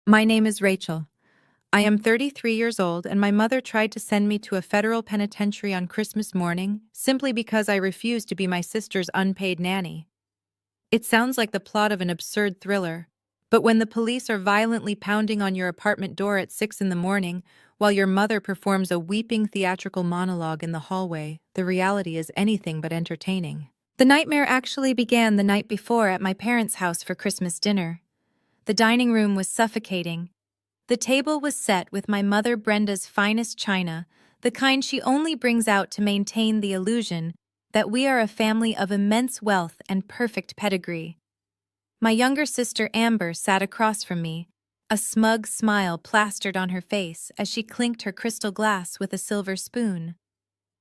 My name is Rachel. I am 33 years old, and my mother tried to send me to a federal penitentiary on Christmas morning simply because I refused to be my sister's unpaid nanny. It sounds like the plot of an absurd thriller, but when the police are violently pounding on your apartment door at 6 in the morning while your mother performs a weeping theatrical monologue in the hallway, the reality is anything but entertaining. The nightmare actually began the night before at my parents' house for Christmas dinner. The dining room was suffocating. The table was set with my mother Brenda's finest china, the kind she only brings out to maintain the illusion that we are a family of immense wealth and perfect pedigree. My younger sister Amber sat across from me, a smug smile plastered on her face as she clinked her crystal glass with a silver spoon.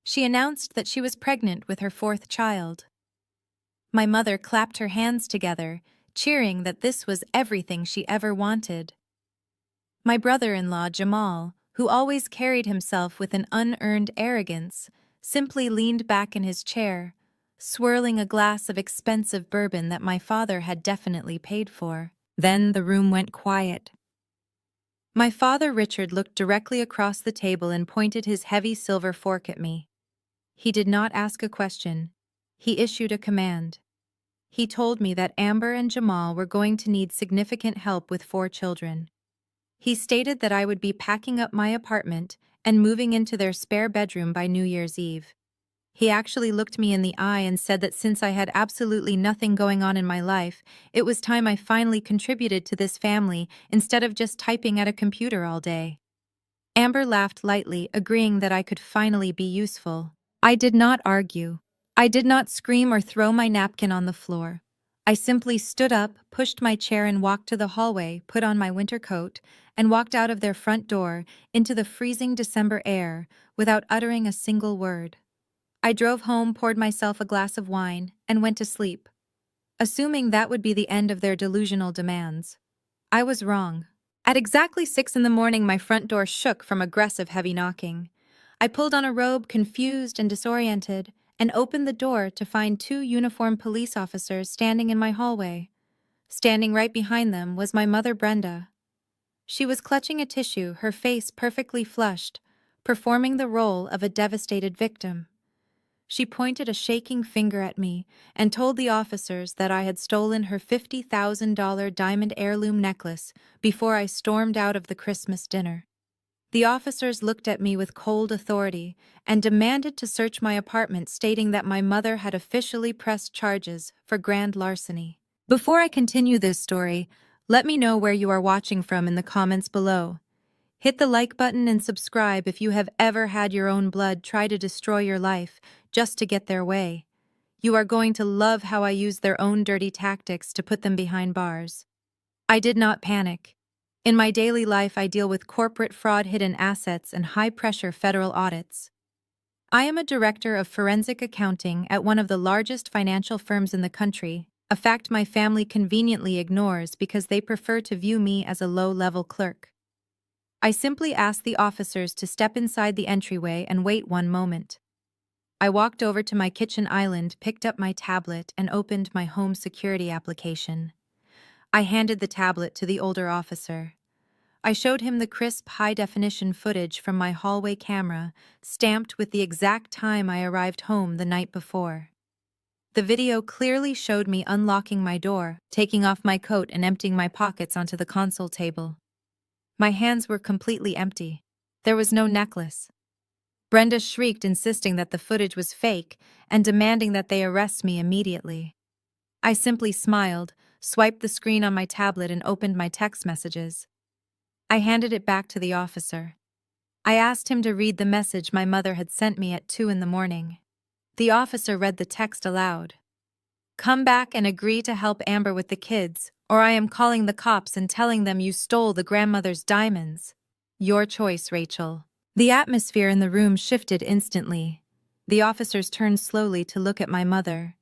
She announced that she was pregnant with her fourth child. My mother clapped her hands together, cheering that this was everything she ever wanted. My brother-in-law, Jamal, who always carried himself with an unearned arrogance, simply leaned back in his chair, swirling a glass of expensive bourbon that my father had definitely paid for. Then the room went quiet. My father, Richard, looked directly across the table and pointed his heavy silver fork at me. He did not ask a question. He issued a command. He told me that Amber and Jamal were going to need significant help with 4 children. He stated that I would be packing up my apartment and moving into their spare bedroom by New Year's Eve. He actually looked me in the eye and said that since I had absolutely nothing going on in my life, it was time I finally contributed to this family instead of just typing at a computer all day. Amber laughed lightly, agreeing that I could finally be useful. I did not argue. I did not scream or throw my napkin on the floor. I simply stood up, pushed my chair and walked to the hallway, put on my winter coat, and walked out of their front door into the freezing December air without uttering a single word. I drove home, poured myself a glass of wine, and went to sleep, assuming that would be the end of their delusional demands. I was wrong. At exactly 6 in the morning, my front door shook from aggressive heavy knocking. I pulled on a robe, confused and disoriented, and opened the door to find 2 uniformed police officers standing in my hallway. Standing right behind them was my mother Brenda. She was clutching a tissue, her face perfectly flushed, performing the role of a devastated victim. She pointed a shaking finger at me and told the officers that I had stolen her $50,000 diamond heirloom necklace before I stormed out of the Christmas dinner. The officers looked at me with cold authority and demanded to search my apartment, stating that my mother had officially pressed charges for grand larceny. Before I continue this story, let me know where you are watching from in the comments below. Hit the like button and subscribe if you have ever had your own blood try to destroy your life just to get their way. You are going to love how I use their own dirty tactics to put them behind bars. I did not panic. In my daily life, I deal with corporate fraud, hidden assets, and high-pressure federal audits. I am a director of forensic accounting at one of the largest financial firms in the country, a fact my family conveniently ignores because they prefer to view me as a low-level clerk. I simply asked the officers to step inside the entryway and wait one moment. I walked over to my kitchen island, picked up my tablet, and opened my home security application. I handed the tablet to the older officer. I showed him the crisp, high-definition footage from my hallway camera, stamped with the exact time I arrived home the night before. The video clearly showed me unlocking my door, taking off my coat, and emptying my pockets onto the console table. My hands were completely empty. There was no necklace. Brenda shrieked, insisting that the footage was fake and demanding that they arrest me immediately. I simply smiled, swiped the screen on my tablet, and opened my text messages. I handed it back to the officer. I asked him to read the message my mother had sent me at 2 in the morning. The officer read the text aloud. "Come back and agree to help Amber with the kids, or I am calling the cops and telling them you stole the grandmother's diamonds. Your choice, Rachel." The atmosphere in the room shifted instantly. The officers turned slowly to look at my mother.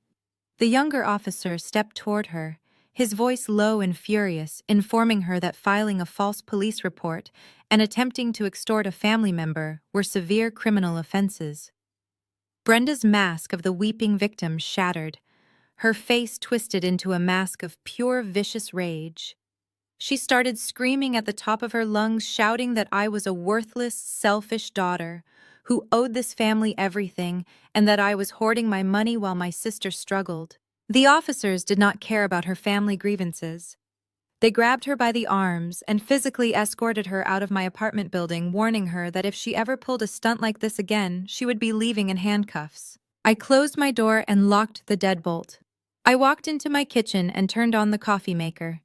The younger officer stepped toward her, his voice low and furious, informing her that filing a false police report and attempting to extort a family member were severe criminal offenses. Brenda's mask of the weeping victim shattered, her face twisted into a mask of pure vicious rage. She started screaming at the top of her lungs, shouting that I was a worthless, selfish daughter who owed this family everything and that I was hoarding my money while my sister struggled. The officers did not care about her family grievances. They grabbed her by the arms and physically escorted her out of my apartment building, warning her that if she ever pulled a stunt like this again, she would be leaving in handcuffs. I closed my door and locked the deadbolt. I walked into my kitchen and turned on the coffee maker.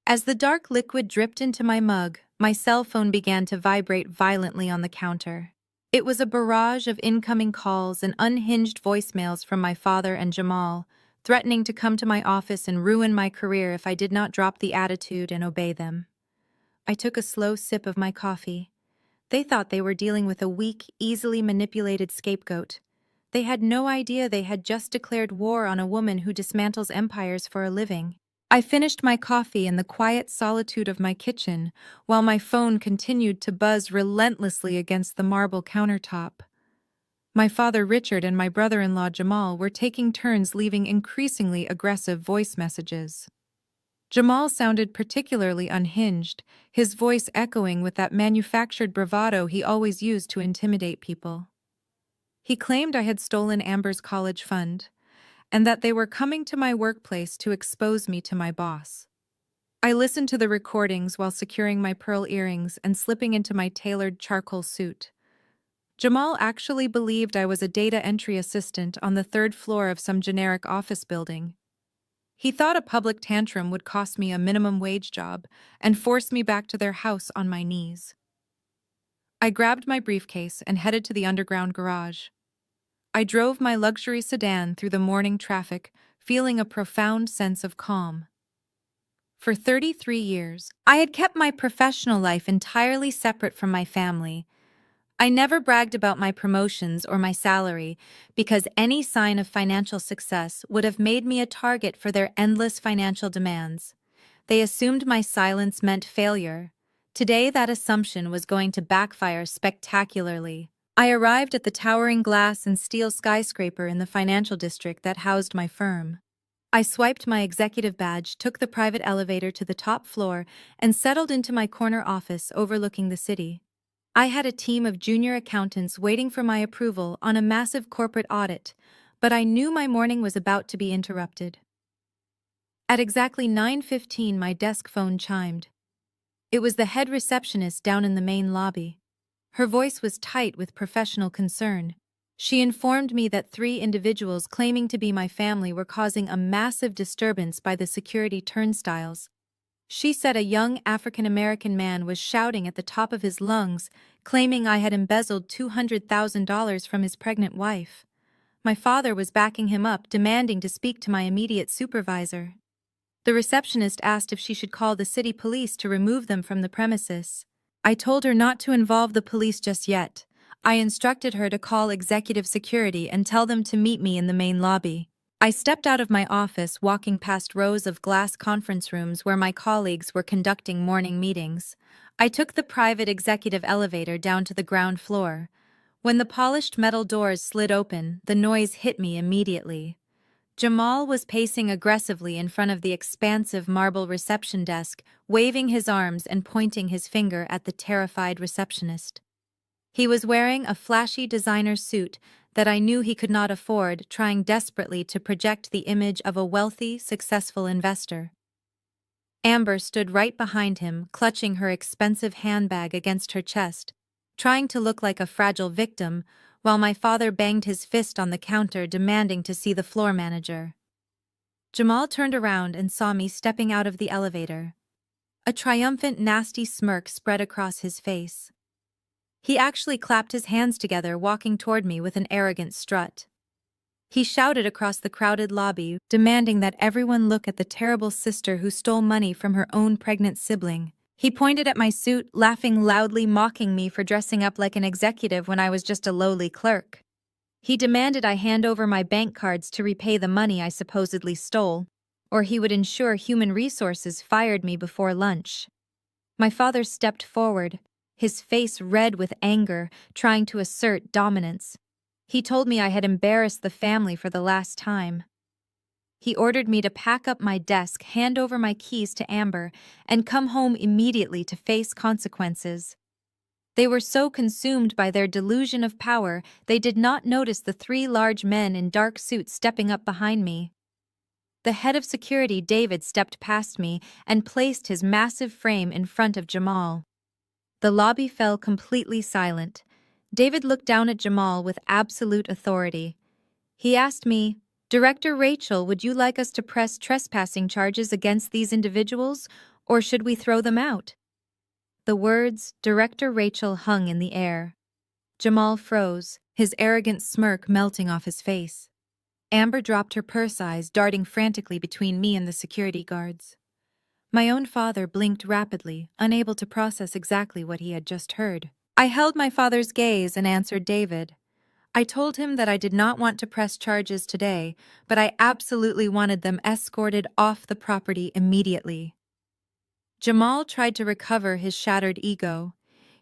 As the dark liquid dripped into my mug, my cell phone began to vibrate violently on the counter. It was a barrage of incoming calls and unhinged voicemails from my father and Jamal, threatening to come to my office and ruin my career if I did not drop the attitude and obey them. I took a slow sip of my coffee. They thought they were dealing with a weak, easily manipulated scapegoat. They had no idea they had just declared war on a woman who dismantles empires for a living. I finished my coffee in the quiet solitude of my kitchen, while my phone continued to buzz relentlessly against the marble countertop. My father Richard and my brother-in-law Jamal were taking turns leaving increasingly aggressive voice messages. Jamal sounded particularly unhinged, his voice echoing with that manufactured bravado he always used to intimidate people. He claimed I had stolen Amber's college fund, and that they were coming to my workplace to expose me to my boss. I listened to the recordings while securing my pearl earrings and slipping into my tailored charcoal suit. Jamal actually believed I was a data entry assistant on the third floor of some generic office building. He thought a public tantrum would cost me a minimum wage job and force me back to their house on my knees. I grabbed my briefcase and headed to the underground garage. I drove my luxury sedan through the morning traffic, feeling a profound sense of calm. For 33 years, I had kept my professional life entirely separate from my family. I never bragged about my promotions or my salary because any sign of financial success would have made me a target for their endless financial demands. They assumed my silence meant failure. Today, that assumption was going to backfire spectacularly. I arrived at the towering glass and steel skyscraper in the financial district that housed my firm. I swiped my executive badge, took the private elevator to the top floor, and settled into my corner office overlooking the city. I had a team of junior accountants waiting for my approval on a massive corporate audit, but I knew my morning was about to be interrupted. At exactly 9:15, my desk phone chimed. It was the head receptionist down in the main lobby. Her voice was tight with professional concern. She informed me that 3 individuals claiming to be my family were causing a massive disturbance by the security turnstiles. She said a young African-American man was shouting at the top of his lungs, claiming I had embezzled $200,000 from his pregnant wife. My father was backing him up, demanding to speak to my immediate supervisor. The receptionist asked if she should call the city police to remove them from the premises. I told her not to involve the police just yet. I instructed her to call executive security and tell them to meet me in the main lobby. I stepped out of my office, walking past rows of glass conference rooms where my colleagues were conducting morning meetings. I took the private executive elevator down to the ground floor. When the polished metal doors slid open, the noise hit me immediately. Jamal was pacing aggressively in front of the expansive marble reception desk, waving his arms and pointing his finger at the terrified receptionist. He was wearing a flashy designer suit that I knew he could not afford, trying desperately to project the image of a wealthy, successful investor. Amber stood right behind him, clutching her expensive handbag against her chest, trying to look like a fragile victim, while my father banged his fist on the counter, demanding to see the floor manager. Jamal turned around and saw me stepping out of the elevator. A triumphant, nasty smirk spread across his face. He actually clapped his hands together, walking toward me with an arrogant strut. He shouted across the crowded lobby, demanding that everyone look at the terrible sister who stole money from her own pregnant sibling. He pointed at my suit, laughing loudly, mocking me for dressing up like an executive when I was just a lowly clerk. He demanded I hand over my bank cards to repay the money I supposedly stole, or he would ensure Human Resources fired me before lunch. My father stepped forward, his face red with anger, trying to assert dominance. He told me I had embarrassed the family for the last time. He ordered me to pack up my desk, hand over my keys to Amber, and come home immediately to face consequences. They were so consumed by their delusion of power, they did not notice the three large men in dark suits stepping up behind me. The head of security, David, stepped past me and placed his massive frame in front of Jamal. The lobby fell completely silent. David looked down at Jamal with absolute authority. He asked me, "Director Rachel, would you like us to press trespassing charges against these individuals, or should we throw them out?" The words, Director Rachel, hung in the air. Jamal froze, his arrogant smirk melting off his face. Amber dropped her purse eyes, darting frantically between me and the security guards. My own father blinked rapidly, unable to process exactly what he had just heard. I held my father's gaze and answered David. I told him that I did not want to press charges today, but I absolutely wanted them escorted off the property immediately. Jamal tried to recover his shattered ego.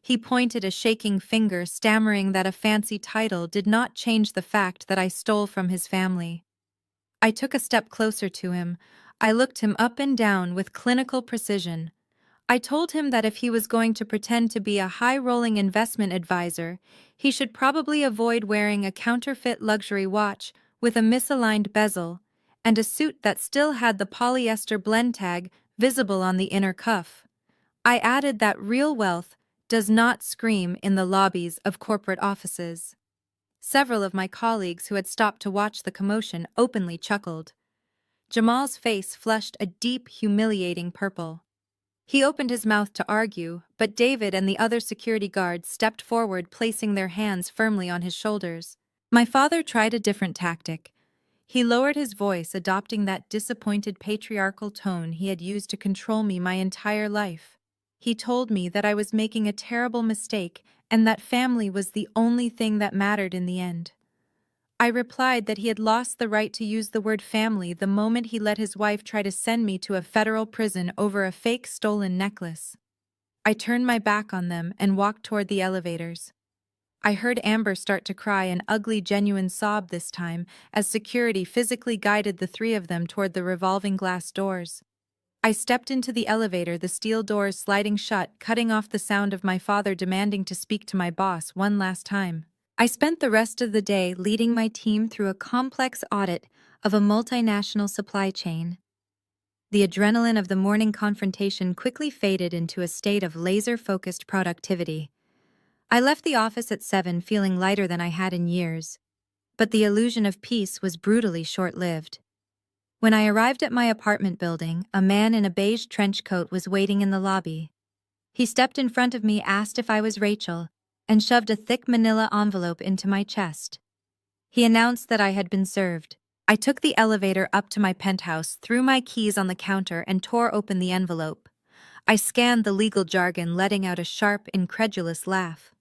He pointed a shaking finger, stammering that a fancy title did not change the fact that I stole from his family. I took a step closer to him. I looked him up and down with clinical precision. I told him that if he was going to pretend to be a high-rolling investment advisor, he should probably avoid wearing a counterfeit luxury watch with a misaligned bezel and a suit that still had the polyester blend tag visible on the inner cuff. I added that real wealth does not scream in the lobbies of corporate offices. Several of my colleagues who had stopped to watch the commotion openly chuckled. Jamal's face flushed a deep, humiliating purple. He opened his mouth to argue, but David and the other security guards stepped forward, placing their hands firmly on his shoulders. My father tried a different tactic. He lowered his voice, adopting that disappointed patriarchal tone he had used to control me my entire life. He told me that I was making a terrible mistake and that family was the only thing that mattered in the end. I replied that he had lost the right to use the word family the moment he let his wife try to send me to a federal prison over a fake stolen necklace. I turned my back on them and walked toward the elevators. I heard Amber start to cry, an ugly, genuine sob this time, as security physically guided the three of them toward the revolving glass doors. I stepped into the elevator, the steel doors sliding shut, cutting off the sound of my father demanding to speak to my boss one last time. I spent the rest of the day leading my team through a complex audit of a multinational supply chain. The adrenaline of the morning confrontation quickly faded into a state of laser-focused productivity. I left the office at 7 feeling lighter than I had in years, but the illusion of peace was brutally short-lived. When I arrived at my apartment building, a man in a beige trench coat was waiting in the lobby. He stepped in front of me, asked if I was Rachel, and shoved a thick manila envelope into my chest. He announced that I had been served. I took the elevator up to my penthouse, threw my keys on the counter, and tore open the envelope. I scanned the legal jargon, letting out a sharp, incredulous laugh.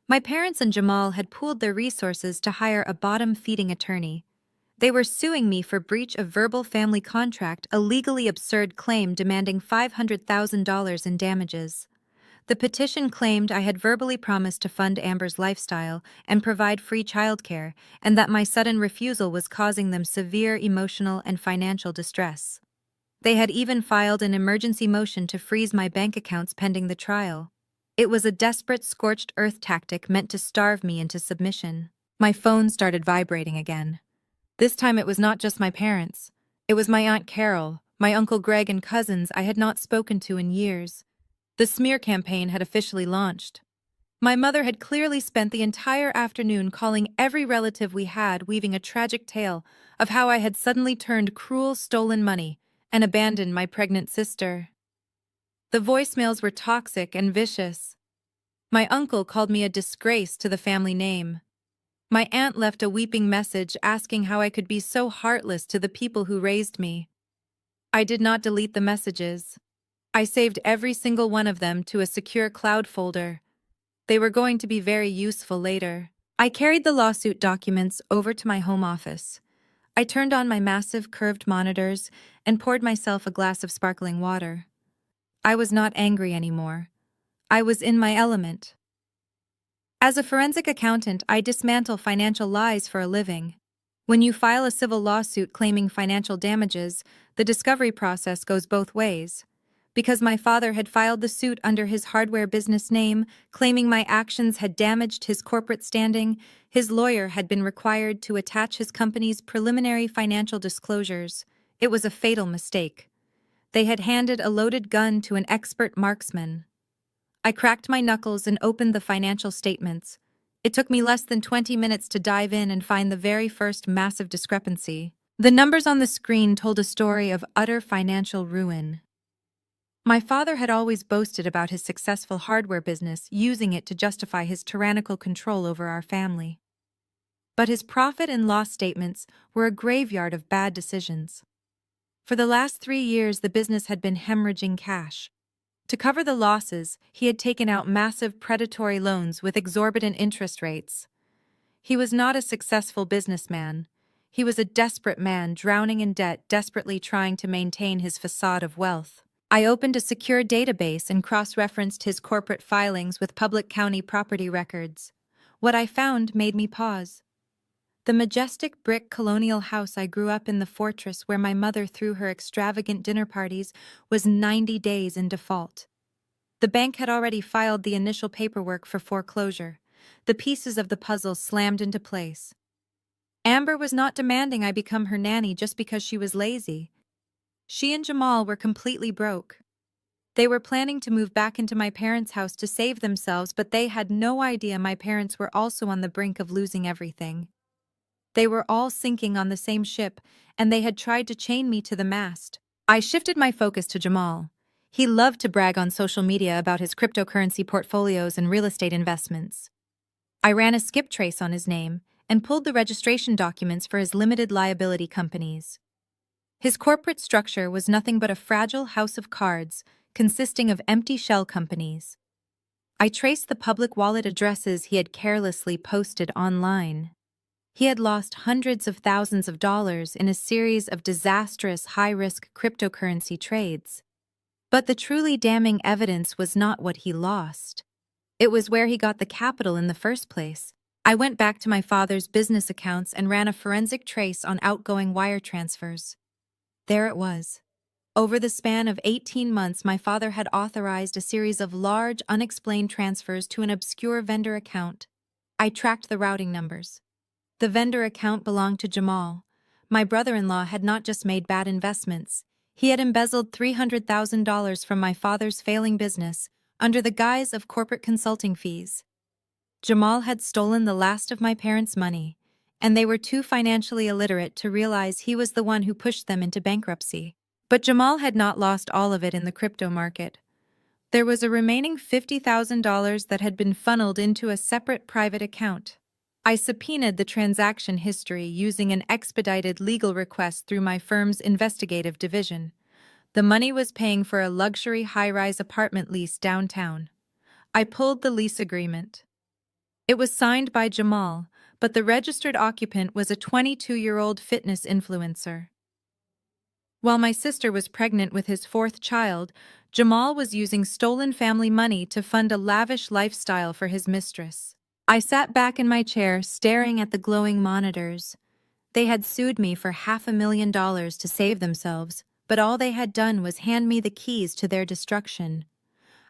My parents and Jamal had pooled their resources to hire a bottom-feeding attorney. They were suing me for breach of verbal family contract, a legally absurd claim demanding $500,000 in damages. The petition claimed I had verbally promised to fund Amber's lifestyle and provide free childcare, and that my sudden refusal was causing them severe emotional and financial distress. They had even filed an emergency motion to freeze my bank accounts pending the trial. It was a desperate, scorched earth tactic meant to starve me into submission. My phone started vibrating again. This time it was not just my parents. It was my Aunt Carol, my Uncle Greg, and cousins I had not spoken to in years. The smear campaign had officially launched. My mother had clearly spent the entire afternoon calling every relative we had, weaving a tragic tale of how I had suddenly turned cruel, stolen money and abandoned my pregnant sister. The voicemails were toxic and vicious. My uncle called me a disgrace to the family name. My aunt left a weeping message asking how I could be so heartless to the people who raised me. I did not delete the messages. I saved every single one of them to a secure cloud folder. They were going to be very useful later. I carried the lawsuit documents over to my home office. I turned on my massive curved monitors and poured myself a glass of sparkling water. I was not angry anymore. I was in my element. As a forensic accountant, I dismantle financial lies for a living. When you file a civil lawsuit claiming financial damages, the discovery process goes both ways. Because my father had filed the suit under his hardware business name, claiming my actions had damaged his corporate standing, his lawyer had been required to attach his company's preliminary financial disclosures. It was a fatal mistake. They had handed a loaded gun to an expert marksman. I cracked my knuckles and opened the financial statements. It took me less than 20 minutes to dive in and find the very first massive discrepancy. The numbers on the screen told a story of utter financial ruin. My father had always boasted about his successful hardware business, using it to justify his tyrannical control over our family. But his profit and loss statements were a graveyard of bad decisions. For the last 3 years, the business had been hemorrhaging cash. To cover the losses, he had taken out massive predatory loans with exorbitant interest rates. He was not a successful businessman. He was a desperate man drowning in debt, desperately trying to maintain his facade of wealth. I opened a secure database and cross-referenced his corporate filings with public county property records. What I found made me pause. The majestic brick colonial house I grew up in, the fortress where my mother threw her extravagant dinner parties, was 90 days in default. The bank had already filed the initial paperwork for foreclosure. The pieces of the puzzle slammed into place. Amber was not demanding I become her nanny just because she was lazy. She and Jamal were completely broke. They were planning to move back into my parents' house to save themselves, but they had no idea my parents were also on the brink of losing everything. They were all sinking on the same ship, and they had tried to chain me to the mast. I shifted my focus to Jamal. He loved to brag on social media about his cryptocurrency portfolios and real estate investments. I ran a skip trace on his name and pulled the registration documents for his limited liability companies. His corporate structure was nothing but a fragile house of cards consisting of empty shell companies. I traced the public wallet addresses he had carelessly posted online. He had lost hundreds of thousands of dollars in a series of disastrous high-risk cryptocurrency trades. But the truly damning evidence was not what he lost. It was where he got the capital in the first place. I went back to my father's business accounts and ran a forensic trace on outgoing wire transfers. There it was. Over the span of 18 months, my father had authorized a series of large, unexplained transfers to an obscure vendor account. I tracked the routing numbers. The vendor account belonged to Jamal. My brother-in-law had not just made bad investments. He had embezzled $300,000 from my father's failing business under the guise of corporate consulting fees. Jamal had stolen the last of my parents' money, and they were too financially illiterate to realize he was the one who pushed them into bankruptcy. But Jamal had not lost all of it in the crypto market. There was a remaining $50,000 that had been funneled into a separate private account. I subpoenaed the transaction history using an expedited legal request through my firm's investigative division. The money was paying for a luxury high-rise apartment lease downtown. I pulled the lease agreement. It was signed by Jamal, but the registered occupant was a 22-year-old fitness influencer. While my sister was pregnant with his 4th child, Jamal was using stolen family money to fund a lavish lifestyle for his mistress. I sat back in my chair, staring at the glowing monitors. They had sued me for $500,000 to save themselves, but all they had done was hand me the keys to their destruction.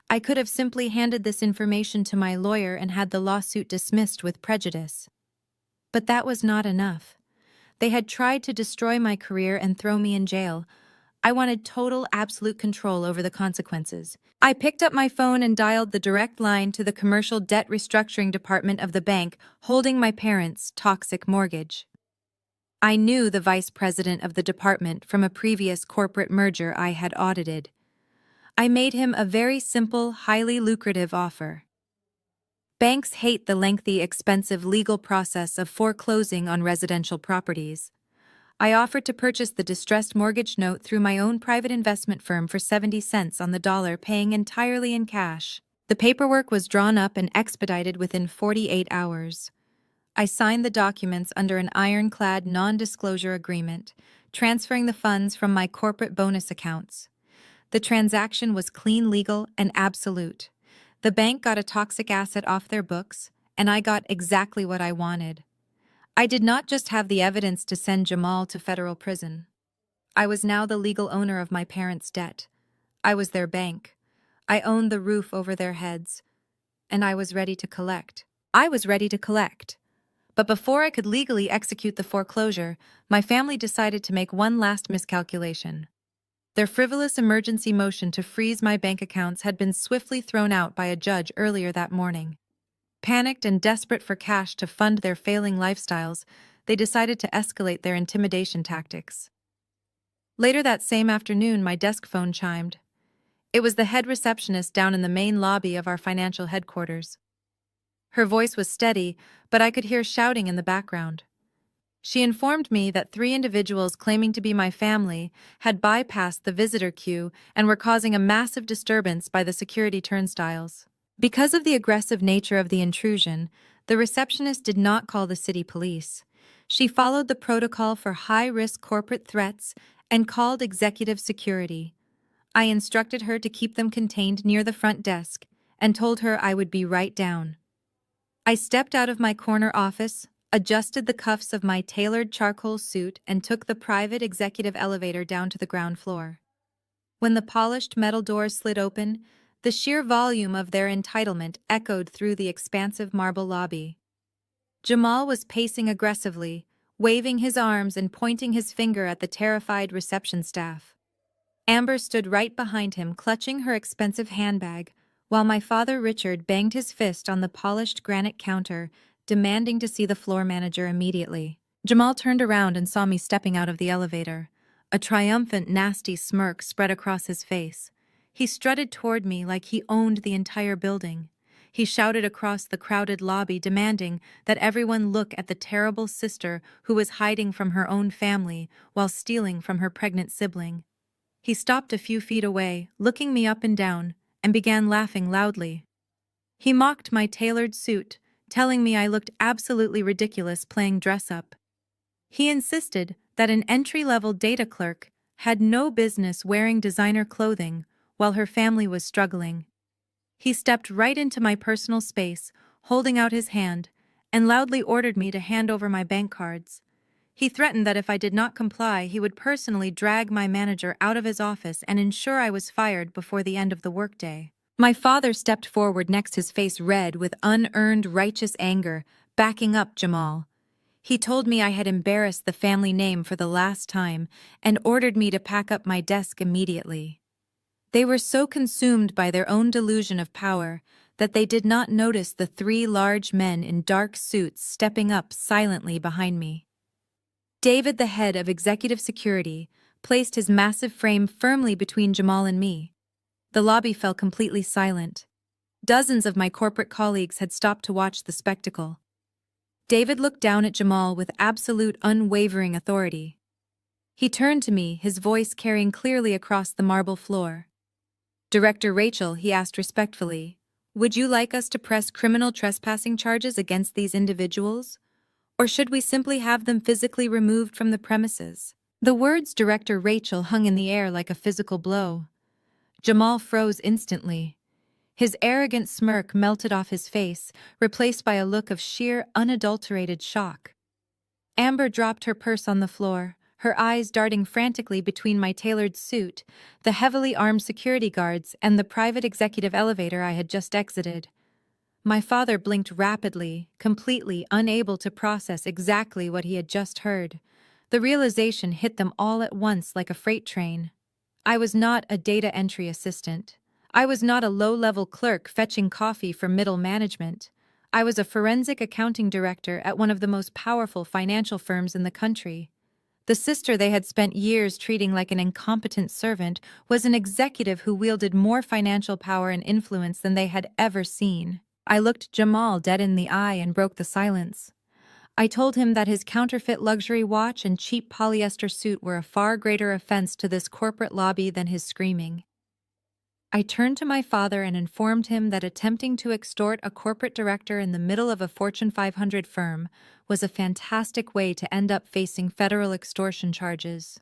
I could have simply handed this information to my lawyer and had the lawsuit dismissed with prejudice. But that was not enough. They had tried to destroy my career and throw me in jail. I wanted total, absolute control over the consequences. I picked up my phone and dialed the direct line to the commercial debt restructuring department of the bank holding my parents' toxic mortgage. I knew the vice president of the department from a previous corporate merger I had audited. I made him a very simple, highly lucrative offer. Banks hate the lengthy, expensive legal process of foreclosing on residential properties. I offered to purchase the distressed mortgage note through my own private investment firm for 70 cents on the dollar, paying entirely in cash. The paperwork was drawn up and expedited within 48 hours. I signed the documents under an ironclad non-disclosure agreement, transferring the funds from my corporate bonus accounts. The transaction was clean, legal, and absolute. The bank got a toxic asset off their books, and I got exactly what I wanted. I did not just have the evidence to send Jamal to federal prison. I was now the legal owner of my parents' debt. I was their bank. I owned the roof over their heads, and I was ready to collect. I was ready to collect. But before I could legally execute the foreclosure, my family decided to make one last miscalculation. Their frivolous emergency motion to freeze my bank accounts had been swiftly thrown out by a judge earlier that morning. Panicked and desperate for cash to fund their failing lifestyles, they decided to escalate their intimidation tactics. Later that same afternoon, my desk phone chimed. It was the head receptionist down in the main lobby of our financial headquarters. Her voice was steady, but I could hear shouting in the background. She informed me that 3 individuals claiming to be my family had bypassed the visitor queue and were causing a massive disturbance by the security turnstiles. Because of the aggressive nature of the intrusion, the receptionist did not call the city police. She followed the protocol for high-risk corporate threats and called executive security. I instructed her to keep them contained near the front desk and told her I would be right down. I stepped out of my corner office, adjusted the cuffs of my tailored charcoal suit, and took the private executive elevator down to the ground floor. When the polished metal doors slid open, the sheer volume of their entitlement echoed through the expansive marble lobby. Jamal was pacing aggressively, waving his arms and pointing his finger at the terrified reception staff. Amber stood right behind him, clutching her expensive handbag, while my father Richard banged his fist on the polished granite counter, demanding to see the floor manager immediately. Jamal turned around and saw me stepping out of the elevator. A triumphant, nasty smirk spread across his face. He strutted toward me like he owned the entire building. He shouted across the crowded lobby, demanding that everyone look at the terrible sister who was hiding from her own family while stealing from her pregnant sibling. He stopped a few feet away, looking me up and down, and began laughing loudly. He mocked my tailored suit, telling me I looked absolutely ridiculous playing dress-up. He insisted that an entry-level data clerk had no business wearing designer clothing while her family was struggling. He stepped right into my personal space, holding out his hand, and loudly ordered me to hand over my bank cards. He threatened that if I did not comply, he would personally drag my manager out of his office and ensure I was fired before the end of the workday. My father stepped forward, next his face red with unearned righteous anger, backing up Jamal. He told me I had embarrassed the family name for the last time and ordered me to pack up my desk immediately. They were so consumed by their own delusion of power that they did not notice the 3 large men in dark suits stepping up silently behind me. David, the head of executive security, placed his massive frame firmly between Jamal and me. The lobby fell completely silent. Dozens of my corporate colleagues had stopped to watch the spectacle. David looked down at Jamal with absolute, unwavering authority. He turned to me, his voice carrying clearly across the marble floor. "Director Rachel," he asked respectfully, "would you like us to press criminal trespassing charges against these individuals? Or should we simply have them physically removed from the premises?" The words Director Rachel hung in the air like a physical blow. Jamal froze instantly. His arrogant smirk melted off his face, replaced by a look of sheer, unadulterated shock. Amber dropped her purse on the floor, her eyes darting frantically between my tailored suit, the heavily armed security guards, and the private executive elevator I had just exited. My father blinked rapidly, completely unable to process exactly what he had just heard. The realization hit them all at once like a freight train. I was not a data entry assistant. I was not a low-level clerk fetching coffee for middle management. I was a forensic accounting director at one of the most powerful financial firms in the country. The sister they had spent years treating like an incompetent servant was an executive who wielded more financial power and influence than they had ever seen. I looked Jamal dead in the eye and broke the silence. I told him that his counterfeit luxury watch and cheap polyester suit were a far greater offense to this corporate lobby than his screaming. I turned to my father and informed him that attempting to extort a corporate director in the middle of a Fortune 500 firm was a fantastic way to end up facing federal extortion charges.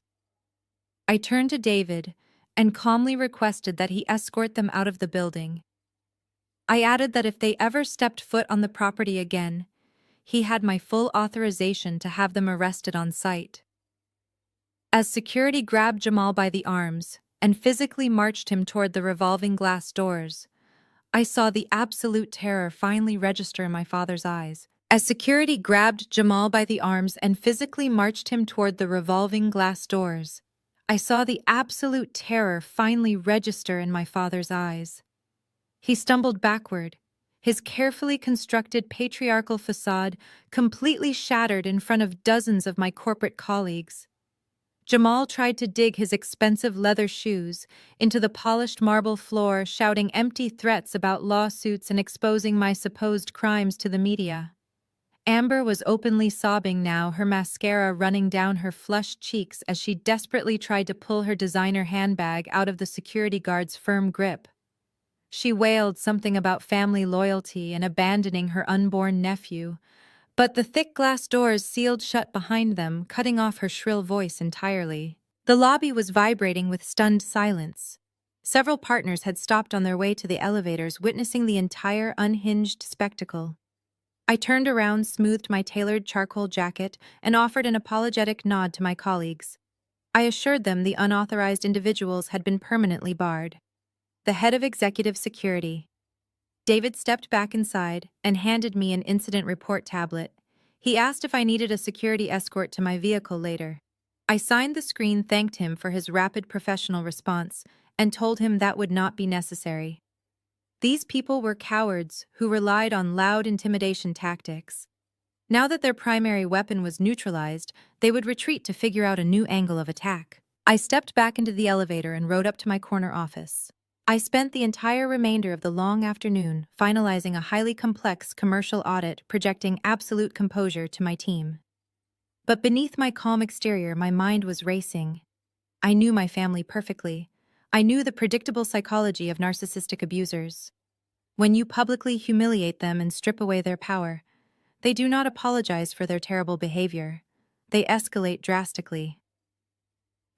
I turned to David and calmly requested that he escort them out of the building. I added that if they ever stepped foot on the property again, he had my full authorization to have them arrested on sight. As security grabbed Jamal by the arms and physically marched him toward the revolving glass doors, I saw the absolute terror finally register in my father's eyes. As security grabbed Jamal by the arms and physically marched him toward the revolving glass doors, I saw the absolute terror finally register in my father's eyes. He stumbled backward, his carefully constructed patriarchal facade completely shattered in front of dozens of my corporate colleagues. Jamal tried to dig his expensive leather shoes into the polished marble floor, shouting empty threats about lawsuits and exposing my supposed crimes to the media. Amber was openly sobbing now, her mascara running down her flushed cheeks as she desperately tried to pull her designer handbag out of the security guard's firm grip. She wailed something about family loyalty and abandoning her unborn nephew, but the thick glass doors sealed shut behind them, cutting off her shrill voice entirely. The lobby was vibrating with stunned silence. Several partners had stopped on their way to the elevators, witnessing the entire unhinged spectacle. I turned around, smoothed my tailored charcoal jacket, and offered an apologetic nod to my colleagues. I assured them the unauthorized individuals had been permanently barred. The head of executive security, David, stepped back inside and handed me an incident report tablet. He asked if I needed a security escort to my vehicle later. I signed the screen, thanked him for his rapid professional response, and told him that would not be necessary. These people were cowards who relied on loud intimidation tactics. Now that their primary weapon was neutralized, they would retreat to figure out a new angle of attack. I stepped back into the elevator and rode up to my corner office. I spent the entire remainder of the long afternoon finalizing a highly complex commercial audit, projecting absolute composure to my team. But beneath my calm exterior, my mind was racing. I knew my family perfectly. I knew the predictable psychology of narcissistic abusers. When you publicly humiliate them and strip away their power, they do not apologize for their terrible behavior. They escalate drastically.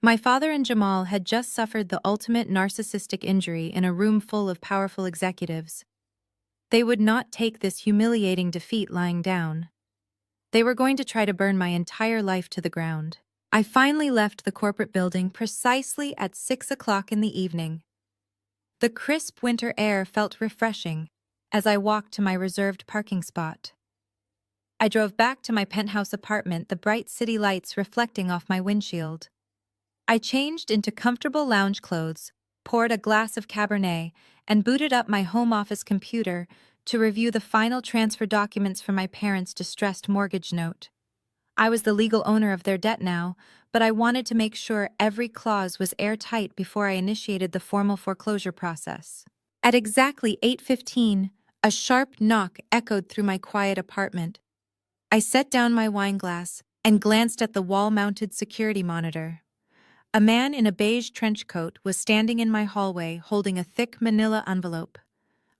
My father and Jamal had just suffered the ultimate narcissistic injury in a room full of powerful executives. They would not take this humiliating defeat lying down. They were going to try to burn my entire life to the ground. I finally left the corporate building precisely at 6 o'clock in the evening. The crisp winter air felt refreshing as I walked to my reserved parking spot. I drove back to my penthouse apartment, the bright city lights reflecting off my windshield. I changed into comfortable lounge clothes, poured a glass of Cabernet, and booted up my home office computer to review the final transfer documents for my parents' distressed mortgage note. I was the legal owner of their debt now, but I wanted to make sure every clause was airtight before I initiated the formal foreclosure process. At exactly 8:15, a sharp knock echoed through my quiet apartment. I set down my wine glass and glanced at the wall-mounted security monitor. A man in a beige trench coat was standing in my hallway holding a thick manila envelope.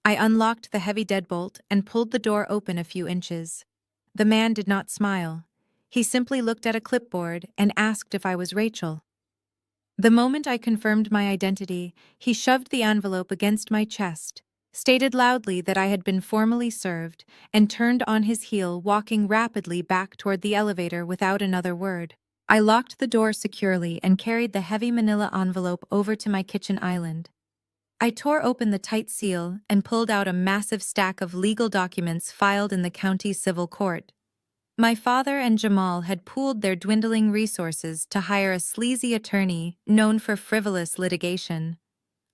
I unlocked the heavy deadbolt and pulled the door open a few inches. The man did not smile. He simply looked at a clipboard and asked if I was Rachel. The moment I confirmed my identity, he shoved the envelope against my chest, stated loudly that I had been formally served, and turned on his heel, walking rapidly back toward the elevator without another word. I locked the door securely and carried the heavy manila envelope over to my kitchen island. I tore open the tight seal and pulled out a massive stack of legal documents filed in the county civil court. My father and Jamal had pooled their dwindling resources to hire a sleazy attorney known for frivolous litigation.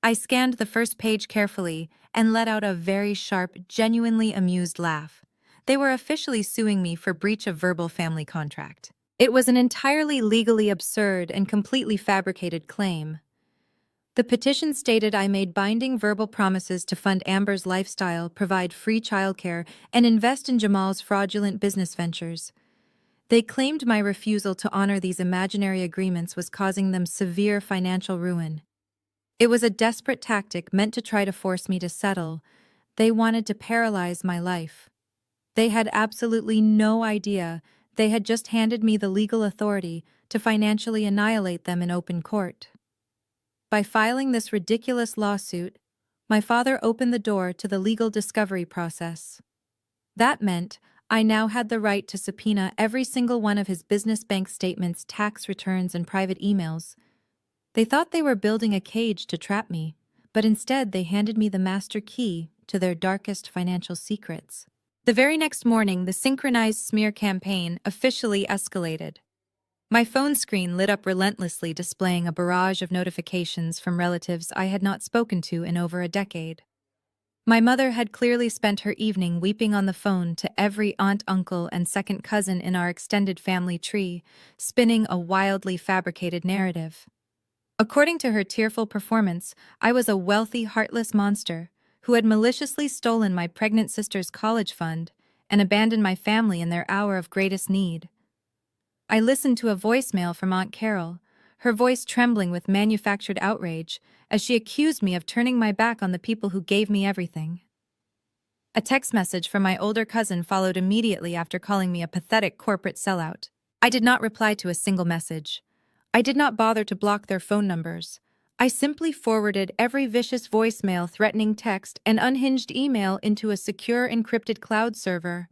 I scanned the first page carefully and let out a very sharp, genuinely amused laugh. They were officially suing me for breach of verbal family contract. It was an entirely legally absurd and completely fabricated claim. The petition stated I made binding verbal promises to fund Amber's lifestyle, provide free childcare, and invest in Jamal's fraudulent business ventures. They claimed my refusal to honor these imaginary agreements was causing them severe financial ruin. It was a desperate tactic meant to try to force me to settle. They wanted to paralyze my life. They had absolutely no idea they had just handed me the legal authority to financially annihilate them in open court. By filing this ridiculous lawsuit, my father opened the door to the legal discovery process. That meant I now had the right to subpoena every single one of his business bank statements, tax returns, and private emails. They thought they were building a cage to trap me, but instead they handed me the master key to their darkest financial secrets. The very next morning, the synchronized smear campaign officially escalated. My phone screen lit up relentlessly, displaying a barrage of notifications from relatives I had not spoken to in over a decade. My mother had clearly spent her evening weeping on the phone to every aunt, uncle, and second cousin in our extended family tree, spinning a wildly fabricated narrative. According to her tearful performance, I was a wealthy, heartless monster who had maliciously stolen my pregnant sister's college fund and abandoned my family in their hour of greatest need. I listened to a voicemail from Aunt Carol, her voice trembling with manufactured outrage, as she accused me of turning my back on the people who gave me everything. A text message from my older cousin followed immediately after calling me a pathetic corporate sellout. I did not reply to a single message. I did not bother to block their phone numbers. I simply forwarded every vicious voicemail, threatening text, and unhinged email into a secure encrypted cloud server.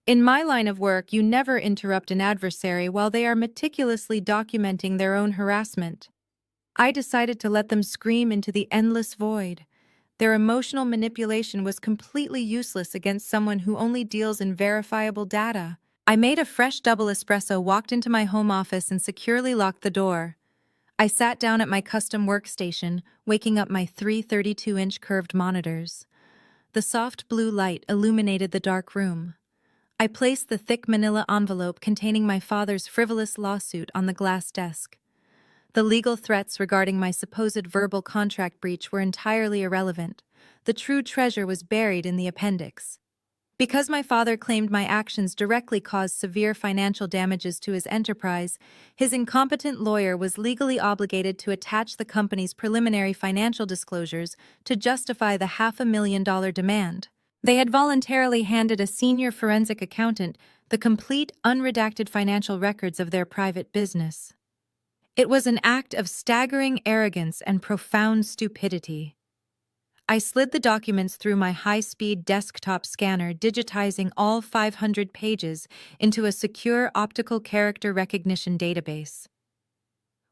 In my line of work, you never interrupt an adversary while they are meticulously documenting their own harassment. I decided to let them scream into the endless void. Their emotional manipulation was completely useless against someone who only deals in verifiable data. I made a fresh double espresso, walked into my home office, and securely locked the door. I sat down at my custom workstation, waking up my three 32-inch curved monitors. The soft blue light illuminated the dark room. I placed the thick manila envelope containing my father's frivolous lawsuit on the glass desk. The legal threats regarding my supposed verbal contract breach were entirely irrelevant. The true treasure was buried in the appendix. Because my father claimed my actions directly caused severe financial damages to his enterprise, his incompetent lawyer was legally obligated to attach the company's preliminary financial disclosures to justify the $500,000 demand. They had voluntarily handed a senior forensic accountant the complete, unredacted financial records of their private business. It was an act of staggering arrogance and profound stupidity. I slid the documents through my high-speed desktop scanner, digitizing all 500 pages into a secure optical character recognition database.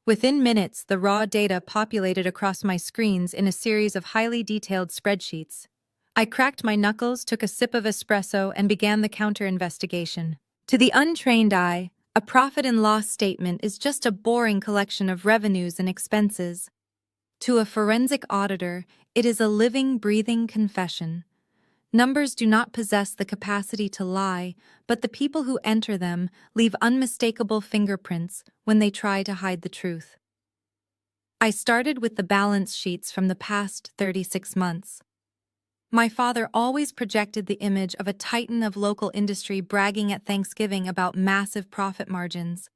Within minutes, the raw data populated across my screens in a series of highly detailed spreadsheets. I cracked my knuckles, took a sip of espresso, and began the counter-investigation. To the untrained eye, a profit and loss statement is just a boring collection of revenues and expenses. To a forensic auditor, it is a living, breathing confession. Numbers do not possess the capacity to lie, but the people who enter them leave unmistakable fingerprints when they try to hide the truth. I started with the balance sheets from the past 36 months. My father always projected the image of a titan of local industry bragging at Thanksgiving about massive profit margins.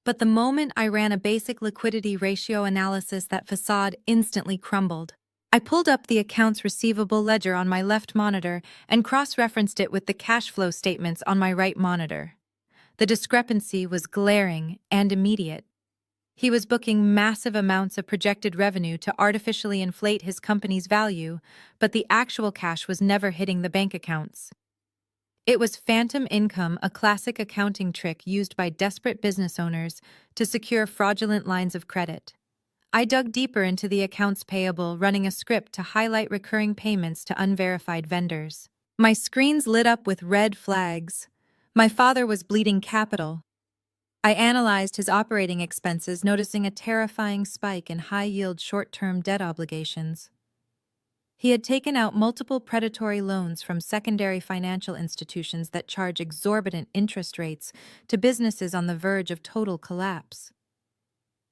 But the moment I ran a basic liquidity ratio analysis, that facade instantly crumbled. I pulled up the accounts receivable ledger on my left monitor and cross-referenced it with the cash flow statements on my right monitor. The discrepancy was glaring and immediate. He was booking massive amounts of projected revenue to artificially inflate his company's value, but the actual cash was never hitting the bank accounts. It was phantom income, a classic accounting trick used by desperate business owners to secure fraudulent lines of credit. I dug deeper into the accounts payable, running a script to highlight recurring payments to unverified vendors. My screens lit up with red flags. My father was bleeding capital. I analyzed his operating expenses, noticing a terrifying spike in high-yield short-term debt obligations. He had taken out multiple predatory loans from secondary financial institutions that charge exorbitant interest rates to businesses on the verge of total collapse.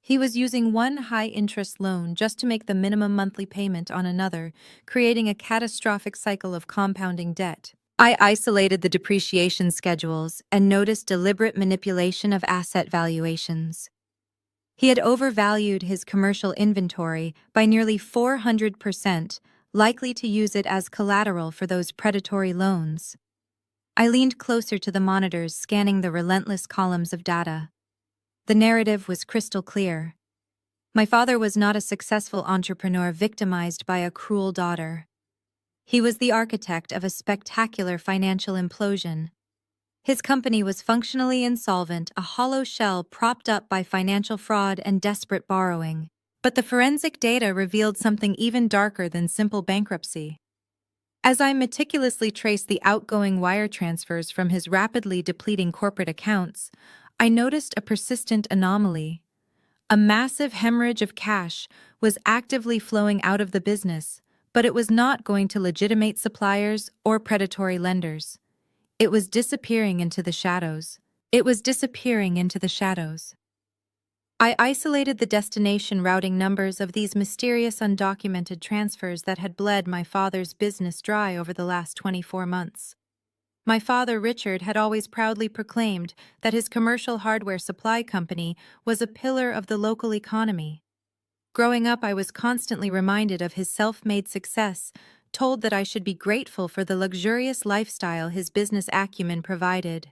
He was using one high-interest loan just to make the minimum monthly payment on another, creating a catastrophic cycle of compounding debt. I isolated the depreciation schedules and noticed deliberate manipulation of asset valuations. He had overvalued his commercial inventory by nearly 400%, likely to use it as collateral for those predatory loans. I leaned closer to the monitors, scanning the relentless columns of data. The narrative was crystal clear. My father was not a successful entrepreneur victimized by a cruel daughter. He was the architect of a spectacular financial implosion. His company was functionally insolvent, a hollow shell propped up by financial fraud and desperate borrowing. But the forensic data revealed something even darker than simple bankruptcy. As I meticulously traced the outgoing wire transfers from his rapidly depleting corporate accounts, I noticed a persistent anomaly. A massive hemorrhage of cash was actively flowing out of the business, but it was not going to legitimate suppliers or predatory lenders. It was disappearing into the shadows. I isolated the destination routing numbers of these mysterious undocumented transfers that had bled my father's business dry over the last 24 months. My father, Richard, had always proudly proclaimed that his commercial hardware supply company was a pillar of the local economy. Growing up, I was constantly reminded of his self-made success, told that I should be grateful for the luxurious lifestyle his business acumen provided.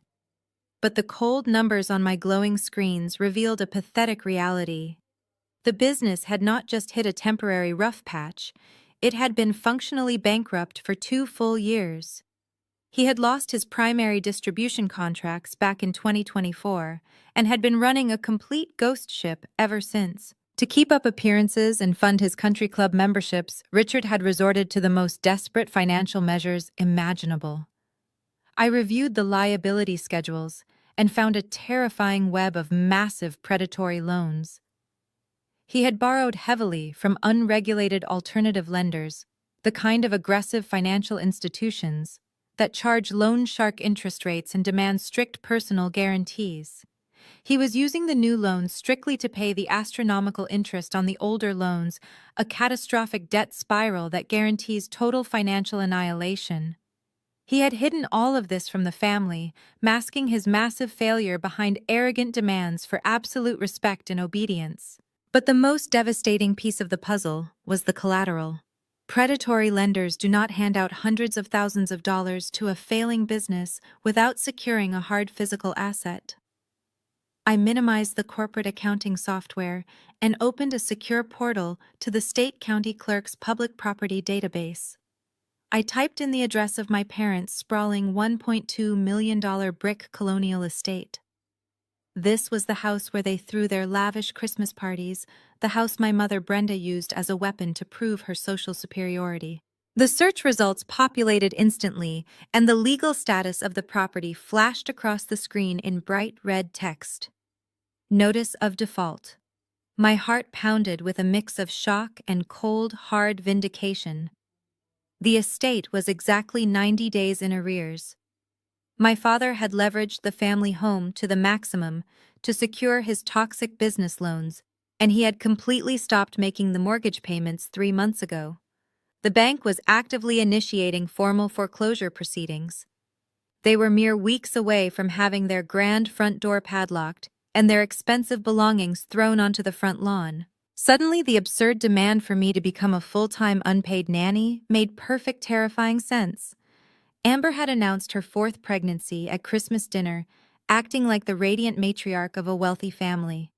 But the cold numbers on my glowing screens revealed a pathetic reality. The business had not just hit a temporary rough patch, it had been functionally bankrupt for 2 full years. He had lost his primary distribution contracts back in 2024 and had been running a complete ghost ship ever since. To keep up appearances and fund his country club memberships, Richard had resorted to the most desperate financial measures imaginable. I reviewed the liability schedules and found a terrifying web of massive predatory loans. He had borrowed heavily from unregulated alternative lenders, the kind of aggressive financial institutions that charge loan shark interest rates and demand strict personal guarantees. He was using the new loans strictly to pay the astronomical interest on the older loans, a catastrophic debt spiral that guarantees total financial annihilation. He had hidden all of this from the family, masking his massive failure behind arrogant demands for absolute respect and obedience. But the most devastating piece of the puzzle was the collateral. Predatory lenders do not hand out hundreds of thousands of dollars to a failing business without securing a hard physical asset. I minimized the corporate accounting software and opened a secure portal to the state county clerk's public property database. I typed in the address of my parents' sprawling $1.2 million brick colonial estate. This was the house where they threw their lavish Christmas parties, the house my mother Brenda used as a weapon to prove her social superiority. The search results populated instantly, and the legal status of the property flashed across the screen in bright red text. Notice of default. My heart pounded with a mix of shock and cold, hard vindication. The estate was exactly 90 days in arrears. My father had leveraged the family home to the maximum to secure his toxic business loans, and he had completely stopped making the mortgage payments 3 months ago. The bank was actively initiating formal foreclosure proceedings. They were mere weeks away from having their grand front door padlocked and their expensive belongings thrown onto the front lawn. Suddenly, the absurd demand for me to become a full-time unpaid nanny made perfect, terrifying sense. Amber had announced her 4th pregnancy at Christmas dinner, acting like the radiant matriarch of a wealthy family.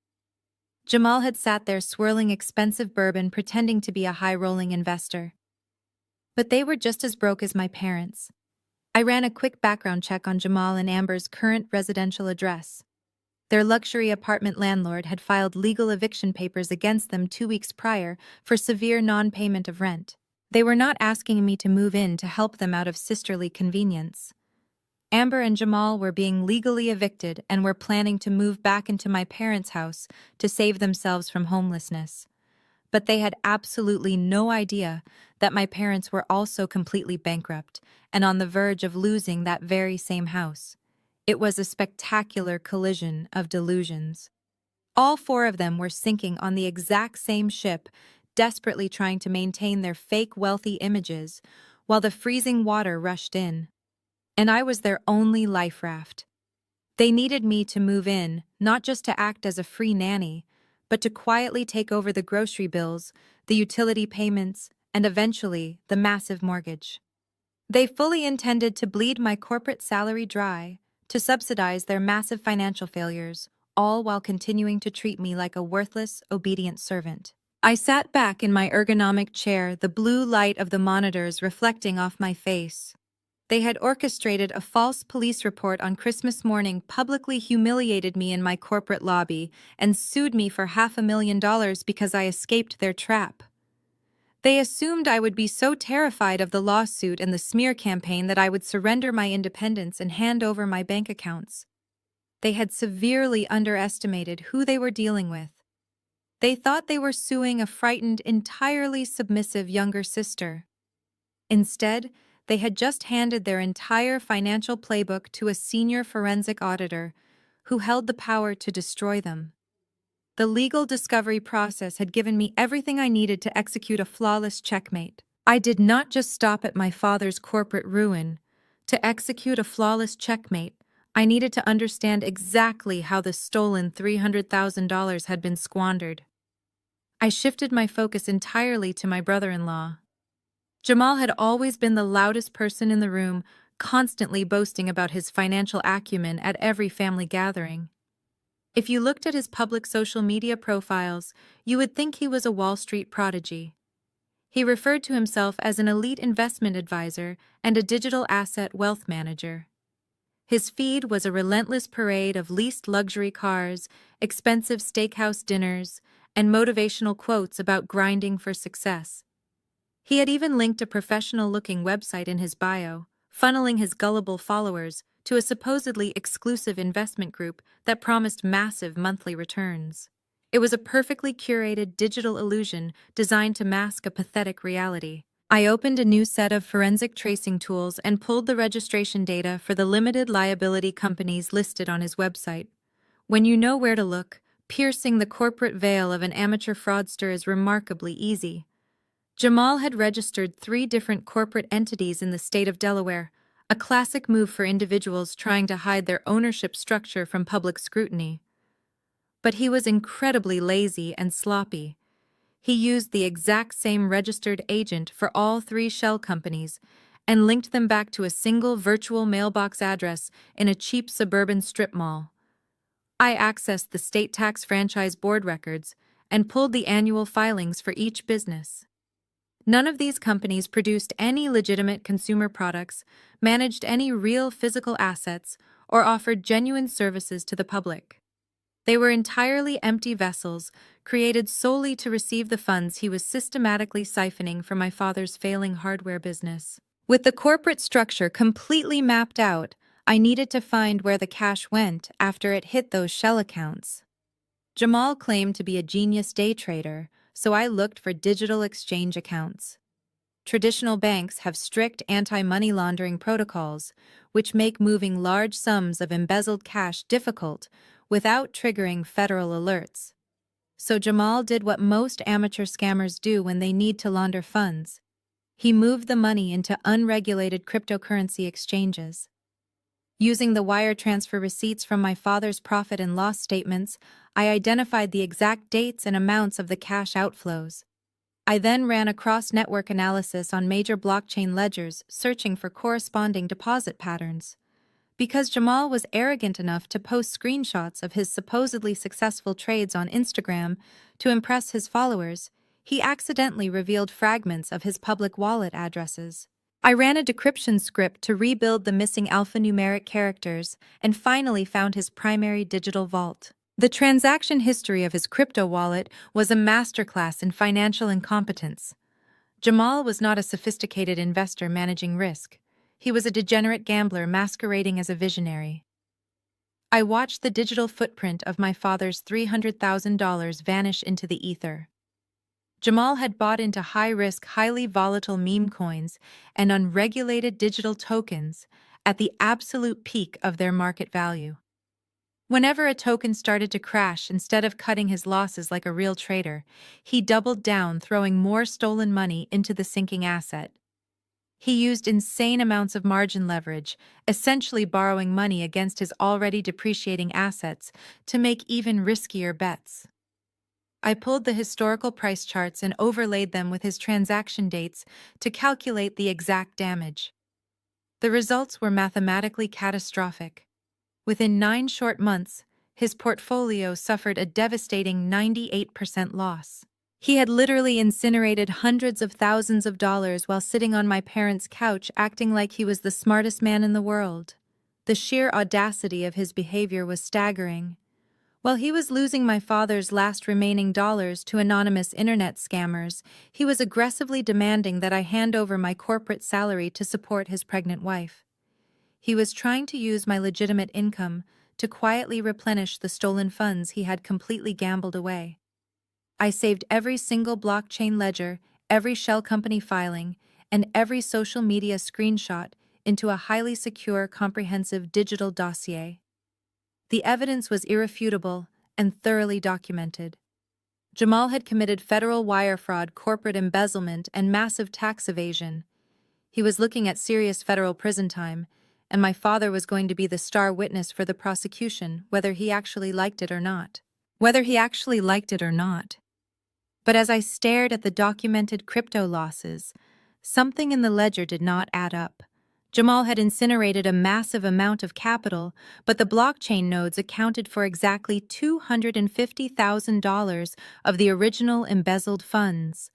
Jamal had sat there swirling expensive bourbon, pretending to be a high-rolling investor. But they were just as broke as my parents. I ran a quick background check on Jamal and Amber's current residential address. Their luxury apartment landlord had filed legal eviction papers against them 2 weeks prior for severe non-payment of rent. They were not asking me to move in to help them out of sisterly convenience. Amber and Jamal were being legally evicted and were planning to move back into my parents' house to save themselves from homelessness. But they had absolutely no idea that my parents were also completely bankrupt and on the verge of losing that very same house. It was a spectacular collision of delusions. All 4 of them were sinking on the exact same ship, desperately trying to maintain their fake wealthy images, while the freezing water rushed in. And I was their only life raft. They needed me to move in, not just to act as a free nanny, but to quietly take over the grocery bills, the utility payments, and eventually the massive mortgage. They fully intended to bleed my corporate salary dry, to subsidize their massive financial failures, all while continuing to treat me like a worthless, obedient servant. I sat back in my ergonomic chair, the blue light of the monitors reflecting off my face. They had orchestrated a false police report on Christmas morning, publicly humiliated me in my corporate lobby, and sued me for $500,000 because I escaped their trap. They assumed I would be so terrified of the lawsuit and the smear campaign that I would surrender my independence and hand over my bank accounts. They had severely underestimated who they were dealing with. They thought they were suing a frightened, entirely submissive younger sister. Instead, they had just handed their entire financial playbook to a senior forensic auditor who held the power to destroy them. The legal discovery process had given me everything I needed to execute a flawless checkmate. I did not just stop at my father's corporate ruin. To execute a flawless checkmate, I needed to understand exactly how the stolen $300,000 had been squandered. I shifted my focus entirely to my brother-in-law. Jamal had always been the loudest person in the room, constantly boasting about his financial acumen at every family gathering. If you looked at his public social media profiles, you would think he was a Wall Street prodigy. He referred to himself as an elite investment advisor and a digital asset wealth manager. His feed was a relentless parade of leased luxury cars, expensive steakhouse dinners, and motivational quotes about grinding for success. He had even linked a professional-looking website in his bio, funneling his gullible followers to a supposedly exclusive investment group that promised massive monthly returns. It was a perfectly curated digital illusion designed to mask a pathetic reality. I opened a new set of forensic tracing tools and pulled the registration data for the limited liability companies listed on his website. When you know where to look, piercing the corporate veil of an amateur fraudster is remarkably easy. Jamal had registered 3 different corporate entities in the state of Delaware, a classic move for individuals trying to hide their ownership structure from public scrutiny. But he was incredibly lazy and sloppy. He used the exact same registered agent for all 3 shell companies and linked them back to a single virtual mailbox address in a cheap suburban strip mall. I accessed the state tax franchise board records and pulled the annual filings for each business. None of these companies produced any legitimate consumer products, managed any real physical assets, or offered genuine services to the public. They were entirely empty vessels, created solely to receive the funds he was systematically siphoning from my father's failing hardware business. With the corporate structure completely mapped out, I needed to find where the cash went after it hit those shell accounts. Jamal claimed to be a genius day trader, so I looked for digital exchange accounts. Traditional banks have strict anti-money laundering protocols, which make moving large sums of embezzled cash difficult without triggering federal alerts. So Jamal did what most amateur scammers do when they need to launder funds. He moved the money into unregulated cryptocurrency exchanges. Using the wire transfer receipts from my father's profit and loss statements, I identified the exact dates and amounts of the cash outflows. I then ran a cross-network analysis on major blockchain ledgers, searching for corresponding deposit patterns. Because Jamal was arrogant enough to post screenshots of his supposedly successful trades on Instagram to impress his followers, he accidentally revealed fragments of his public wallet addresses. I ran a decryption script to rebuild the missing alphanumeric characters and finally found his primary digital vault. The transaction history of his crypto wallet was a masterclass in financial incompetence. Jamal was not a sophisticated investor managing risk. He was a degenerate gambler masquerading as a visionary. I watched the digital footprint of my father's $300,000 vanish into the ether. Jamal had bought into high-risk, highly volatile meme coins and unregulated digital tokens at the absolute peak of their market value. Whenever a token started to crash, instead of cutting his losses like a real trader, he doubled down, throwing more stolen money into the sinking asset. He used insane amounts of margin leverage, essentially borrowing money against his already depreciating assets to make even riskier bets. I pulled the historical price charts and overlaid them with his transaction dates to calculate the exact damage. The results were mathematically catastrophic. Within 9 short months, his portfolio suffered a devastating 98% loss. He had literally incinerated hundreds of thousands of dollars while sitting on my parents' couch acting like he was the smartest man in the world. The sheer audacity of his behavior was staggering. While he was losing my father's last remaining dollars to anonymous internet scammers, he was aggressively demanding that I hand over my corporate salary to support his pregnant wife. He was trying to use my legitimate income to quietly replenish the stolen funds he had completely gambled away. I saved every single blockchain ledger, every shell company filing, and every social media screenshot into a highly secure, comprehensive digital dossier. The evidence was irrefutable and thoroughly documented. Jamal had committed federal wire fraud, corporate embezzlement, and massive tax evasion. He was looking at serious federal prison time, and my father was going to be the star witness for the prosecution, whether he actually liked it or not. But as I stared at the documented crypto losses, something in the ledger did not add up. Jamal had incinerated a massive amount of capital, but the blockchain nodes accounted for exactly $250,000 of the original embezzled funds.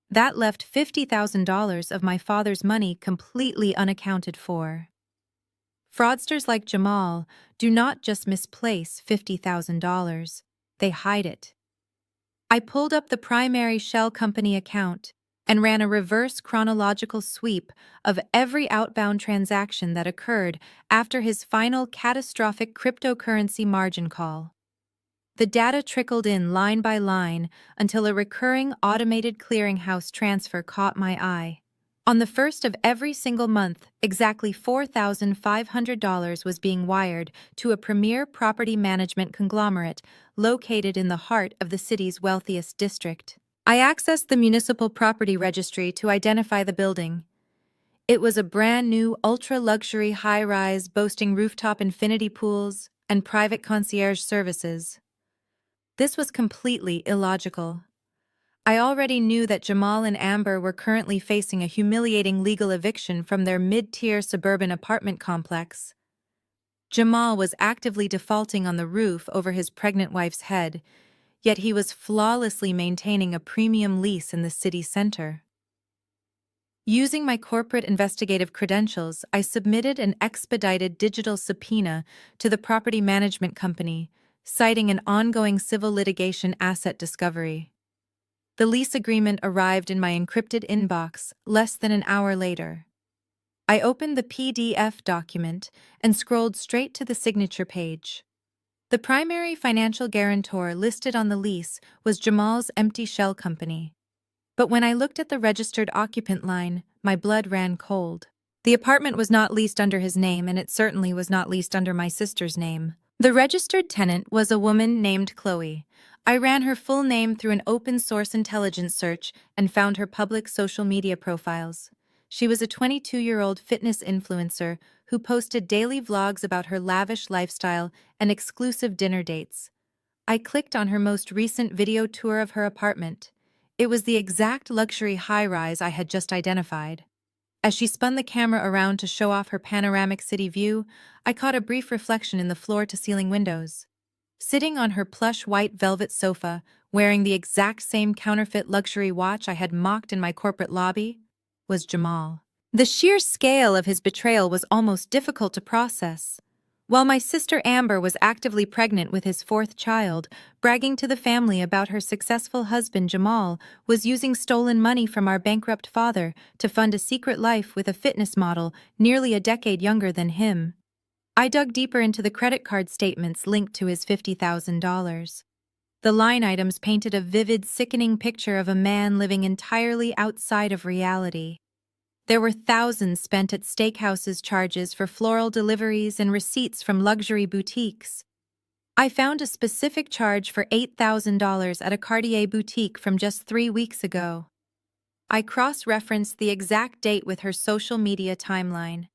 That left $50,000 of my father's money completely unaccounted for. Fraudsters like Jamal do not just misplace $50,000, they hide it. I pulled up the primary shell company account and ran a reverse chronological sweep of every outbound transaction that occurred after his final catastrophic cryptocurrency margin call. The data trickled in line by line until a recurring automated clearinghouse transfer caught my eye. On the first of every single month, exactly $4,500 was being wired to a premier property management conglomerate located in the heart of the city's wealthiest district. I accessed the municipal property registry to identify the building. It was a brand new ultra-luxury high-rise boasting rooftop infinity pools and private concierge services. This was completely illogical. I already knew that Jamal and Amber were currently facing a humiliating legal eviction from their mid-tier suburban apartment complex. Jamal was actively defaulting on the roof over his pregnant wife's head, yet he was flawlessly maintaining a premium lease in the city center. Using my corporate investigative credentials, I submitted an expedited digital subpoena to the property management company, citing an ongoing civil litigation asset discovery. The lease agreement arrived in my encrypted inbox less than an hour later. I opened the PDF document and scrolled straight to the signature page. The primary financial guarantor listed on the lease was Jamal's empty shell company. But when I looked at the registered occupant line, my blood ran cold. The apartment was not leased under his name, and it certainly was not leased under my sister's name. The registered tenant was a woman named Chloe. I ran her full name through an open-source intelligence search and found her public social media profiles. She was a 22-year-old fitness influencer who posted daily vlogs about her lavish lifestyle and exclusive dinner dates. I clicked on her most recent video tour of her apartment. It was the exact luxury high-rise I had just identified. As she spun the camera around to show off her panoramic city view, I caught a brief reflection in the floor-to-ceiling windows. Sitting on her plush white velvet sofa, wearing the exact same counterfeit luxury watch I had mocked in my corporate lobby, was Jamal. The sheer scale of his betrayal was almost difficult to process. While my sister Amber was actively pregnant with his fourth child, bragging to the family about her successful husband Jamal was using stolen money from our bankrupt father to fund a secret life with a fitness model nearly a decade younger than him. I dug deeper into the credit card statements linked to his $50,000. The line items painted a vivid, sickening picture of a man living entirely outside of reality. There were thousands spent at steakhouses, charges for floral deliveries, and receipts from luxury boutiques. I found a specific charge for $8,000 at a Cartier boutique from just 3 weeks ago. I cross-referenced the exact date with her social media timeline.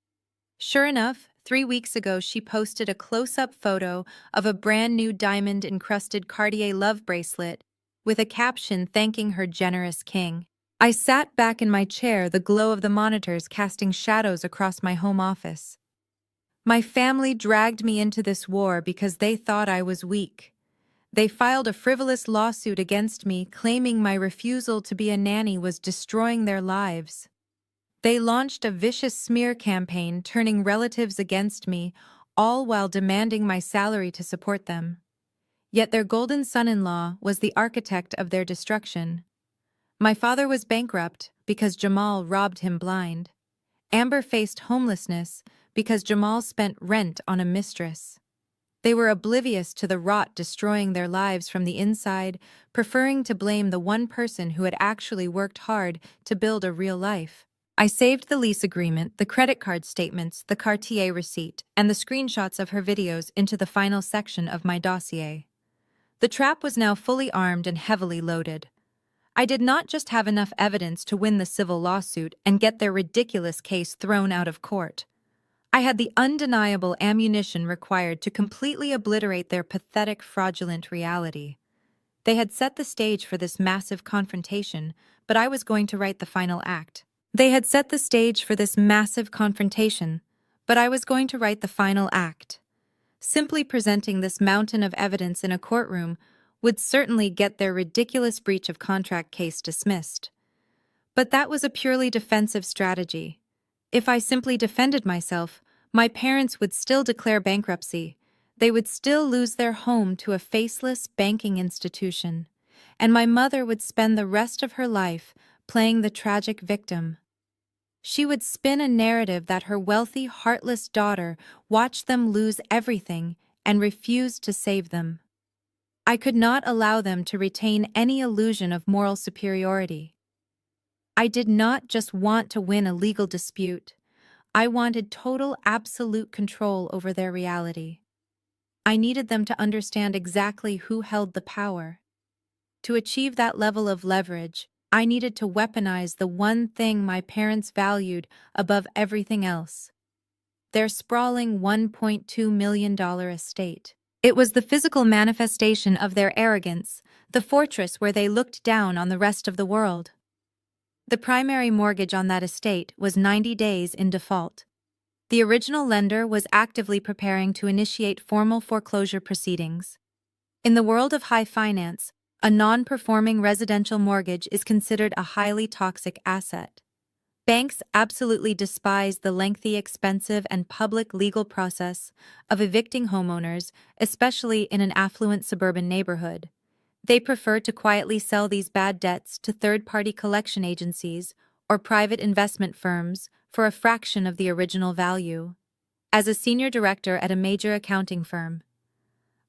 Sure enough, 3 weeks ago she posted a close-up photo of a brand new diamond-encrusted Cartier love bracelet with a caption thanking her generous king. I sat back in my chair, the glow of the monitors casting shadows across my home office. My family dragged me into this war because they thought I was weak. They filed a frivolous lawsuit against me, claiming my refusal to be a nanny was destroying their lives. They launched a vicious smear campaign, turning relatives against me, all while demanding my salary to support them. Yet their golden son-in-law was the architect of their destruction. My father was bankrupt because Jamal robbed him blind. Amber faced homelessness because Jamal spent rent on a mistress. They were oblivious to the rot destroying their lives from the inside, preferring to blame the one person who had actually worked hard to build a real life. I saved the lease agreement, the credit card statements, the Cartier receipt, and the screenshots of her videos into the final section of my dossier. The trap was now fully armed and heavily loaded. I did not just have enough evidence to win the civil lawsuit and get their ridiculous case thrown out of court. I had the undeniable ammunition required to completely obliterate their pathetic, fraudulent reality. They had set the stage for this massive confrontation, but I was going to write the final act. Simply presenting this mountain of evidence in a courtroom would certainly get their ridiculous breach of contract case dismissed. But that was a purely defensive strategy. If I simply defended myself, my parents would still declare bankruptcy. They would still lose their home to a faceless banking institution, and my mother would spend the rest of her life playing the tragic victim. She would spin a narrative that her wealthy, heartless daughter watched them lose everything and refused to save them. I could not allow them to retain any illusion of moral superiority. I did not just want to win a legal dispute. I wanted total, absolute control over their reality. I needed them to understand exactly who held the power. To achieve that level of leverage, I needed to weaponize the one thing my parents valued above everything else: their sprawling $1.2 million estate. It was the physical manifestation of their arrogance, the fortress where they looked down on the rest of the world. The primary mortgage on that estate was 90 days in default. The original lender was actively preparing to initiate formal foreclosure proceedings. In the world of high finance, a non-performing residential mortgage is considered a highly toxic asset. Banks absolutely despise the lengthy, expensive, and public legal process of evicting homeowners, especially in an affluent suburban neighborhood. They prefer to quietly sell these bad debts to third-party collection agencies or private investment firms for a fraction of the original value. As a senior director at a major accounting firm,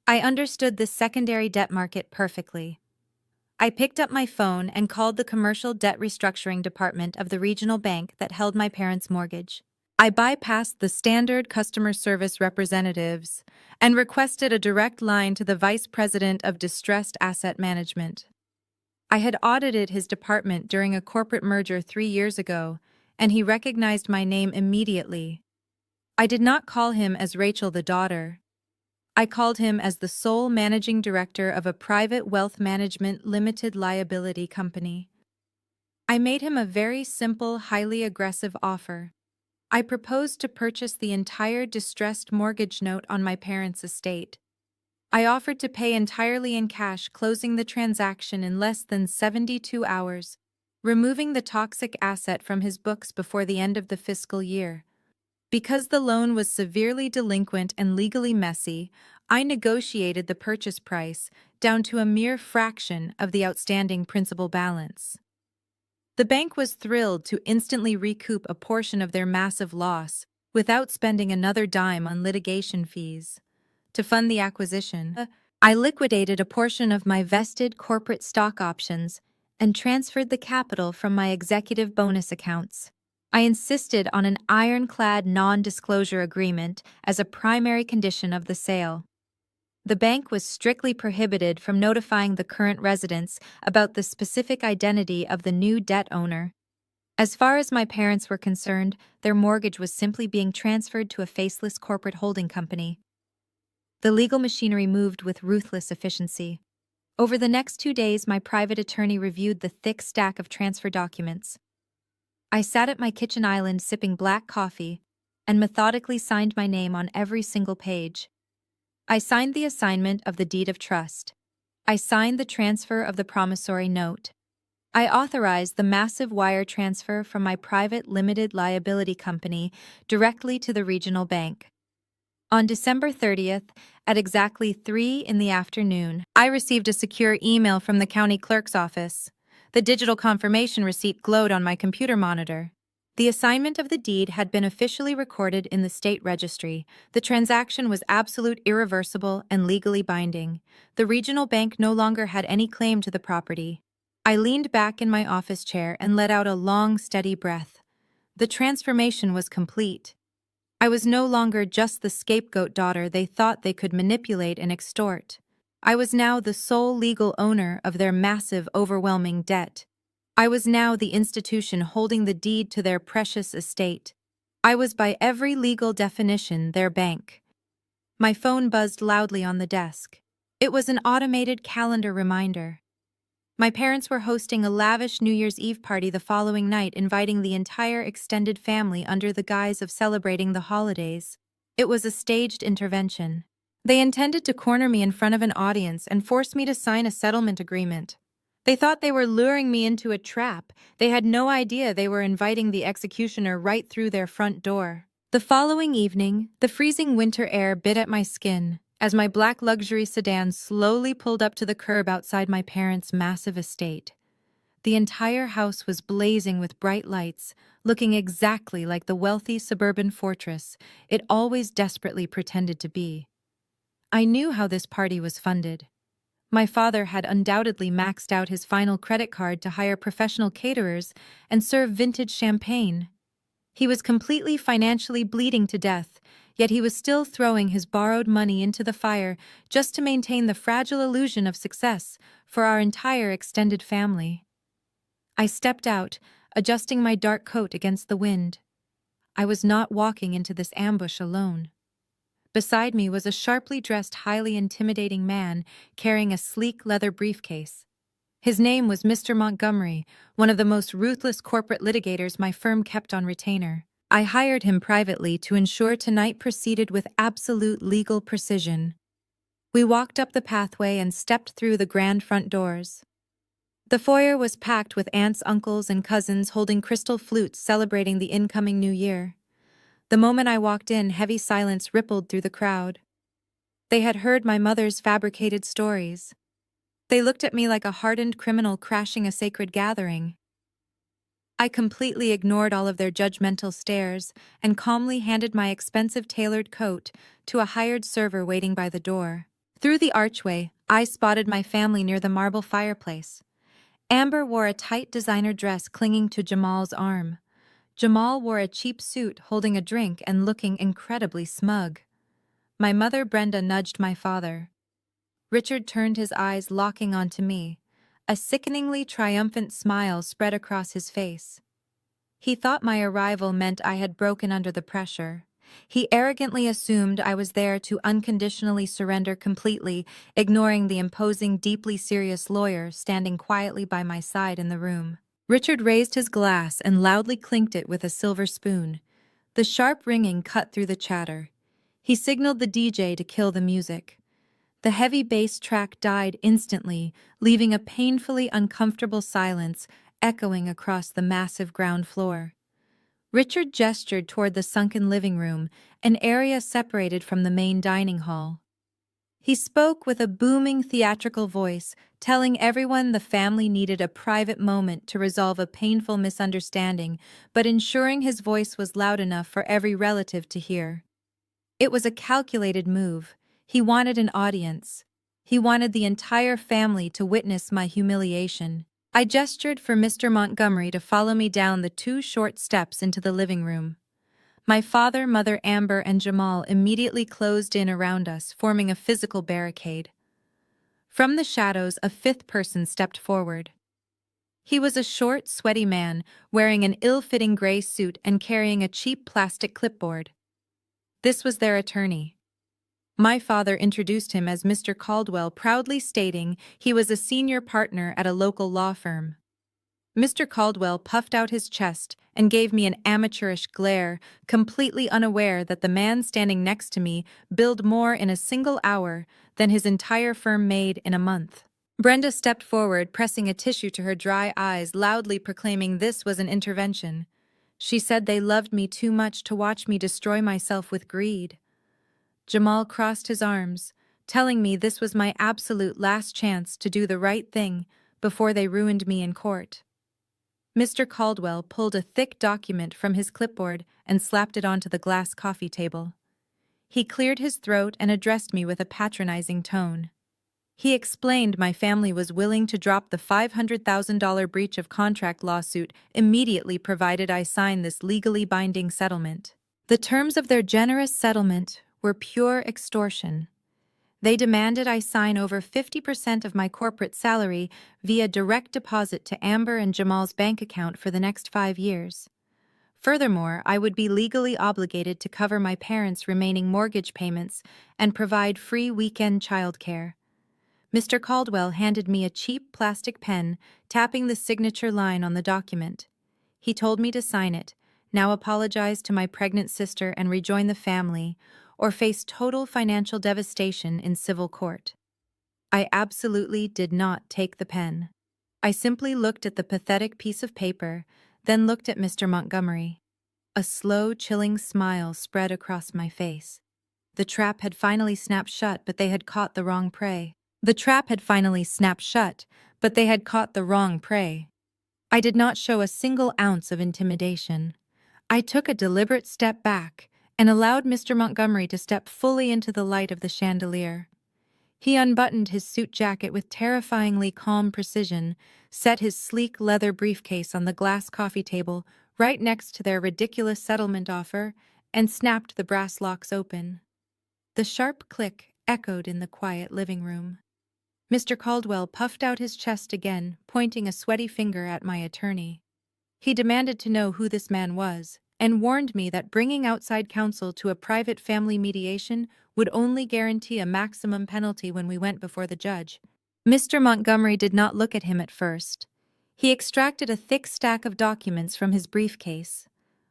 I understood this secondary debt market perfectly. I picked up my phone and called the commercial debt restructuring department of the regional bank that held my parents' mortgage. I bypassed the standard customer service representatives and requested a direct line to the vice president of distressed asset management. I had audited his department during a corporate merger 3 years ago, and he recognized my name immediately. I did not call him as Rachel the daughter. I called him as the sole managing director of a private wealth management limited liability company. I made him a very simple, highly aggressive offer. I proposed to purchase the entire distressed mortgage note on my parents' estate. I offered to pay entirely in cash, closing the transaction in less than 72 hours, removing the toxic asset from his books before the end of the fiscal year. Because the loan was severely delinquent and legally messy, I negotiated the purchase price down to a mere fraction of the outstanding principal balance. The bank was thrilled to instantly recoup a portion of their massive loss without spending another dime on litigation fees. To fund the acquisition, I liquidated a portion of my vested corporate stock options and transferred the capital from my executive bonus accounts. I insisted on an ironclad non-disclosure agreement as a primary condition of the sale. The bank was strictly prohibited from notifying the current residents about the specific identity of the new debt owner. As far as my parents were concerned, their mortgage was simply being transferred to a faceless corporate holding company. The legal machinery moved with ruthless efficiency. Over the next 2 days, my private attorney reviewed the thick stack of transfer documents. I sat at my kitchen island sipping black coffee and methodically signed my name on every single page. I signed the assignment of the deed of trust, I signed the transfer of the promissory note. I authorized the massive wire transfer from my private limited liability company directly to the regional bank. On December 30th, at exactly 3 in the afternoon, I received a secure email from the county clerk's office. The digital confirmation receipt glowed on my computer monitor. The assignment of the deed had been officially recorded in the state registry. The transaction was absolute, irreversible, and legally binding. The regional bank no longer had any claim to the property. I leaned back in my office chair and let out a long, steady breath. The transformation was complete. I was no longer just the scapegoat daughter they thought they could manipulate and extort. I was now the sole legal owner of their massive, overwhelming debt. I was now the institution holding the deed to their precious estate. I was, by every legal definition, their bank. My phone buzzed loudly on the desk. It was an automated calendar reminder. My parents were hosting a lavish New Year's Eve party the following night, inviting the entire extended family under the guise of celebrating the holidays. It was a staged intervention. They intended to corner me in front of an audience and force me to sign a settlement agreement. They thought they were luring me into a trap. They had no idea they were inviting the executioner right through their front door. The following evening, the freezing winter air bit at my skin as my black luxury sedan slowly pulled up to the curb outside my parents' massive estate. The entire house was blazing with bright lights, looking exactly like the wealthy suburban fortress it always desperately pretended to be. I knew how this party was funded. My father had undoubtedly maxed out his final credit card to hire professional caterers and serve vintage champagne. He was completely financially bleeding to death, yet he was still throwing his borrowed money into the fire just to maintain the fragile illusion of success for our entire extended family. I stepped out, adjusting my dark coat against the wind. I was not walking into this ambush alone. Beside me was a sharply dressed, highly intimidating man carrying a sleek leather briefcase. His name was Mr. Montgomery, one of the most ruthless corporate litigators my firm kept on retainer. I hired him privately to ensure tonight proceeded with absolute legal precision. We walked up the pathway and stepped through the grand front doors. The foyer was packed with aunts, uncles, and cousins holding crystal flutes celebrating the incoming new year. The moment I walked in, heavy silence rippled through the crowd. They had heard my mother's fabricated stories. They looked at me like a hardened criminal crashing a sacred gathering. I completely ignored all of their judgmental stares and calmly handed my expensive tailored coat to a hired server waiting by the door. Through the archway, I spotted my family near the marble fireplace. Amber wore a tight designer dress clinging to Jamal's arm. Jamal wore a cheap suit holding a drink and looking incredibly smug. My mother, Brenda, nudged my father. Richard turned his eyes locking onto me. A sickeningly triumphant smile spread across his face. He thought my arrival meant I had broken under the pressure. He arrogantly assumed I was there to unconditionally surrender completely, ignoring the imposing, deeply serious lawyer standing quietly by my side in the room. Richard raised his glass and loudly clinked it with a silver spoon. The sharp ringing cut through the chatter. He signaled the DJ to kill the music. The heavy bass track died instantly, leaving a painfully uncomfortable silence echoing across the massive ground floor. Richard gestured toward the sunken living room, an area separated from the main dining hall. He spoke with a booming theatrical voice, telling everyone the family needed a private moment to resolve a painful misunderstanding, but ensuring his voice was loud enough for every relative to hear. It was a calculated move. He wanted an audience. He wanted the entire family to witness my humiliation. I gestured for Mr. Montgomery to follow me down the 2 short steps into the living room. My father, Mother Amber, and Jamal immediately closed in around us, forming a physical barricade. From the shadows, a 5th person stepped forward. He was a short, sweaty man, wearing an ill-fitting gray suit and carrying a cheap plastic clipboard. This was their attorney. My father introduced him as Mr. Caldwell, proudly stating he was a senior partner at a local law firm. Mr. Caldwell puffed out his chest and gave me an amateurish glare, completely unaware that the man standing next to me billed more in a single hour than his entire firm made in a month. Brenda stepped forward, pressing a tissue to her dry eyes, loudly proclaiming this was an intervention. She said they loved me too much to watch me destroy myself with greed. Jamal crossed his arms, telling me this was my absolute last chance to do the right thing before they ruined me in court. Mr. Caldwell pulled a thick document from his clipboard and slapped it onto the glass coffee table. He cleared his throat and addressed me with a patronizing tone. He explained my family was willing to drop the $500,000 breach of contract lawsuit immediately provided I sign this legally binding settlement. The terms of their generous settlement were pure extortion. They demanded I sign over 50% of my corporate salary via direct deposit to Amber and Jamal's bank account for the next 5 years. Furthermore, I would be legally obligated to cover my parents' remaining mortgage payments and provide free weekend childcare. Mr. Caldwell handed me a cheap plastic pen, tapping the signature line on the document. He told me to sign it, now apologize to my pregnant sister and rejoin the family, or face total financial devastation in civil court. I absolutely did not take the pen. I simply looked at the pathetic piece of paper, then looked at Mr. Montgomery. A slow, chilling smile spread across my face. The trap had finally snapped shut, but they had caught the wrong prey. The trap had finally snapped shut, but they had caught the wrong prey. I did not show a single ounce of intimidation. I took a deliberate step back and allowed Mr. Montgomery to step fully into the light of the chandelier. He unbuttoned his suit jacket with terrifyingly calm precision, set his sleek leather briefcase on the glass coffee table right next to their ridiculous settlement offer, and snapped the brass locks open. The sharp click echoed in the quiet living room. Mr. Caldwell puffed out his chest again, pointing a sweaty finger at my attorney. He demanded to know who this man was, and warned me that bringing outside counsel to a private family mediation would only guarantee a maximum penalty when we went before the judge. Mr. Montgomery did not look at him at first. He extracted a thick stack of documents from his briefcase.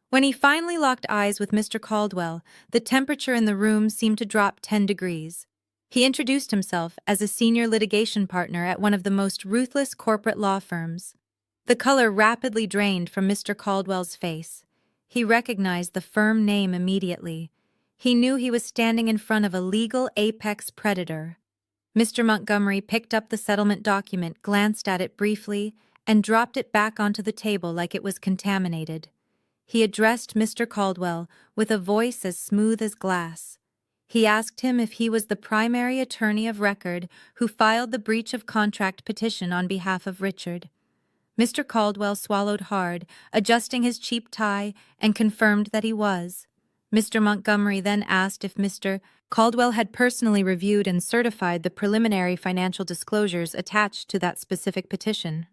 When he finally locked eyes with Mr. Caldwell, the temperature in the room seemed to drop 10 degrees. He introduced himself as a senior litigation partner at one of the most ruthless corporate law firms. The color rapidly drained from Mr. Caldwell's face. He recognized the firm name immediately. He knew he was standing in front of a legal apex predator. Mr. Montgomery picked up the settlement document, glanced at it briefly, and dropped it back onto the table like it was contaminated. He addressed Mr. Caldwell with a voice as smooth as glass. He asked him if he was the primary attorney of record who filed the breach of contract petition on behalf of Richard. Mr. Caldwell swallowed hard, adjusting his cheap tie, and confirmed that he was. Mr. Montgomery then asked if Mr. Caldwell had personally reviewed and certified the preliminary financial disclosures attached to that specific petition.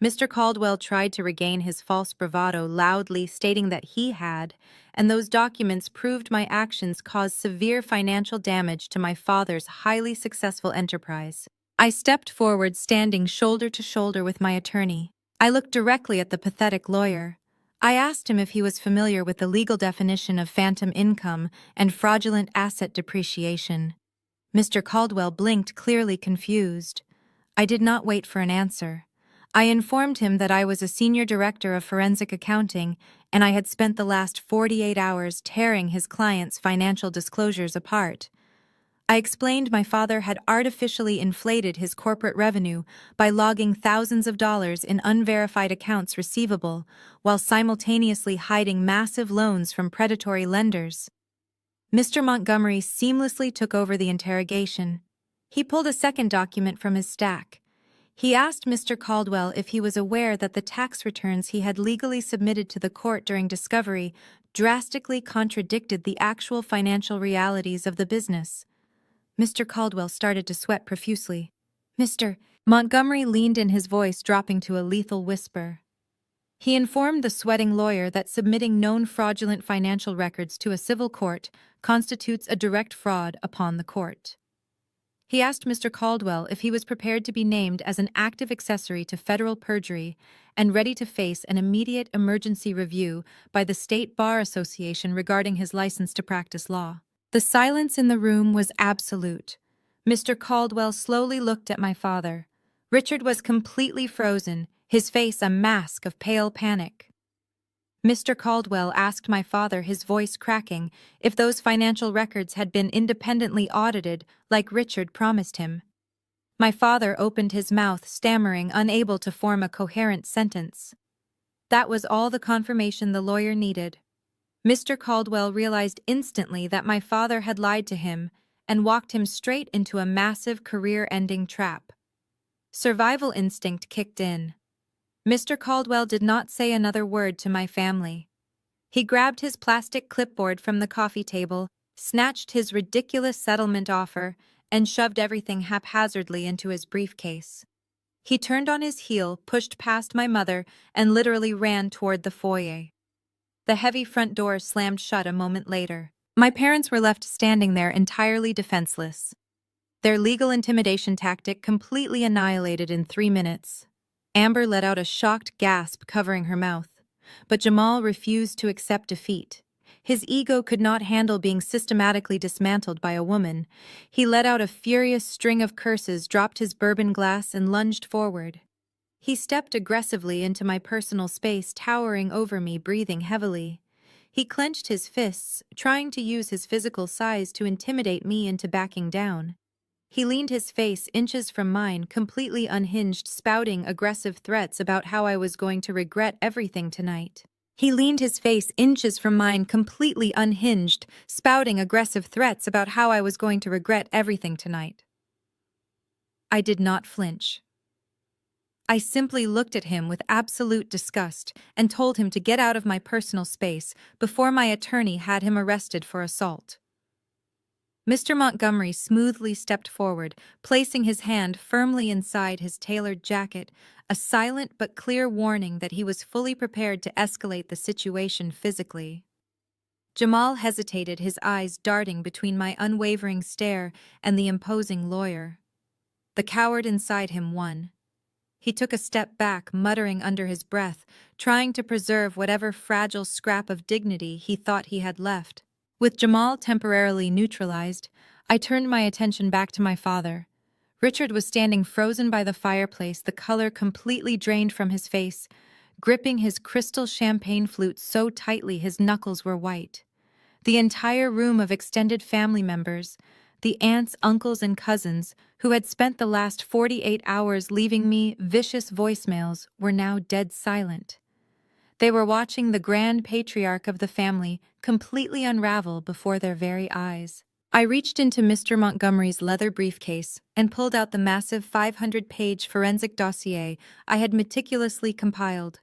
Mr. Caldwell tried to regain his false bravado, loudly stating that he had, and those documents proved my actions caused severe financial damage to my father's highly successful enterprise. I stepped forward, standing shoulder to shoulder with my attorney. I looked directly at the pathetic lawyer. I asked him if he was familiar with the legal definition of phantom income and fraudulent asset depreciation. Mr. Caldwell blinked, clearly confused. I did not wait for an answer. I informed him that I was a senior director of forensic accounting, and I had spent the last 48 hours tearing his client's financial disclosures apart. I explained my father had artificially inflated his corporate revenue by logging thousands of dollars in unverified accounts receivable, while simultaneously hiding massive loans from predatory lenders. Mr. Montgomery seamlessly took over the interrogation. He pulled a second document from his stack. He asked Mr. Caldwell if he was aware that the tax returns he had legally submitted to the court during discovery drastically contradicted the actual financial realities of the business. Mr. Caldwell started to sweat profusely. Mr. Montgomery leaned in, his voice dropping to a lethal whisper. He informed the sweating lawyer that submitting known fraudulent financial records to a civil court constitutes a direct fraud upon the court. He asked Mr. Caldwell if he was prepared to be named as an active accessory to federal perjury and ready to face an immediate emergency review by the State Bar Association regarding his license to practice law. The silence in the room was absolute. Mr. Caldwell slowly looked at my father. Richard was completely frozen, his face a mask of pale panic. Mr. Caldwell asked my father, his voice cracking, if those financial records had been independently audited like Richard promised him. My father opened his mouth, stammering, unable to form a coherent sentence. That was all the confirmation the lawyer needed. Mr. Caldwell realized instantly that my father had lied to him and walked him straight into a massive career-ending trap. Survival instinct kicked in. Mr. Caldwell did not say another word to my family. He grabbed his plastic clipboard from the coffee table, snatched his ridiculous settlement offer, and shoved everything haphazardly into his briefcase. He turned on his heel, pushed past my mother, and literally ran toward the foyer. The heavy front door slammed shut a moment later. My parents were left standing there entirely defenseless. Their legal intimidation tactic completely annihilated in 3 minutes. Amber let out a shocked gasp, covering her mouth. But Jamal refused to accept defeat. His ego could not handle being systematically dismantled by a woman. He let out a furious string of curses, dropped his bourbon glass, and lunged forward. He stepped aggressively into my personal space, towering over me, breathing heavily. He clenched his fists, trying to use his physical size to intimidate me into backing down. He leaned his face inches from mine, completely unhinged, spouting aggressive threats about how I was going to regret everything tonight. I did not flinch. I simply looked at him with absolute disgust and told him to get out of my personal space before my attorney had him arrested for assault. Mr. Montgomery smoothly stepped forward, placing his hand firmly inside his tailored jacket, a silent but clear warning that he was fully prepared to escalate the situation physically. Jamal hesitated, his eyes darting between my unwavering stare and the imposing lawyer. The coward inside him won. He took a step back, muttering under his breath, trying to preserve whatever fragile scrap of dignity he thought he had left. With Jamal temporarily neutralized, I turned my attention back to my father. Richard was standing frozen by the fireplace, the color completely drained from his face, gripping his crystal champagne flute so tightly his knuckles were white. The entire room of extended family members, the aunts, uncles, and cousins, who had spent the last 48 hours leaving me vicious voicemails, were now dead silent. They were watching the grand patriarch of the family completely unravel before their very eyes. I reached into Mr. Montgomery's leather briefcase and pulled out the massive 500-page forensic dossier I had meticulously compiled.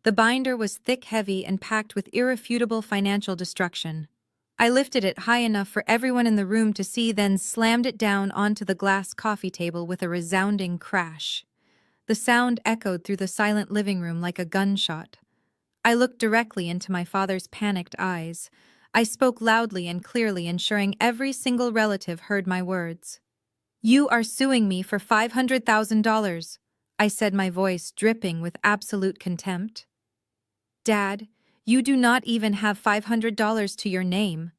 The binder was thick, heavy, and packed with irrefutable financial destruction. I lifted it high enough for everyone in the room to see, then slammed it down onto the glass coffee table with a resounding crash. The sound echoed through the silent living room like a gunshot. I looked directly into my father's panicked eyes. I spoke loudly and clearly, ensuring every single relative heard my words. "You are suing me for $500,000, I said, my voice dripping with absolute contempt. "Dad, you do not even have $500 to your name.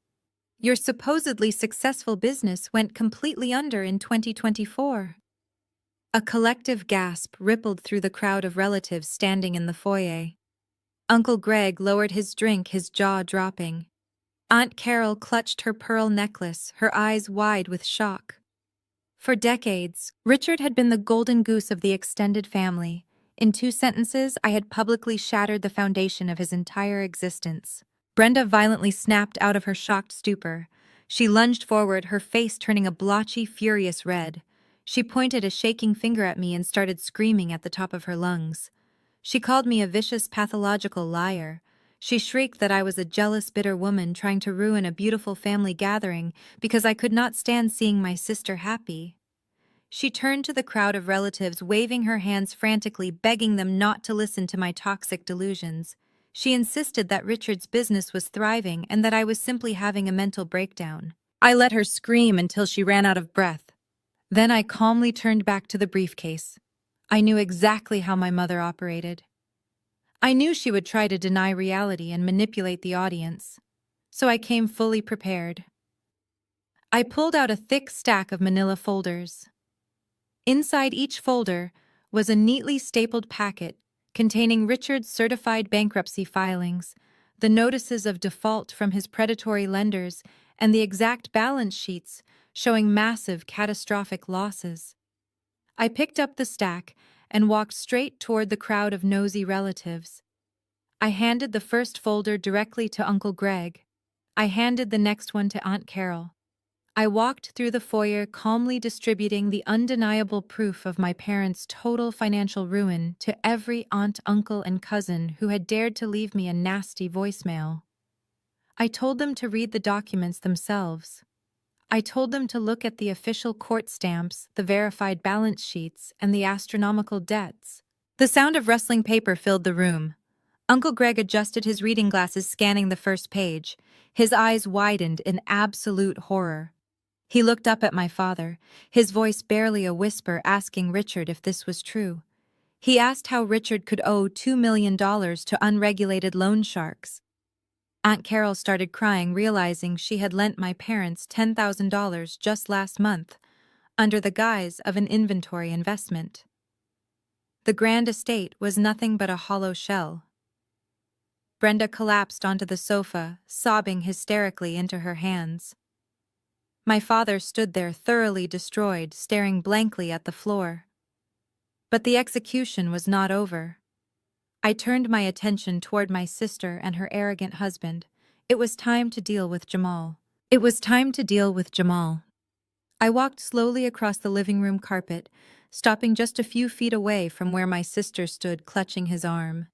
Your supposedly successful business went completely under in 2024. A collective gasp rippled through the crowd of relatives standing in the foyer. Uncle Greg lowered his drink, his jaw dropping. Aunt Carol clutched her pearl necklace, her eyes wide with shock. For decades, Richard had been the golden goose of the extended family. In 2 sentences, I had publicly shattered the foundation of his entire existence. Brenda violently snapped out of her shocked stupor. She lunged forward, her face turning a blotchy, furious red. She pointed a shaking finger at me and started screaming at the top of her lungs. She called me a vicious, pathological liar. She shrieked that I was a jealous, bitter woman trying to ruin a beautiful family gathering because I could not stand seeing my sister happy. She turned to the crowd of relatives, waving her hands frantically, begging them not to listen to my toxic delusions. She insisted that Richard's business was thriving and that I was simply having a mental breakdown. I let her scream until she ran out of breath. Then I calmly turned back to the briefcase. I knew exactly how my mother operated. I knew she would try to deny reality and manipulate the audience, so I came fully prepared. I pulled out a thick stack of manila folders. Inside each folder was a neatly stapled packet containing Richard's certified bankruptcy filings, the notices of default from his predatory lenders, and the exact balance sheets showing massive catastrophic losses. I picked up the stack and walked straight toward the crowd of nosy relatives. I handed the first folder directly to Uncle Greg. I handed the next one to Aunt Carol. I walked through the foyer calmly distributing the undeniable proof of my parents' total financial ruin to every aunt, uncle, and cousin who had dared to leave me a nasty voicemail. I told them to read the documents themselves. I told them to look at the official court stamps, the verified balance sheets, and the astronomical debts. The sound of rustling paper filled the room. Uncle Greg adjusted his reading glasses, scanning the first page. His eyes widened in absolute horror. He looked up at my father, his voice barely a whisper, asking Richard if this was true. He asked how Richard could owe $2 million to unregulated loan sharks. Aunt Carol started crying, realizing she had lent my parents $10,000 just last month, under the guise of an inventory investment. The grand estate was nothing but a hollow shell. Brenda collapsed onto the sofa, sobbing hysterically into her hands. My father stood there thoroughly destroyed, staring blankly at the floor. But the execution was not over. I turned my attention toward my sister and her arrogant husband. It was time to deal with Jamal. I walked slowly across the living room carpet, stopping just a few feet away from where my sister stood, clutching his arm.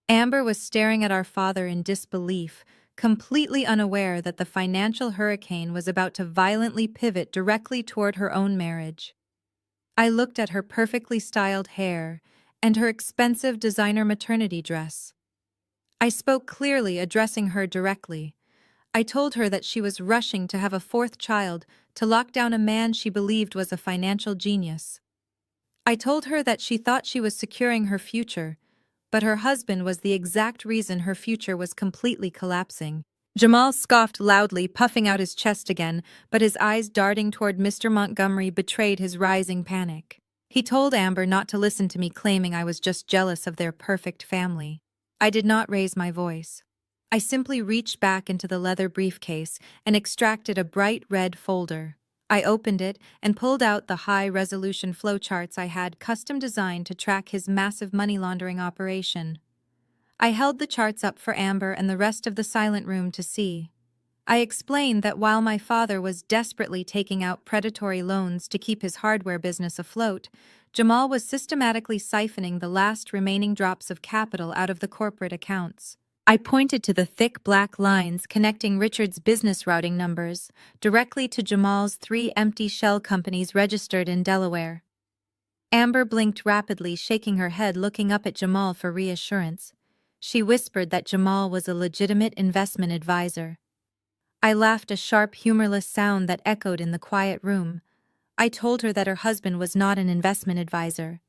Amber was staring at our father in disbelief, completely unaware that the financial hurricane was about to violently pivot directly toward her own marriage. I looked at her perfectly styled hair and her expensive designer maternity dress. I spoke clearly, addressing her directly. I told her that she was rushing to have a fourth child to lock down a man she believed was a financial genius. I told her that she thought she was securing her future, but her husband was the exact reason her future was completely collapsing. Jamal scoffed loudly, puffing out his chest again, but his eyes darting toward Mr. Montgomery betrayed his rising panic. He told Amber not to listen to me, claiming I was just jealous of their perfect family. I did not raise my voice. I simply reached back into the leather briefcase and extracted a bright red folder. I opened it and pulled out the high-resolution flowcharts I had custom designed to track his massive money laundering operation. I held the charts up for Amber and the rest of the silent room to see. I explained that while my father was desperately taking out predatory loans to keep his hardware business afloat, Jamal was systematically siphoning the last remaining drops of capital out of the corporate accounts. I pointed to the thick black lines connecting Richard's business routing numbers directly to Jamal's 3 empty shell companies registered in Delaware. Amber blinked rapidly, shaking her head, looking up at Jamal for reassurance. She whispered that Jamal was a legitimate investment advisor. I laughed, a sharp, humorless sound that echoed in the quiet room. I told her that her husband was not an investment advisor.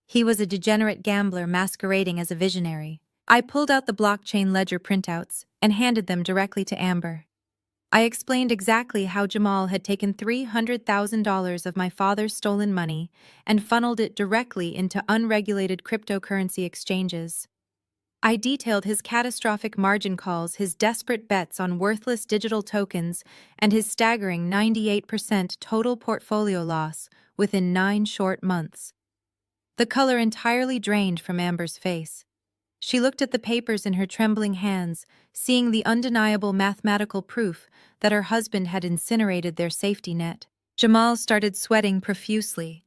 He was a degenerate gambler masquerading as a visionary. I pulled out the blockchain ledger printouts and handed them directly to Amber. I explained exactly how Jamal had taken $300,000 of my father's stolen money and funneled it directly into unregulated cryptocurrency exchanges. I detailed his catastrophic margin calls, his desperate bets on worthless digital tokens, and his staggering 98% total portfolio loss within 9 short months. The color entirely drained from Amber's face. She looked at the papers in her trembling hands, seeing the undeniable mathematical proof that her husband had incinerated their safety net. Jamal started sweating profusely.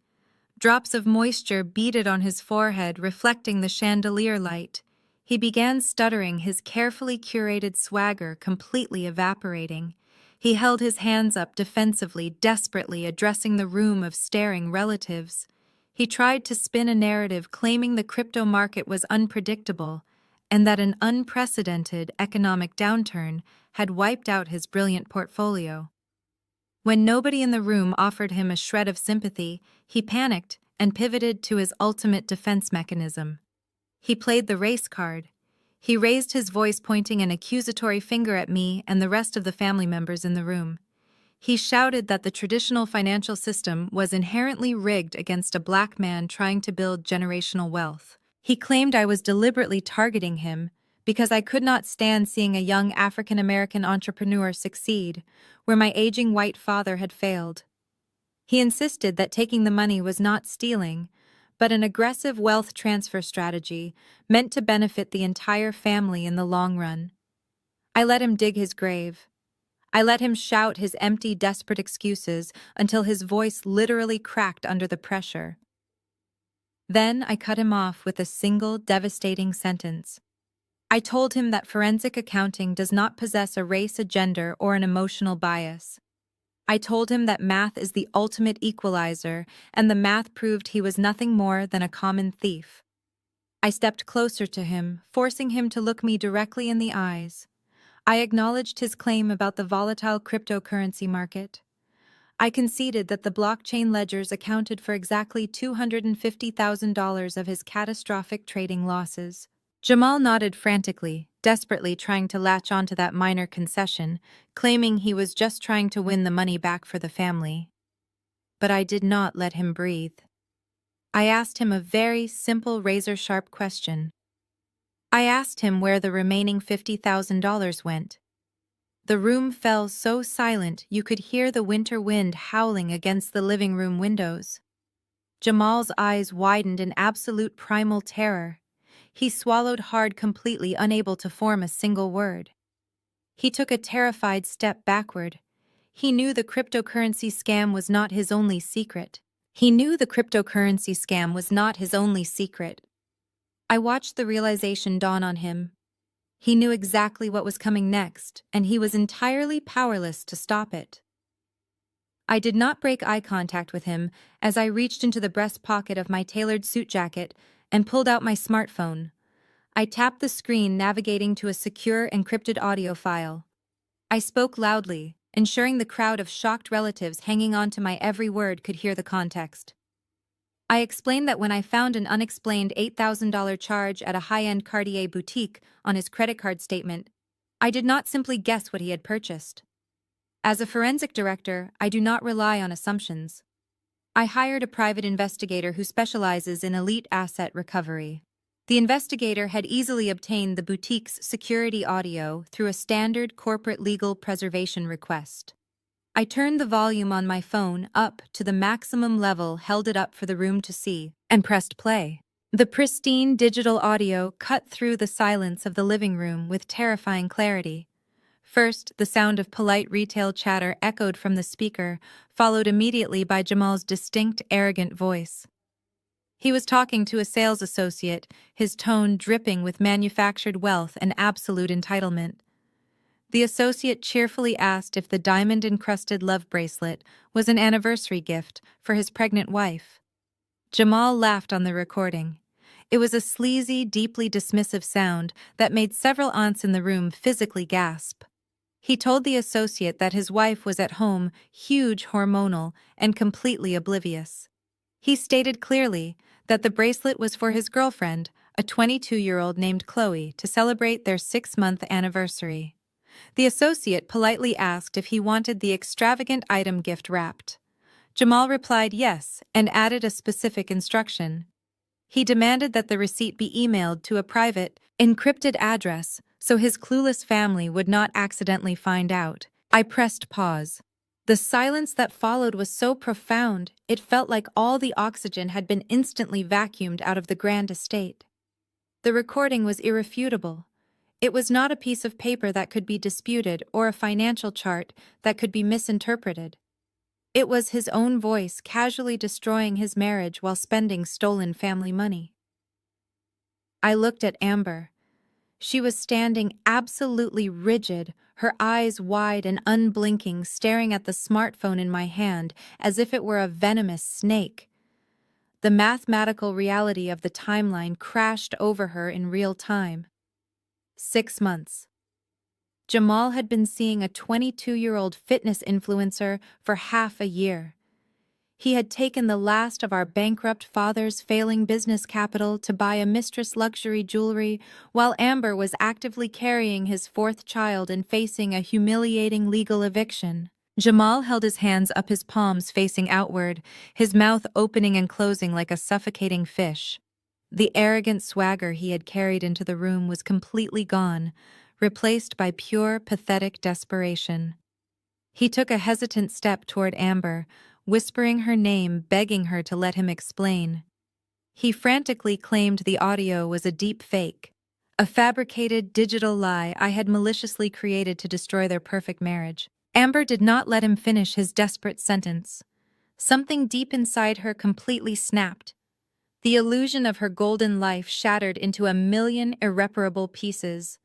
Drops of moisture beaded on his forehead, reflecting the chandelier light. He began stuttering, his carefully curated swagger completely evaporating. He held his hands up defensively, desperately addressing the room of staring relatives. He tried to spin a narrative claiming the crypto market was unpredictable and that an unprecedented economic downturn had wiped out his brilliant portfolio. When nobody in the room offered him a shred of sympathy, he panicked and pivoted to his ultimate defense mechanism. He played the race card. He raised his voice, pointing an accusatory finger at me and the rest of the family members in the room. He shouted that the traditional financial system was inherently rigged against a black man trying to build generational wealth. He claimed I was deliberately targeting him because I could not stand seeing a young African-American entrepreneur succeed where my aging white father had failed. He insisted that taking the money was not stealing, but an aggressive wealth transfer strategy meant to benefit the entire family in the long run. I let him dig his grave. I let him shout his empty, desperate excuses until his voice literally cracked under the pressure. Then I cut him off with a single, devastating sentence. I told him that forensic accounting does not possess a race, a gender, or an emotional bias. I told him that math is the ultimate equalizer, and the math proved he was nothing more than a common thief. I stepped closer to him, forcing him to look me directly in the eyes. I acknowledged his claim about the volatile cryptocurrency market. I conceded that the blockchain ledgers accounted for exactly $250,000 of his catastrophic trading losses. Jamal nodded frantically, desperately trying to latch onto that minor concession, claiming he was just trying to win the money back for the family. But I did not let him breathe. I asked him a very simple, razor-sharp question. I asked him where the remaining $50,000 went. The room fell so silent you could hear the winter wind howling against the living room windows. Jamal's eyes widened in absolute primal terror. He swallowed hard, completely unable to form a single word. He took a terrified step backward. He knew the cryptocurrency scam was not his only secret. I watched the realization dawn on him. He knew exactly what was coming next, and he was entirely powerless to stop it. I did not break eye contact with him as I reached into the breast pocket of my tailored suit jacket and pulled out my smartphone. I tapped the screen, navigating to a secure, encrypted audio file. I spoke loudly, ensuring the crowd of shocked relatives hanging on to my every word could hear the context. I explained that when I found an unexplained $8,000 charge at a high-end Cartier boutique on his credit card statement, I did not simply guess what he had purchased. As a forensic director, I do not rely on assumptions. I hired a private investigator who specializes in elite asset recovery. The investigator had easily obtained the boutique's security audio through a standard corporate legal preservation request. I turned the volume on my phone up to the maximum level, held it up for the room to see, and pressed play. The pristine digital audio cut through the silence of the living room with terrifying clarity. First, the sound of polite retail chatter echoed from the speaker, followed immediately by Jamal's distinct, arrogant voice. He was talking to a sales associate, his tone dripping with manufactured wealth and absolute entitlement. The associate cheerfully asked if the diamond-encrusted love bracelet was an anniversary gift for his pregnant wife. Jamal laughed on the recording. It was a sleazy, deeply dismissive sound that made several aunts in the room physically gasp. He told the associate that his wife was at home, huge, hormonal, and completely oblivious. He stated clearly that the bracelet was for his girlfriend, a 22-year-old named Chloe, to celebrate their 6-month anniversary. The associate politely asked if he wanted the extravagant item gift wrapped. Jamal replied yes and added a specific instruction. He demanded that the receipt be emailed to a private, encrypted address so his clueless family would not accidentally find out. I pressed pause. The silence that followed was so profound, it felt like all the oxygen had been instantly vacuumed out of the grand estate. The recording was irrefutable. It was not a piece of paper that could be disputed or a financial chart that could be misinterpreted. It was his own voice casually destroying his marriage while spending stolen family money. I looked at Amber. She was standing absolutely rigid, her eyes wide and unblinking, staring at the smartphone in my hand as if it were a venomous snake. The mathematical reality of the timeline crashed over her in real time. 6 months. Jamal had been seeing a 22-year-old fitness influencer for half a year. He had taken the last of our bankrupt father's failing business capital to buy a mistress luxury jewelry, while Amber was actively carrying his 4th child and facing a humiliating legal eviction. Jamal held his hands up, his palms facing outward, his mouth opening and closing like a suffocating fish. The arrogant swagger he had carried into the room was completely gone, replaced by pure, pathetic desperation. He took a hesitant step toward Amber, whispering her name, begging her to let him explain. He frantically claimed the audio was a deep fake, a fabricated digital lie I had maliciously created to destroy their perfect marriage. Amber did not let him finish his desperate sentence. Something deep inside her completely snapped. The illusion of her golden life shattered into a million irreparable pieces.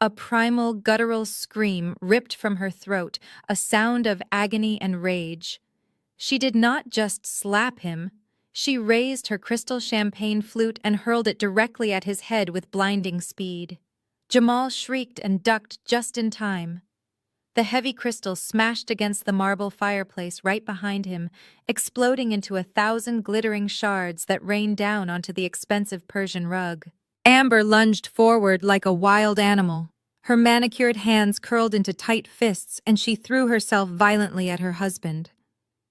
A primal, guttural scream ripped from her throat, a sound of agony and rage. She did not just slap him. She raised her crystal champagne flute and hurled it directly at his head with blinding speed. Jamal shrieked and ducked just in time. The heavy crystal smashed against the marble fireplace right behind him, exploding into 1,000 glittering shards that rained down onto the expensive Persian rug. Amber lunged forward like a wild animal. Her manicured hands curled into tight fists, and she threw herself violently at her husband.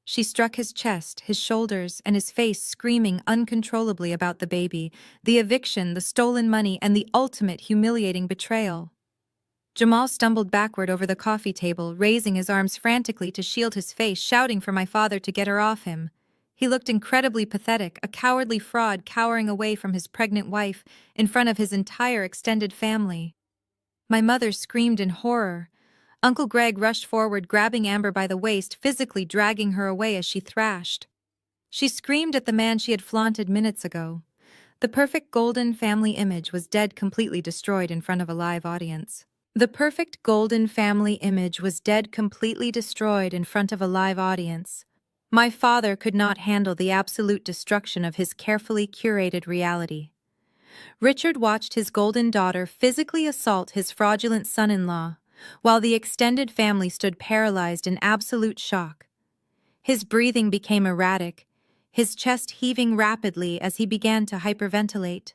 She struck his chest, his shoulders, and his face, screaming uncontrollably about the baby, the eviction, the stolen money, and the ultimate humiliating betrayal. Jamal stumbled backward over the coffee table, raising his arms frantically to shield his face, shouting for my father to get her off him. He looked incredibly pathetic, a cowardly fraud cowering away from his pregnant wife in front of his entire extended family. My mother screamed in horror. Uncle Greg rushed forward, grabbing Amber by the waist, physically dragging her away as she thrashed. She screamed at the man she had flaunted minutes ago. The perfect golden family image was dead, completely destroyed in front of a live audience. The perfect golden family image was dead, completely destroyed in front of a live audience. My father could not handle the absolute destruction of his carefully curated reality. Richard watched his golden daughter physically assault his fraudulent son-in-law, while the extended family stood paralyzed in absolute shock. His breathing became erratic, his chest heaving rapidly as he began to hyperventilate.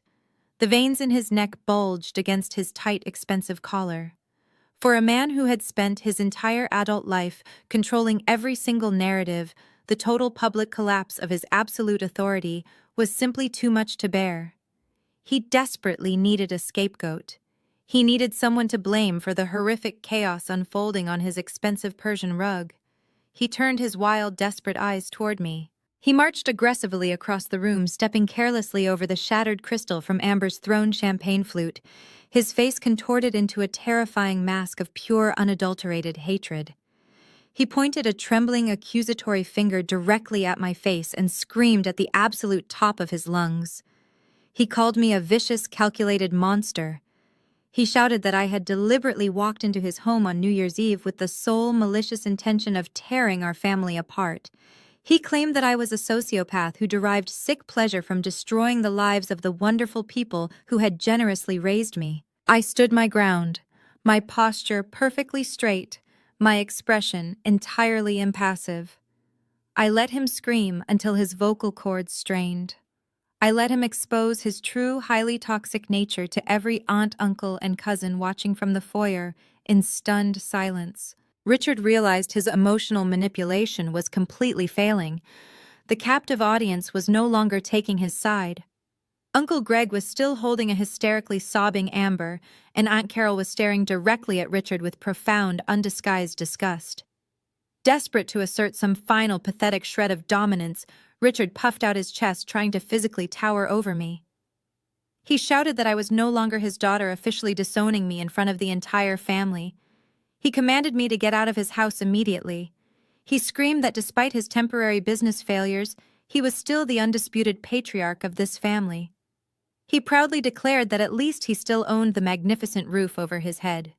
The veins in his neck bulged against his tight, expensive collar. For a man who had spent his entire adult life controlling every single narrative, the total public collapse of his absolute authority was simply too much to bear. He desperately needed a scapegoat. He needed someone to blame for the horrific chaos unfolding on his expensive Persian rug. He turned his wild, desperate eyes toward me. He marched aggressively across the room, stepping carelessly over the shattered crystal from Amber's thrown champagne flute, his face contorted into a terrifying mask of pure, unadulterated hatred. He pointed a trembling, accusatory finger directly at my face and screamed at the absolute top of his lungs. He called me a vicious, calculated monster. He shouted that I had deliberately walked into his home on New Year's Eve with the sole malicious intention of tearing our family apart. He claimed that I was a sociopath who derived sick pleasure from destroying the lives of the wonderful people who had generously raised me. I stood my ground, my posture perfectly straight, my expression entirely impassive. I let him scream until his vocal cords strained. I let him expose his true, highly toxic nature to every aunt, uncle, and cousin watching from the foyer in stunned silence. Richard realized his emotional manipulation was completely failing. The captive audience was no longer taking his side. Uncle Greg was still holding a hysterically sobbing Amber, and Aunt Carol was staring directly at Richard with profound, undisguised disgust. Desperate to assert some final pathetic shred of dominance, Richard puffed out his chest, trying to physically tower over me. He shouted that I was no longer his daughter, officially disowning me in front of the entire family. He commanded me to get out of his house immediately. He screamed that despite his temporary business failures, he was still the undisputed patriarch of this family. He proudly declared that at least he still owned the magnificent roof over his head.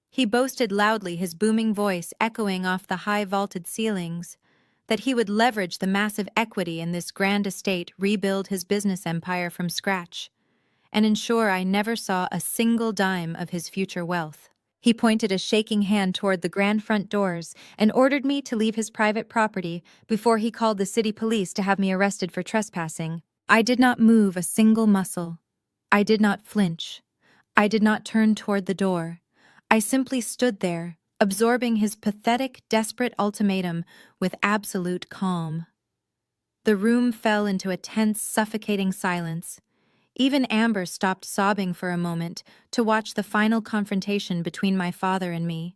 He boasted loudly, his booming voice echoing off the high vaulted ceilings, that he would leverage the massive equity in this grand estate, rebuild his business empire from scratch, and ensure I never saw a single dime of his future wealth. He pointed a shaking hand toward the grand front doors and ordered me to leave his private property before he called the city police to have me arrested for trespassing. I did not move a single muscle. I did not flinch. I did not turn toward the door. I simply stood there, absorbing his pathetic, desperate ultimatum with absolute calm. The room fell into a tense, suffocating silence. Even Amber stopped sobbing for a moment to watch the final confrontation between my father and me.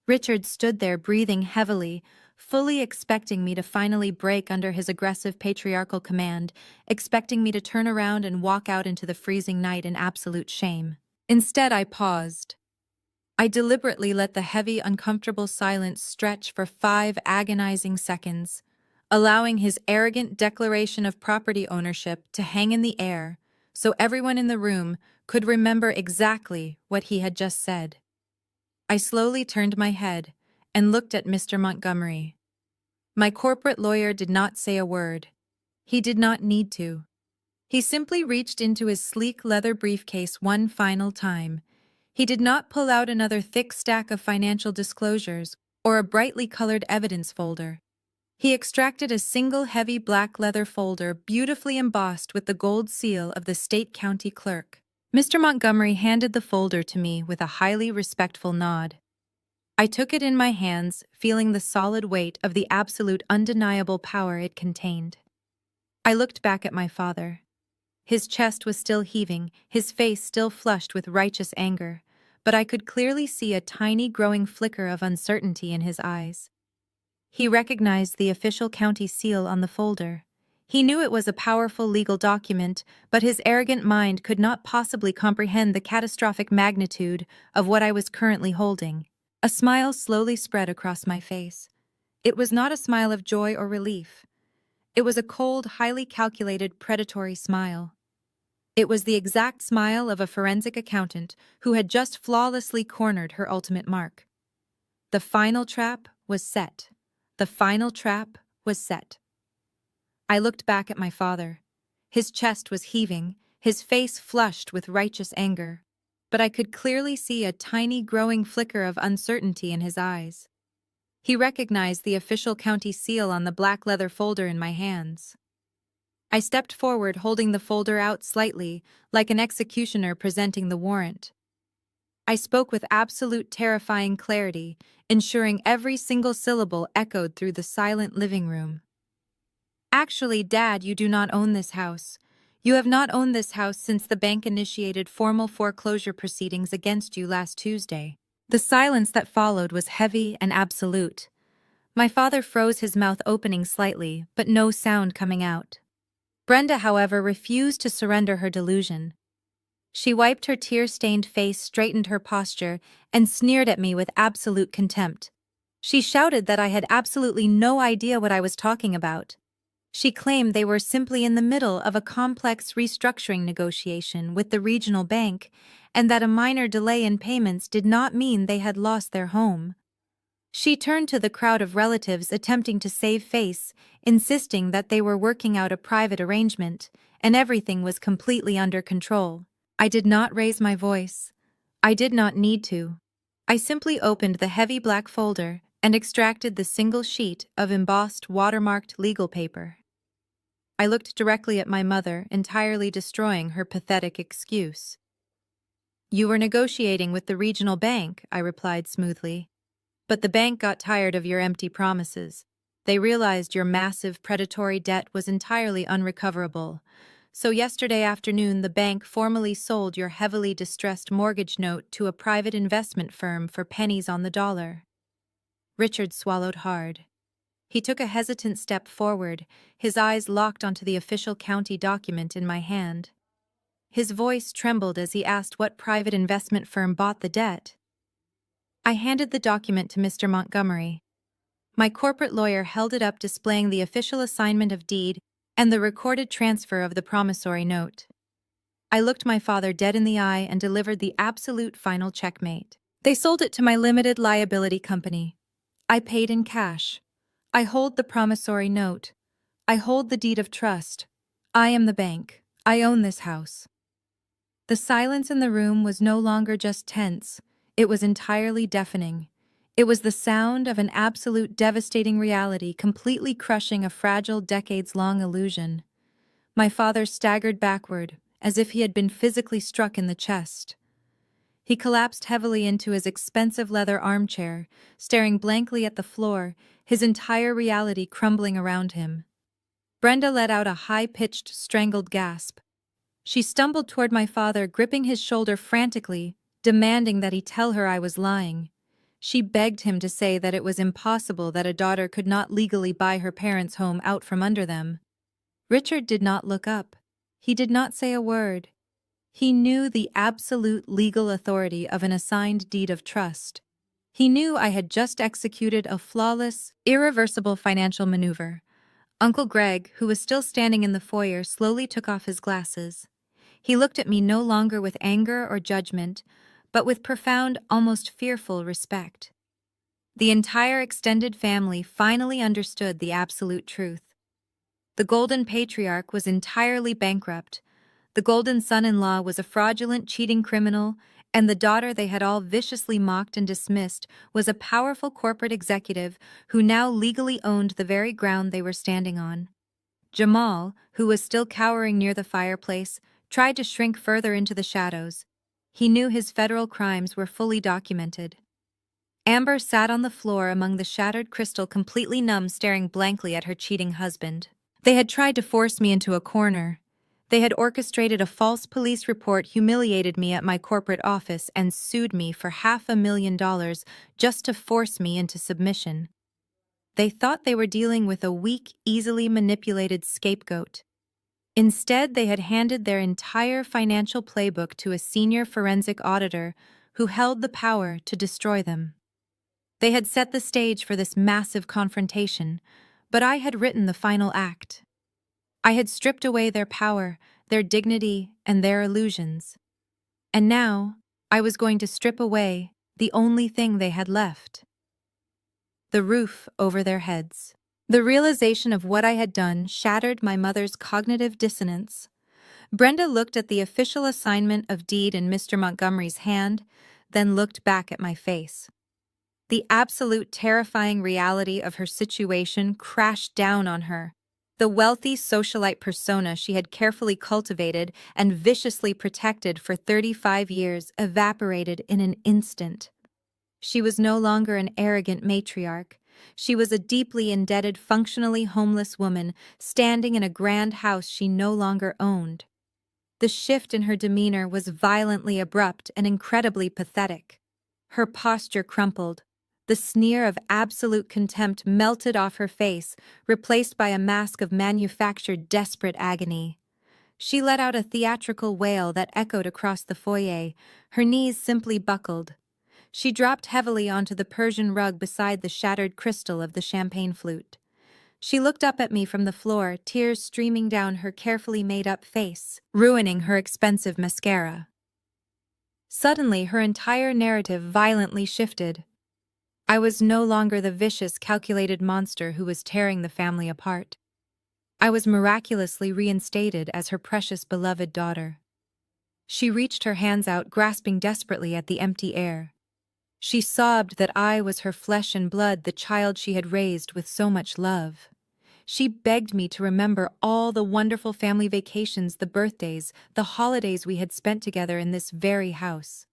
Richard stood there breathing heavily, fully expecting me to finally break under his aggressive patriarchal command, expecting me to turn around and walk out into the freezing night in absolute shame. Instead, I paused. I deliberately let the heavy, uncomfortable silence stretch for 5 agonizing seconds, allowing his arrogant declaration of property ownership to hang in the air so everyone in the room could remember exactly what he had just said. I slowly turned my head and looked at Mr. Montgomery. My corporate lawyer did not say a word. He did not need to. He simply reached into his sleek leather briefcase one final time. He did not pull out another thick stack of financial disclosures or a brightly colored evidence folder. He extracted a single heavy black leather folder beautifully embossed with the gold seal of the state county clerk. Mr. Montgomery handed the folder to me with a highly respectful nod. I took it in my hands, feeling the solid weight of the absolute undeniable power it contained. I looked back at my father. His chest was still heaving, his face still flushed with righteous anger, but I could clearly see a tiny growing flicker of uncertainty in his eyes. He recognized the official county seal on the folder. He knew it was a powerful legal document, but his arrogant mind could not possibly comprehend the catastrophic magnitude of what I was currently holding. A smile slowly spread across my face. It was not a smile of joy or relief. It was a cold, highly calculated, predatory smile. It was the exact smile of a forensic accountant who had just flawlessly cornered her ultimate mark. The final trap was set. The final trap was set. I looked back at my father. His chest was heaving, his face flushed with righteous anger, but I could clearly see a tiny growing flicker of uncertainty in his eyes. He recognized the official county seal on the black leather folder in my hands. I stepped forward, holding the folder out slightly, like an executioner presenting the warrant. I spoke with absolute terrifying clarity, ensuring every single syllable echoed through the silent living room. Actually, Dad, you do not own this house. You have not owned this house since the bank initiated formal foreclosure proceedings against you last Tuesday. The silence that followed was heavy and absolute. My father froze, his mouth opening slightly, but no sound coming out. Brenda, however, refused to surrender her delusion. She wiped her tear-stained face, straightened her posture, and sneered at me with absolute contempt. She shouted that I had absolutely no idea what I was talking about. She claimed they were simply in the middle of a complex restructuring negotiation with the regional bank, and that a minor delay in payments did not mean they had lost their home. She turned to the crowd of relatives attempting to save face, insisting that they were working out a private arrangement, and everything was completely under control. I did not raise my voice. I did not need to. I simply opened the heavy black folder and extracted the single sheet of embossed, watermarked legal paper. I looked directly at my mother, entirely destroying her pathetic excuse. "You were negotiating with the regional bank," I replied smoothly. "But the bank got tired of your empty promises. They realized your massive predatory debt was entirely unrecoverable. So yesterday afternoon, the bank formally sold your heavily distressed mortgage note to a private investment firm for pennies on the dollar." Richard swallowed hard. He took a hesitant step forward, his eyes locked onto the official county document in my hand. His voice trembled as he asked what private investment firm bought the debt. I handed the document to Mr. Montgomery. My corporate lawyer held it up, displaying the official assignment of deed and the recorded transfer of the promissory note. I looked my father dead in the eye and delivered the absolute final checkmate. "They sold it to my limited liability company. I paid in cash. I hold the promissory note. I hold the deed of trust. I am the bank. I own this house." The silence in the room was no longer just tense. It was entirely deafening. It was the sound of an absolute devastating reality completely crushing a fragile, decades-long illusion. My father staggered backward, as if he had been physically struck in the chest. He collapsed heavily into his expensive leather armchair, staring blankly at the floor, his entire reality crumbling around him. Brenda let out a high-pitched, strangled gasp. She stumbled toward my father, gripping his shoulder frantically, demanding that he tell her I was lying. She begged him to say that it was impossible that a daughter could not legally buy her parents' home out from under them. Richard did not look up. He did not say a word. He knew the absolute legal authority of an assigned deed of trust. He knew I had just executed a flawless, irreversible financial maneuver. Uncle Greg, who was still standing in the foyer, slowly took off his glasses. He looked at me no longer with anger or judgment, but with profound, almost fearful respect. The entire extended family finally understood the absolute truth. The Golden Patriarch was entirely bankrupt. The Golden Son-in-law was a fraudulent, cheating criminal, and the daughter they had all viciously mocked and dismissed was a powerful corporate executive who now legally owned the very ground they were standing on. Jamal, who was still cowering near the fireplace, tried to shrink further into the shadows. He knew his federal crimes were fully documented. Amber sat on the floor among the shattered crystal, completely numb, staring blankly at her cheating husband. They had tried to force me into a corner. They had orchestrated a false police report, humiliated me at my corporate office, and sued me for $500,000 just to force me into submission. They thought they were dealing with a weak, easily manipulated scapegoat. Instead, they had handed their entire financial playbook to a senior forensic auditor who held the power to destroy them. They had set the stage for this massive confrontation, but I had written the final act. I had stripped away their power, their dignity, and their illusions. And now, I was going to strip away the only thing they had left: the roof over their heads. The realization of what I had done shattered my mother's cognitive dissonance. Brenda looked at the official assignment of deed in Mr. Montgomery's hand, then looked back at my face. The absolute terrifying reality of her situation crashed down on her. The wealthy socialite persona she had carefully cultivated and viciously protected for 35 years evaporated in an instant. She was no longer an arrogant matriarch. She was a deeply indebted, functionally homeless woman standing in a grand house she no longer owned. The shift in her demeanor was violently abrupt and incredibly pathetic. Her posture crumpled. The sneer of absolute contempt melted off her face, replaced by a mask of manufactured desperate agony. She let out a theatrical wail that echoed across the foyer. Her knees simply buckled. She dropped heavily onto the Persian rug beside the shattered crystal of the champagne flute. She looked up at me from the floor, tears streaming down her carefully made-up face, ruining her expensive mascara. Suddenly, her entire narrative violently shifted. I was no longer the vicious, calculated monster who was tearing the family apart. I was miraculously reinstated as her precious, beloved daughter. She reached her hands out, grasping desperately at the empty air. She sobbed that I was her flesh and blood, the child she had raised with so much love. She begged me to remember all the wonderful family vacations, the birthdays, the holidays we had spent together in this very house.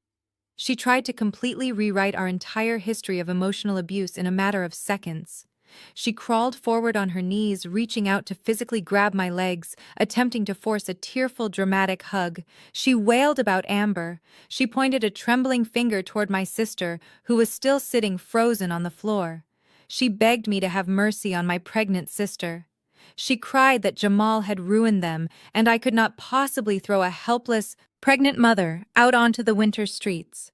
She tried to completely rewrite our entire history of emotional abuse in a matter of seconds. She crawled forward on her knees, reaching out to physically grab my legs, attempting to force a tearful, dramatic hug. She wailed about Amber. She pointed a trembling finger toward my sister, who was still sitting frozen on the floor. She begged me to have mercy on my pregnant sister. She cried that Jamal had ruined them, and I could not possibly throw a helpless, pregnant mother out onto the winter streets.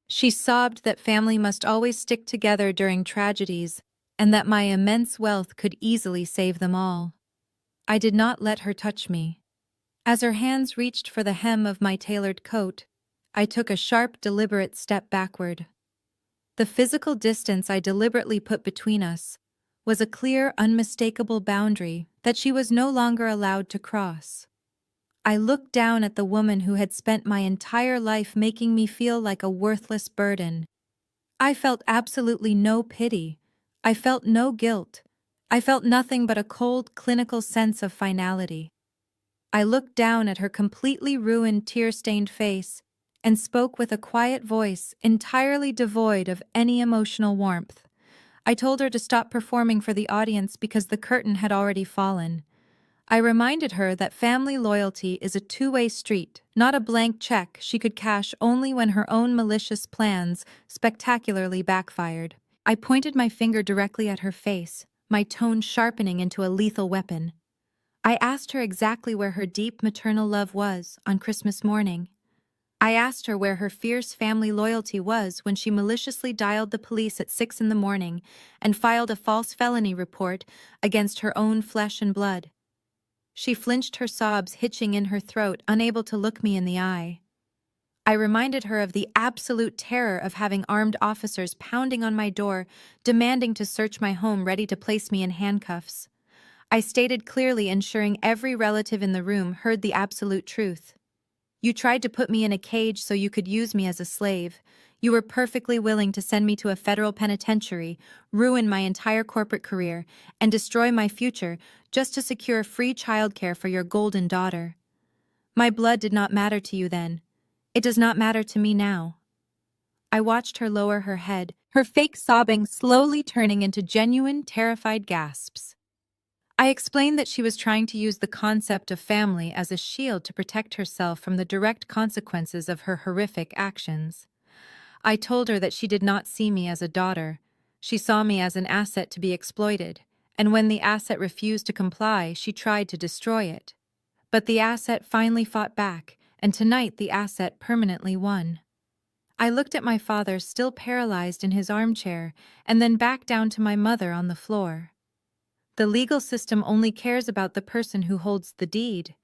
She sobbed that family must always stick together during tragedies, and that my immense wealth could easily save them all. I did not let her touch me. As her hands reached for the hem of my tailored coat, I took a sharp, deliberate step backward. The physical distance I deliberately put between us was a clear, unmistakable boundary that she was no longer allowed to cross. I looked down at the woman who had spent my entire life making me feel like a worthless burden. I felt absolutely no pity. I felt no guilt. I felt nothing but a cold, clinical sense of finality. I looked down at her completely ruined, tear-stained face, and spoke with a quiet voice entirely devoid of any emotional warmth. I told her to stop performing for the audience because the curtain had already fallen. I reminded her that family loyalty is a two-way street, not a blank check she could cash only when her own malicious plans spectacularly backfired. I pointed my finger directly at her face, my tone sharpening into a lethal weapon. I asked her exactly where her deep maternal love was on Christmas morning. I asked her where her fierce family loyalty was when she maliciously dialed the police at 6 in the morning and filed a false felony report against her own flesh and blood. She flinched, her sobs hitching in her throat, unable to look me in the eye. I reminded her of the absolute terror of having armed officers pounding on my door, demanding to search my home, ready to place me in handcuffs. I stated clearly, ensuring every relative in the room heard the absolute truth. You tried to put me in a cage so you could use me as a slave. You were perfectly willing to send me to a federal penitentiary, ruin my entire corporate career, and destroy my future just to secure free childcare for your golden daughter. My blood did not matter to you then. It does not matter to me now. I watched her lower her head, her fake sobbing slowly turning into genuine, terrified gasps. I explained that she was trying to use the concept of family as a shield to protect herself from the direct consequences of her horrific actions. I told her that she did not see me as a daughter. She saw me as an asset to be exploited, and when the asset refused to comply, she tried to destroy it. But the asset finally fought back, and tonight the asset permanently won. I looked at my father, still paralyzed in his armchair, and then back down to my mother on the floor. The legal system only cares about the person who holds the deed,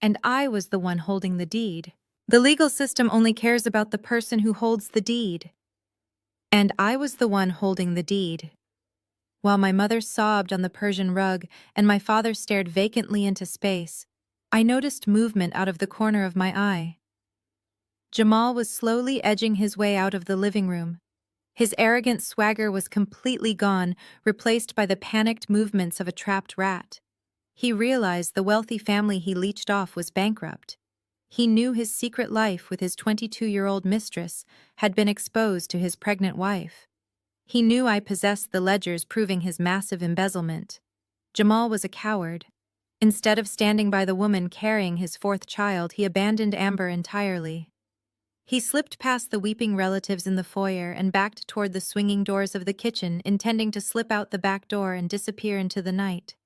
and I was the one holding the deed. The legal system only cares about the person who holds the deed, and I was the one holding the deed. While my mother sobbed on the Persian rug and my father stared vacantly into space, I noticed movement out of the corner of my eye. Jamal was slowly edging his way out of the living room. His arrogant swagger was completely gone, replaced by the panicked movements of a trapped rat. He realized the wealthy family he leeched off was bankrupt. He knew his secret life with his 22-year-old mistress had been exposed to his pregnant wife. He knew I possessed the ledgers proving his massive embezzlement. Jamal was a coward. Instead of standing by the woman carrying his fourth child, he abandoned Amber entirely. He slipped past the weeping relatives in the foyer and backed toward the swinging doors of the kitchen, intending to slip out the back door and disappear into the night.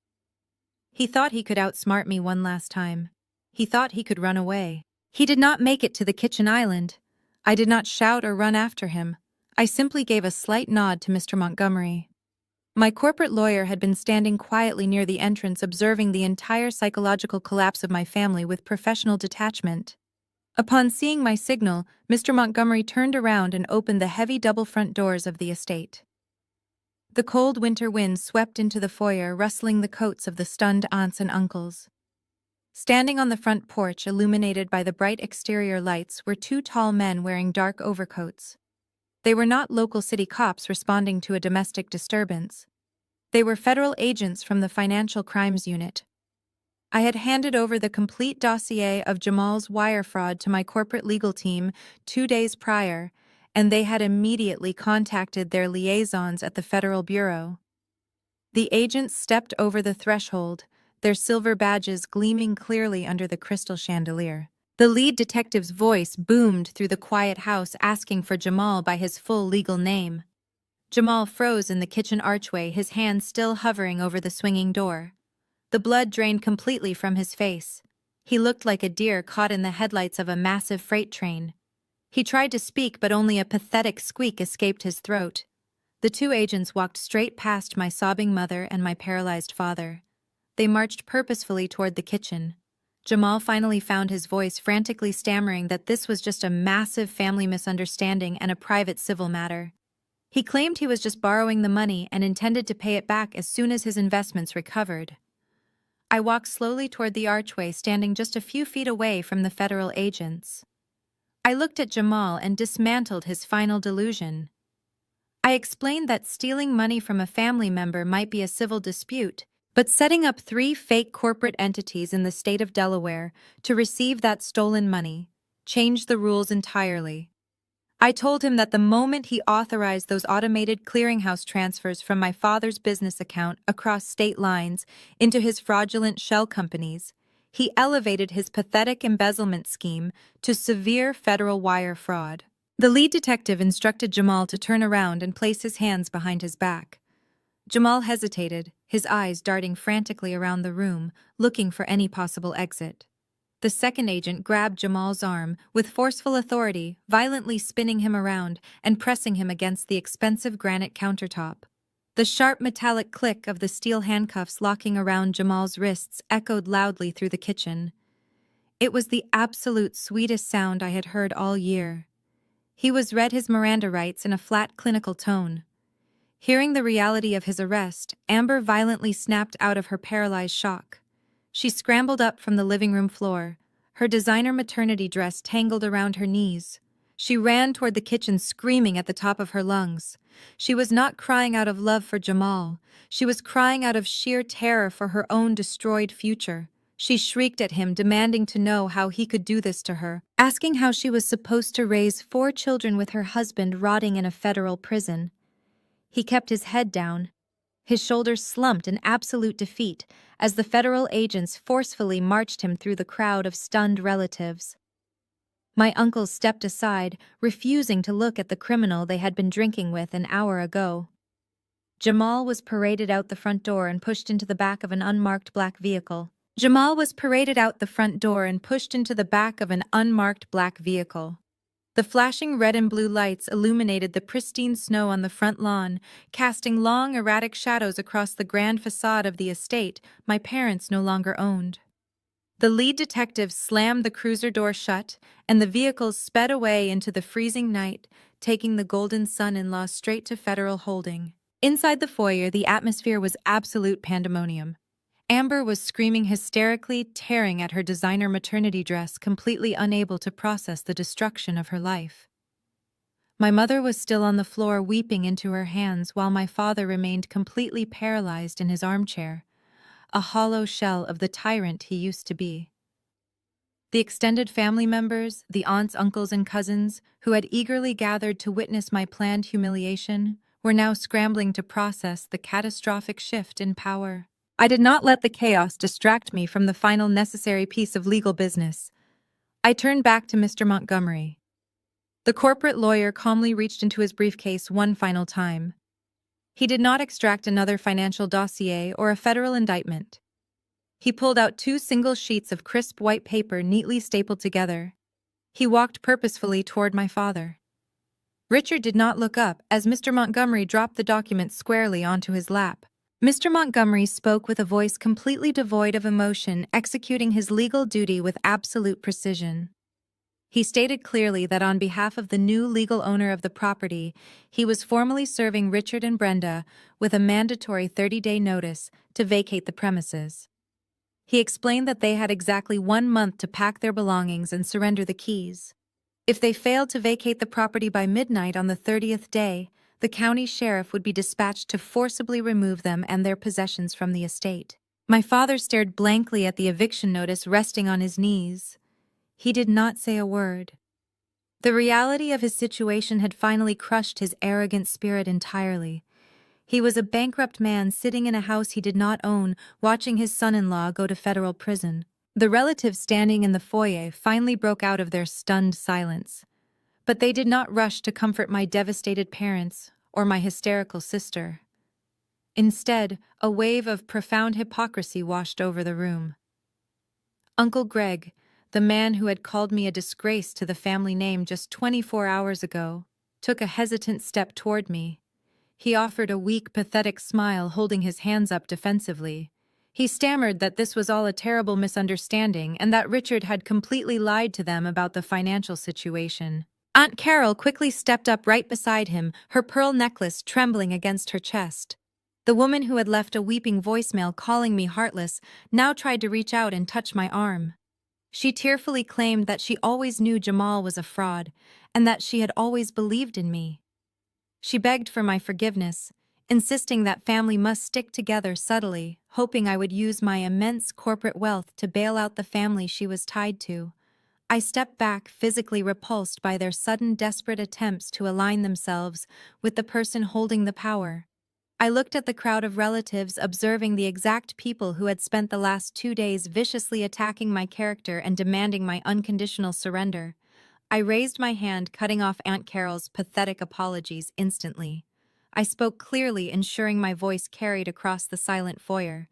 He thought he could outsmart me one last time. He thought he could run away. He did not make it to the kitchen island. I did not shout or run after him. I simply gave a slight nod to Mr. Montgomery. My corporate lawyer had been standing quietly near the entrance, observing the entire psychological collapse of my family with professional detachment. Upon seeing my signal, Mr. Montgomery turned around and opened the heavy double front doors of the estate. The cold winter wind swept into the foyer, rustling the coats of the stunned aunts and uncles. Standing on the front porch, illuminated by the bright exterior lights, were two tall men wearing dark overcoats. They were not local city cops responding to a domestic disturbance. They were federal agents from the Financial Crimes Unit. I had handed over the complete dossier of Jamal's wire fraud to my corporate legal team 2 days prior, and they had immediately contacted their liaisons at the Federal Bureau. The agents stepped over the threshold, their silver badges gleaming clearly under the crystal chandelier. The lead detective's voice boomed through the quiet house, asking for Jamal by his full legal name. Jamal froze in the kitchen archway, his hand still hovering over the swinging door. The blood drained completely from his face. He looked like a deer caught in the headlights of a massive freight train. He tried to speak, but only a pathetic squeak escaped his throat. The two agents walked straight past my sobbing mother and my paralyzed father. They marched purposefully toward the kitchen. Jamal finally found his voice, frantically stammering that this was just a massive family misunderstanding and a private civil matter. He claimed he was just borrowing the money and intended to pay it back as soon as his investments recovered. I walked slowly toward the archway, standing just a few feet away from the federal agents. I looked at Jamal and dismantled his final delusion. I explained that stealing money from a family member might be a civil dispute, but setting up 3 fake corporate entities in the state of Delaware to receive that stolen money, changed the rules entirely. I told him that the moment he authorized those automated clearinghouse transfers from my father's business account across state lines into his fraudulent shell companies, he elevated his pathetic embezzlement scheme to severe federal wire fraud. The lead detective instructed Jamal to turn around and place his hands behind his back. Jamal hesitated, his eyes darting frantically around the room, looking for any possible exit. The second agent grabbed Jamal's arm with forceful authority, violently spinning him around and pressing him against the expensive granite countertop. The sharp metallic click of the steel handcuffs locking around Jamal's wrists echoed loudly through the kitchen. It was the absolute sweetest sound I had heard all year. He was read his Miranda rights in a flat clinical tone. Hearing the reality of his arrest, Amber violently snapped out of her paralyzed shock. She scrambled up from the living room floor, her designer maternity dress tangled around her knees. She ran toward the kitchen screaming at the top of her lungs. She was not crying out of love for Jamal. She was crying out of sheer terror for her own destroyed future. She shrieked at him, demanding to know how he could do this to her, asking how she was supposed to raise 4 children with her husband rotting in a federal prison. He kept his head down. His shoulders slumped in absolute defeat as the federal agents forcefully marched him through the crowd of stunned relatives. My uncles stepped aside, refusing to look at the criminal they had been drinking with an hour ago. Jamal was paraded out the front door and pushed into the back of an unmarked black vehicle. The flashing red and blue lights illuminated the pristine snow on the front lawn, casting long, erratic shadows across the grand facade of the estate my parents no longer owned. The lead detective slammed the cruiser door shut, and the vehicles sped away into the freezing night, taking the golden son-in-law straight to federal holding. Inside the foyer, the atmosphere was absolute pandemonium. Amber was screaming hysterically, tearing at her designer maternity dress, completely unable to process the destruction of her life. My mother was still on the floor, weeping into her hands, while my father remained completely paralyzed in his armchair, a hollow shell of the tyrant he used to be. The extended family members, the aunts, uncles, and cousins, who had eagerly gathered to witness my planned humiliation, were now scrambling to process the catastrophic shift in power. I did not let the chaos distract me from the final necessary piece of legal business. I turned back to Mr. Montgomery. The corporate lawyer calmly reached into his briefcase one final time. He did not extract another financial dossier or a federal indictment. He pulled out 2 single sheets of crisp white paper neatly stapled together. He walked purposefully toward my father. Richard did not look up as Mr. Montgomery dropped the document squarely onto his lap. Mr. Montgomery spoke with a voice completely devoid of emotion, executing his legal duty with absolute precision. He stated clearly that on behalf of the new legal owner of the property, he was formally serving Richard and Brenda with a mandatory 30-day notice to vacate the premises. He explained that they had exactly 1 month to pack their belongings and surrender the keys. If they failed to vacate the property by midnight on the 30th day, the county sheriff would be dispatched to forcibly remove them and their possessions from the estate. My father stared blankly at the eviction notice resting on his knees. He did not say a word. The reality of his situation had finally crushed his arrogant spirit entirely. He was a bankrupt man sitting in a house he did not own, watching his son-in-law go to federal prison. The relatives standing in the foyer finally broke out of their stunned silence. But they did not rush to comfort my devastated parents or my hysterical sister. Instead, a wave of profound hypocrisy washed over the room. Uncle Greg, the man who had called me a disgrace to the family name just 24 hours ago, took a hesitant step toward me. He offered a weak, pathetic smile, holding his hands up defensively. He stammered that this was all a terrible misunderstanding and that Richard had completely lied to them about the financial situation. Aunt Carol quickly stepped up right beside him, her pearl necklace trembling against her chest. The woman who had left a weeping voicemail calling me heartless now tried to reach out and touch my arm. She tearfully claimed that she always knew Jamal was a fraud and that she had always believed in me. She begged for my forgiveness, insisting that family must stick together subtly, hoping I would use my immense corporate wealth to bail out the family she was tied to. I stepped back, physically repulsed by their sudden, desperate attempts to align themselves with the person holding the power. I looked at the crowd of relatives, observing the exact people who had spent the last 2 days viciously attacking my character and demanding my unconditional surrender. I raised my hand, cutting off Aunt Carol's pathetic apologies instantly. I spoke clearly, ensuring my voice carried across the silent foyer.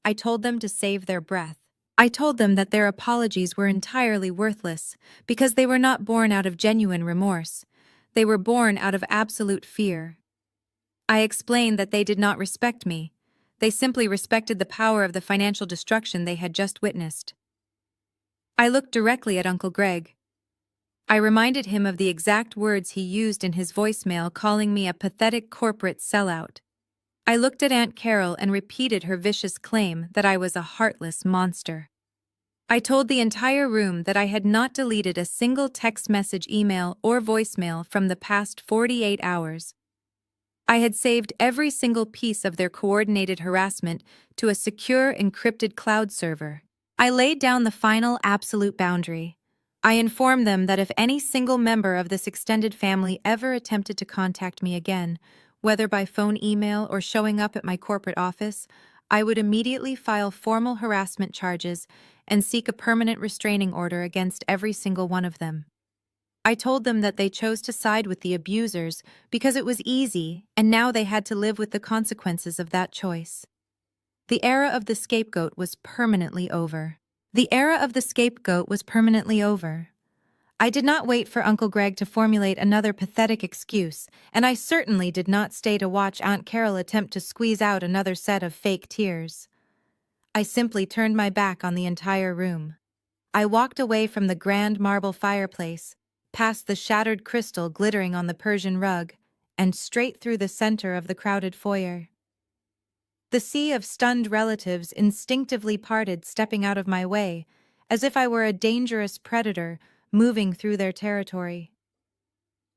I told them to save their breath. I told them that their apologies were entirely worthless because they were not born out of genuine remorse. They were born out of absolute fear. I explained that they did not respect me. They simply respected the power of the financial destruction they had just witnessed. I looked directly at Uncle Greg. I reminded him of the exact words he used in his voicemail, calling me a pathetic corporate sellout. I looked at Aunt Carol and repeated her vicious claim that I was a heartless monster. I told the entire room that I had not deleted a single text message, email, or voicemail from the past 48 hours. I had saved every single piece of their coordinated harassment to a secure, encrypted cloud server. I laid down the final absolute boundary. I informed them that if any single member of this extended family ever attempted to contact me again, whether by phone, email, or showing up at my corporate office, I would immediately file formal harassment charges and seek a permanent restraining order against every single one of them. I told them that they chose to side with the abusers because it was easy, and now they had to live with the consequences of that choice. The era of the scapegoat was permanently over. The era of the scapegoat was permanently over. I did not wait for Uncle Greg to formulate another pathetic excuse, and I certainly did not stay to watch Aunt Carol attempt to squeeze out another set of fake tears. I simply turned my back on the entire room. I walked away from the grand marble fireplace, past the shattered crystal glittering on the Persian rug, and straight through the center of the crowded foyer. The sea of stunned relatives instinctively parted, stepping out of my way, as if I were a dangerous predator moving through their territory.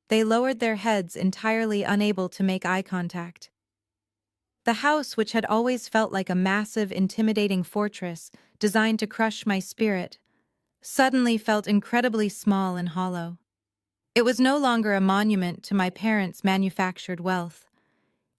They lowered their heads, entirely unable to make eye contact. The house, which had always felt like a massive, intimidating fortress designed to crush my spirit, suddenly felt incredibly small and hollow. It was no longer a monument to my parents' manufactured wealth.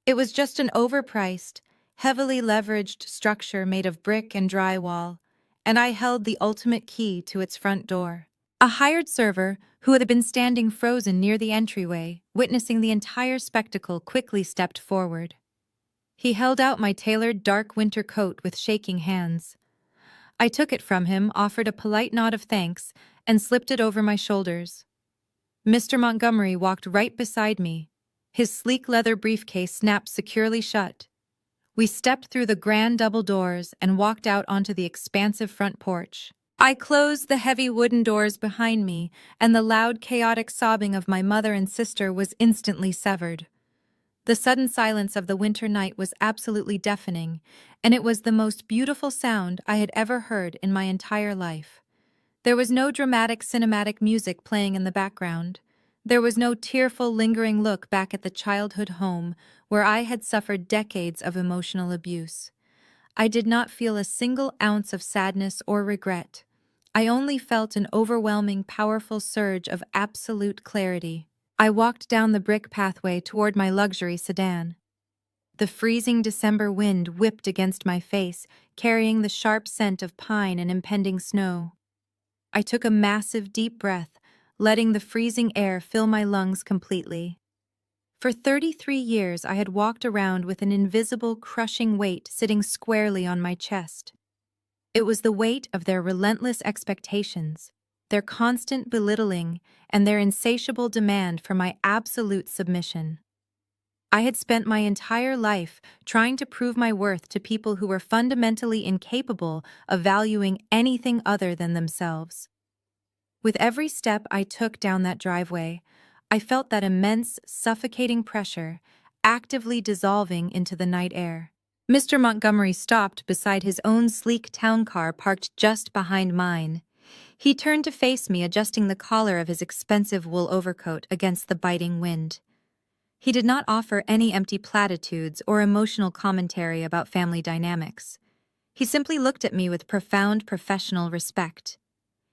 It was just an overpriced, heavily leveraged structure made of brick and drywall, and I held the ultimate key to its front door. A hired server, who had been standing frozen near the entryway, witnessing the entire spectacle, quickly stepped forward. He held out my tailored dark winter coat with shaking hands. I took it from him, offered a polite nod of thanks, and slipped it over my shoulders. Mr. Montgomery walked right beside me. His sleek leather briefcase snapped securely shut. We stepped through the grand double doors and walked out onto the expansive front porch. I closed the heavy wooden doors behind me, and the loud, chaotic sobbing of my mother and sister was instantly severed. The sudden silence of the winter night was absolutely deafening, and it was the most beautiful sound I had ever heard in my entire life. There was no dramatic cinematic music playing in the background. There was no tearful, lingering look back at the childhood home where I had suffered decades of emotional abuse. I did not feel a single ounce of sadness or regret. I only felt an overwhelming, powerful surge of absolute clarity. I walked down the brick pathway toward my luxury sedan. The freezing December wind whipped against my face, carrying the sharp scent of pine and impending snow. I took a massive, deep breath, letting the freezing air fill my lungs completely. For 33 years, I had walked around with an invisible, crushing weight sitting squarely on my chest. It was the weight of their relentless expectations, their constant belittling, and their insatiable demand for my absolute submission. I had spent my entire life trying to prove my worth to people who were fundamentally incapable of valuing anything other than themselves. With every step I took down that driveway, I felt that immense, suffocating pressure actively dissolving into the night air. Mr. Montgomery stopped beside his own sleek town car parked just behind mine. He turned to face me, adjusting the collar of his expensive wool overcoat against the biting wind. He did not offer any empty platitudes or emotional commentary about family dynamics. He simply looked at me with profound professional respect.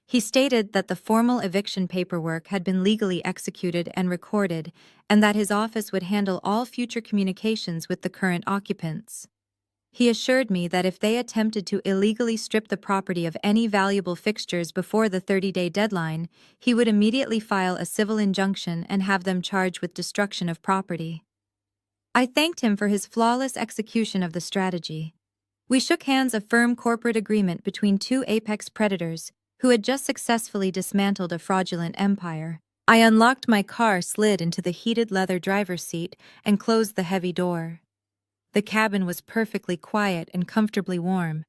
He stated that the formal eviction paperwork had been legally executed and recorded, and that his office would handle all future communications with the current occupants. He assured me that if they attempted to illegally strip the property of any valuable fixtures before the 30-day deadline, he would immediately file a civil injunction and have them charged with destruction of property. I thanked him for his flawless execution of the strategy. We shook hands, a firm corporate agreement between two apex predators who had just successfully dismantled a fraudulent empire. I unlocked my car, slid into the heated leather driver's seat, and closed the heavy door. The cabin was perfectly quiet and comfortably warm.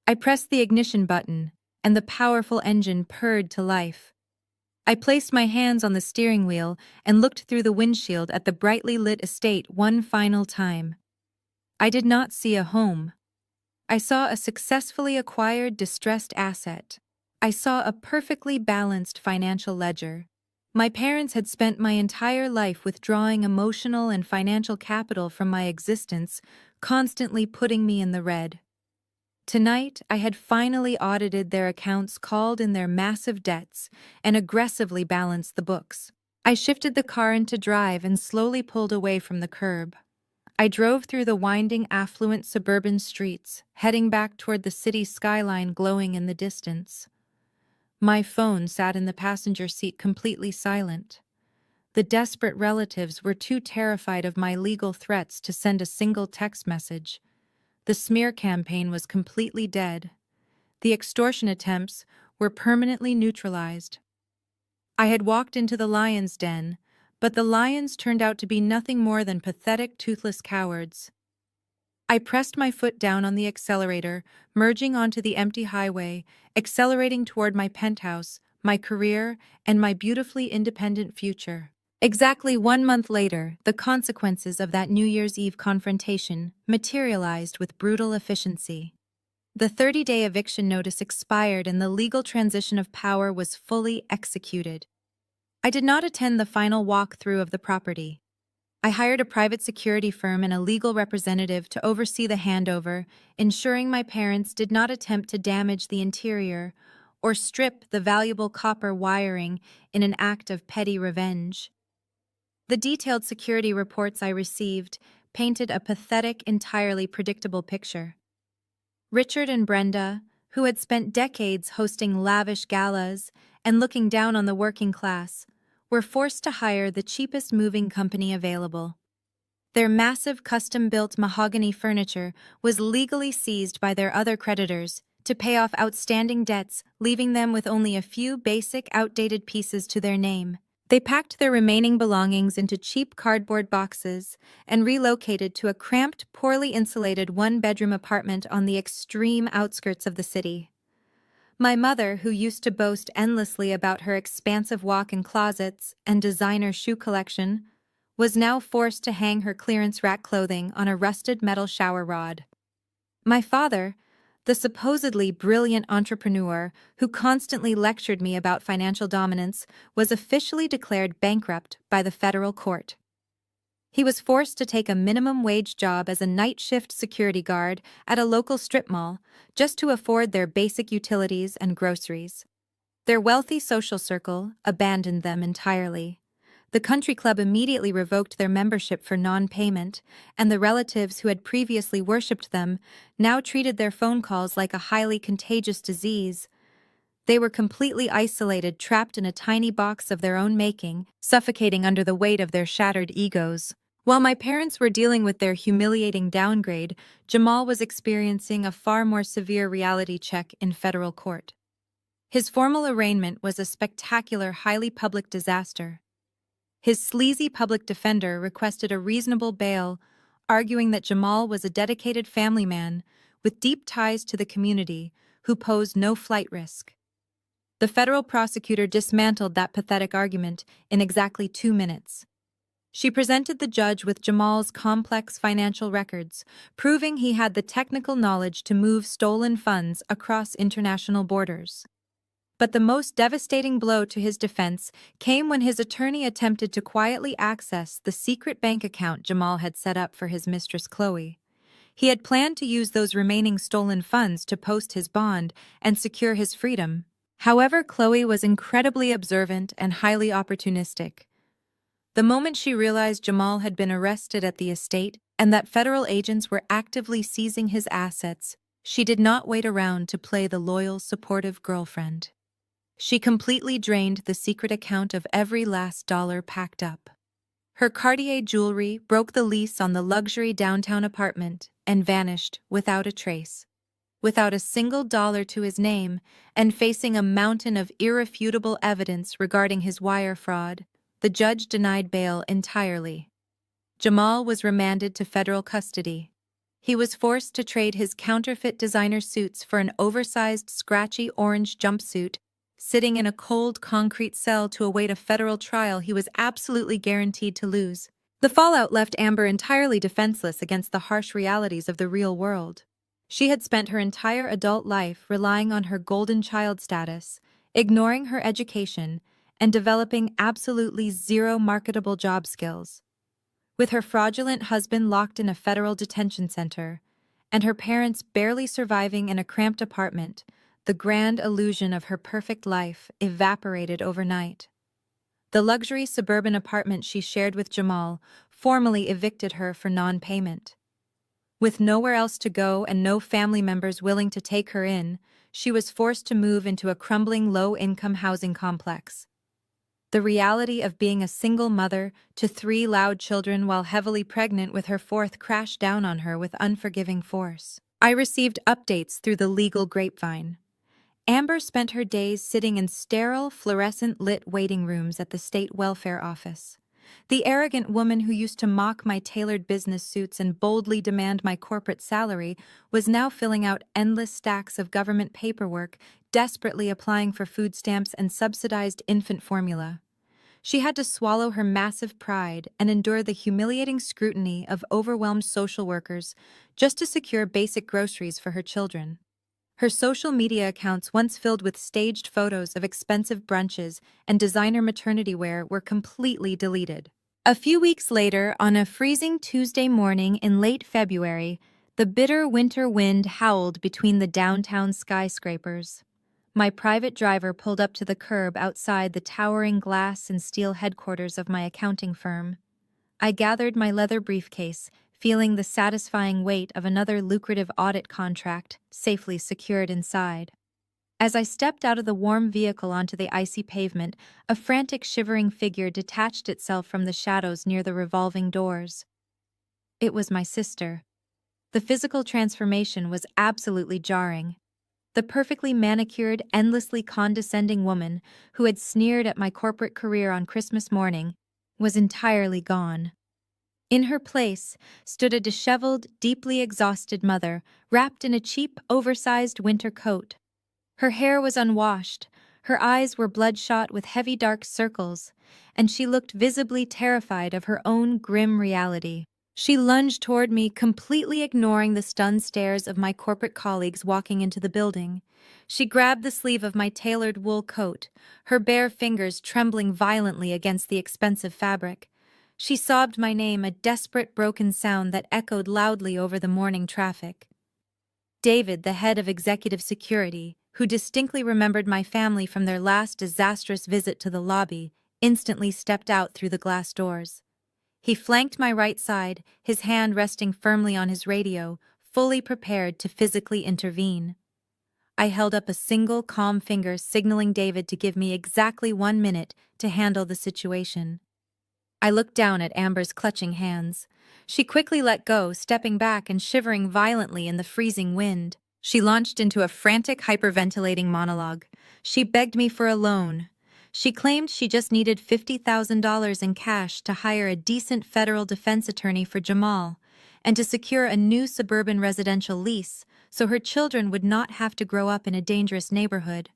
I pressed the ignition button, and the powerful engine purred to life. I placed my hands on the steering wheel and looked through the windshield at the brightly lit estate one final time. I did not see a home. I saw a successfully acquired distressed asset. I saw a perfectly balanced financial ledger. My parents had spent my entire life withdrawing emotional and financial capital from my existence, constantly putting me in the red. Tonight, I had finally audited their accounts, called in their massive debts, and aggressively balanced the books. I shifted the car into drive and slowly pulled away from the curb. I drove through the winding, affluent suburban streets, heading back toward the city skyline glowing in the distance. My phone sat in the passenger seat, completely silent. The desperate relatives were too terrified of my legal threats to send a single text message. The smear campaign was completely dead. The extortion attempts were permanently neutralized. I had walked into the lion's den, but the lions turned out to be nothing more than pathetic, toothless cowards. I pressed my foot down on the accelerator, merging onto the empty highway, accelerating toward my penthouse, my career, and my beautifully independent future. Exactly 1 month later, the consequences of that New Year's Eve confrontation materialized with brutal efficiency. The 30-day eviction notice expired and the legal transition of power was fully executed. I did not attend the final walkthrough of the property. I hired a private security firm and a legal representative to oversee the handover, ensuring my parents did not attempt to damage the interior or strip the valuable copper wiring in an act of petty revenge. The detailed security reports I received painted a pathetic, entirely predictable picture. Richard and Brenda, who had spent decades hosting lavish galas and looking down on the working class, were forced to hire the cheapest moving company available. Their massive custom-built mahogany furniture was legally seized by their other creditors to pay off outstanding debts, leaving them with only a few basic, outdated pieces to their name. They packed their remaining belongings into cheap cardboard boxes and relocated to a cramped, poorly insulated one-bedroom apartment on the extreme outskirts of the city. My mother, who used to boast endlessly about her expansive walk-in closets and designer shoe collection, was now forced to hang her clearance rack clothing on a rusted metal shower rod. My father, the supposedly brilliant entrepreneur who constantly lectured me about financial dominance, was officially declared bankrupt by the federal court. He was forced to take a minimum wage job as a night shift security guard at a local strip mall just to afford their basic utilities and groceries. Their wealthy social circle abandoned them entirely. The country club immediately revoked their membership for non-payment, and the relatives who had previously worshipped them now treated their phone calls like a highly contagious disease. They were completely isolated, trapped in a tiny box of their own making, suffocating under the weight of their shattered egos. While my parents were dealing with their humiliating downgrade, Jamal was experiencing a far more severe reality check in federal court. His formal arraignment was a spectacular, highly public disaster. His sleazy public defender requested a reasonable bail, arguing that Jamal was a dedicated family man with deep ties to the community who posed no flight risk. The federal prosecutor dismantled that pathetic argument in exactly 2 minutes. She presented the judge with Jamal's complex financial records, proving he had the technical knowledge to move stolen funds across international borders. But the most devastating blow to his defense came when his attorney attempted to quietly access the secret bank account Jamal had set up for his mistress Chloe. He had planned to use those remaining stolen funds to post his bond and secure his freedom. However, Chloe was incredibly observant and highly opportunistic. The moment she realized Jamal had been arrested at the estate and that federal agents were actively seizing his assets, she did not wait around to play the loyal, supportive girlfriend. She completely drained the secret account of every last dollar packed up. Her Cartier jewelry broke the lease on the luxury downtown apartment and vanished without a trace. Without a single dollar to his name and facing a mountain of irrefutable evidence regarding his wire fraud, the judge denied bail entirely. Jamal was remanded to federal custody. He was forced to trade his counterfeit designer suits for an oversized, scratchy orange jumpsuit, sitting in a cold concrete cell to await a federal trial he was absolutely guaranteed to lose. The fallout left Amber entirely defenseless against the harsh realities of the real world. She had spent her entire adult life relying on her golden child status, ignoring her education, and developing absolutely zero marketable job skills. With her fraudulent husband locked in a federal detention center, and her parents barely surviving in a cramped apartment, the grand illusion of her perfect life evaporated overnight. The luxury suburban apartment she shared with Jamal formally evicted her for non-payment. With nowhere else to go and no family members willing to take her in, she was forced to move into a crumbling low-income housing complex. The reality of being a single mother to 3 loud children while heavily pregnant with her 4th crashed down on her with unforgiving force. I received updates through the legal grapevine. Amber spent her days sitting in sterile, fluorescent-lit waiting rooms at the state welfare office. The arrogant woman who used to mock my tailored business suits and boldly demand my corporate salary was now filling out endless stacks of government paperwork, desperately applying for food stamps and subsidized infant formula. She had to swallow her massive pride and endure the humiliating scrutiny of overwhelmed social workers just to secure basic groceries for her children. Her social media accounts, once filled with staged photos of expensive brunches and designer maternity wear, were completely deleted. A few weeks later, on a freezing Tuesday morning in late February, the bitter winter wind howled between the downtown skyscrapers. My private driver pulled up to the curb outside the towering glass and steel headquarters of my accounting firm. I gathered my leather briefcase, feeling the satisfying weight of another lucrative audit contract safely secured inside. As I stepped out of the warm vehicle onto the icy pavement, a frantic, shivering figure detached itself from the shadows near the revolving doors. It was my sister. The physical transformation was absolutely jarring. The perfectly manicured, endlessly condescending woman who had sneered at my corporate career on Christmas morning was entirely gone. In her place stood a disheveled, deeply exhausted mother, wrapped in a cheap, oversized winter coat. Her hair was unwashed, her eyes were bloodshot with heavy dark circles, and she looked visibly terrified of her own grim reality. She lunged toward me, completely ignoring the stunned stares of my corporate colleagues walking into the building. She grabbed the sleeve of my tailored wool coat, her bare fingers trembling violently against the expensive fabric. She sobbed my name, a desperate, broken sound that echoed loudly over the morning traffic. David, the head of executive security, who distinctly remembered my family from their last disastrous visit to the lobby, instantly stepped out through the glass doors. He flanked my right side, his hand resting firmly on his radio, fully prepared to physically intervene. I held up a single calm finger, signaling David to give me exactly 1 minute to handle the situation. I looked down at Amber's clutching hands. She quickly let go, stepping back and shivering violently in the freezing wind. She launched into a frantic, hyperventilating monologue. She begged me for a loan. She claimed she just needed $50,000 in cash to hire a decent federal defense attorney for Jamal and to secure a new suburban residential lease so her children would not have to grow up in a dangerous neighborhood.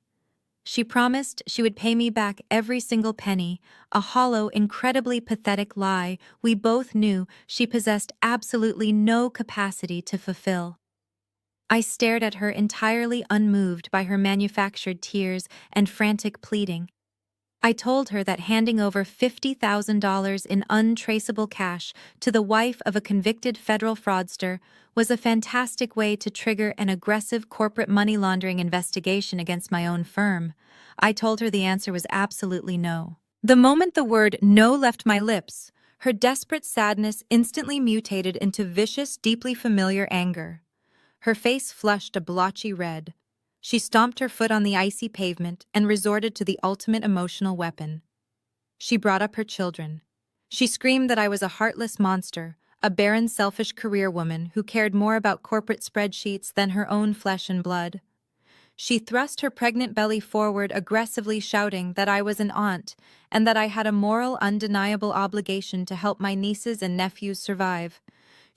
She promised she would pay me back every single penny, a hollow, incredibly pathetic lie we both knew she possessed absolutely no capacity to fulfill. I stared at her, entirely unmoved by her manufactured tears and frantic pleading. I told her that handing over $50,000 in untraceable cash to the wife of a convicted federal fraudster was a fantastic way to trigger an aggressive corporate money laundering investigation against my own firm. I told her the answer was absolutely no. The moment the word no left my lips, her desperate sadness instantly mutated into vicious, deeply familiar anger. Her face flushed a blotchy red. She stomped her foot on the icy pavement and resorted to the ultimate emotional weapon. She brought up her children. She screamed that I was a heartless monster, a barren, selfish career woman who cared more about corporate spreadsheets than her own flesh and blood. She thrust her pregnant belly forward, aggressively shouting that I was an aunt and that I had a moral, undeniable obligation to help my nieces and nephews survive.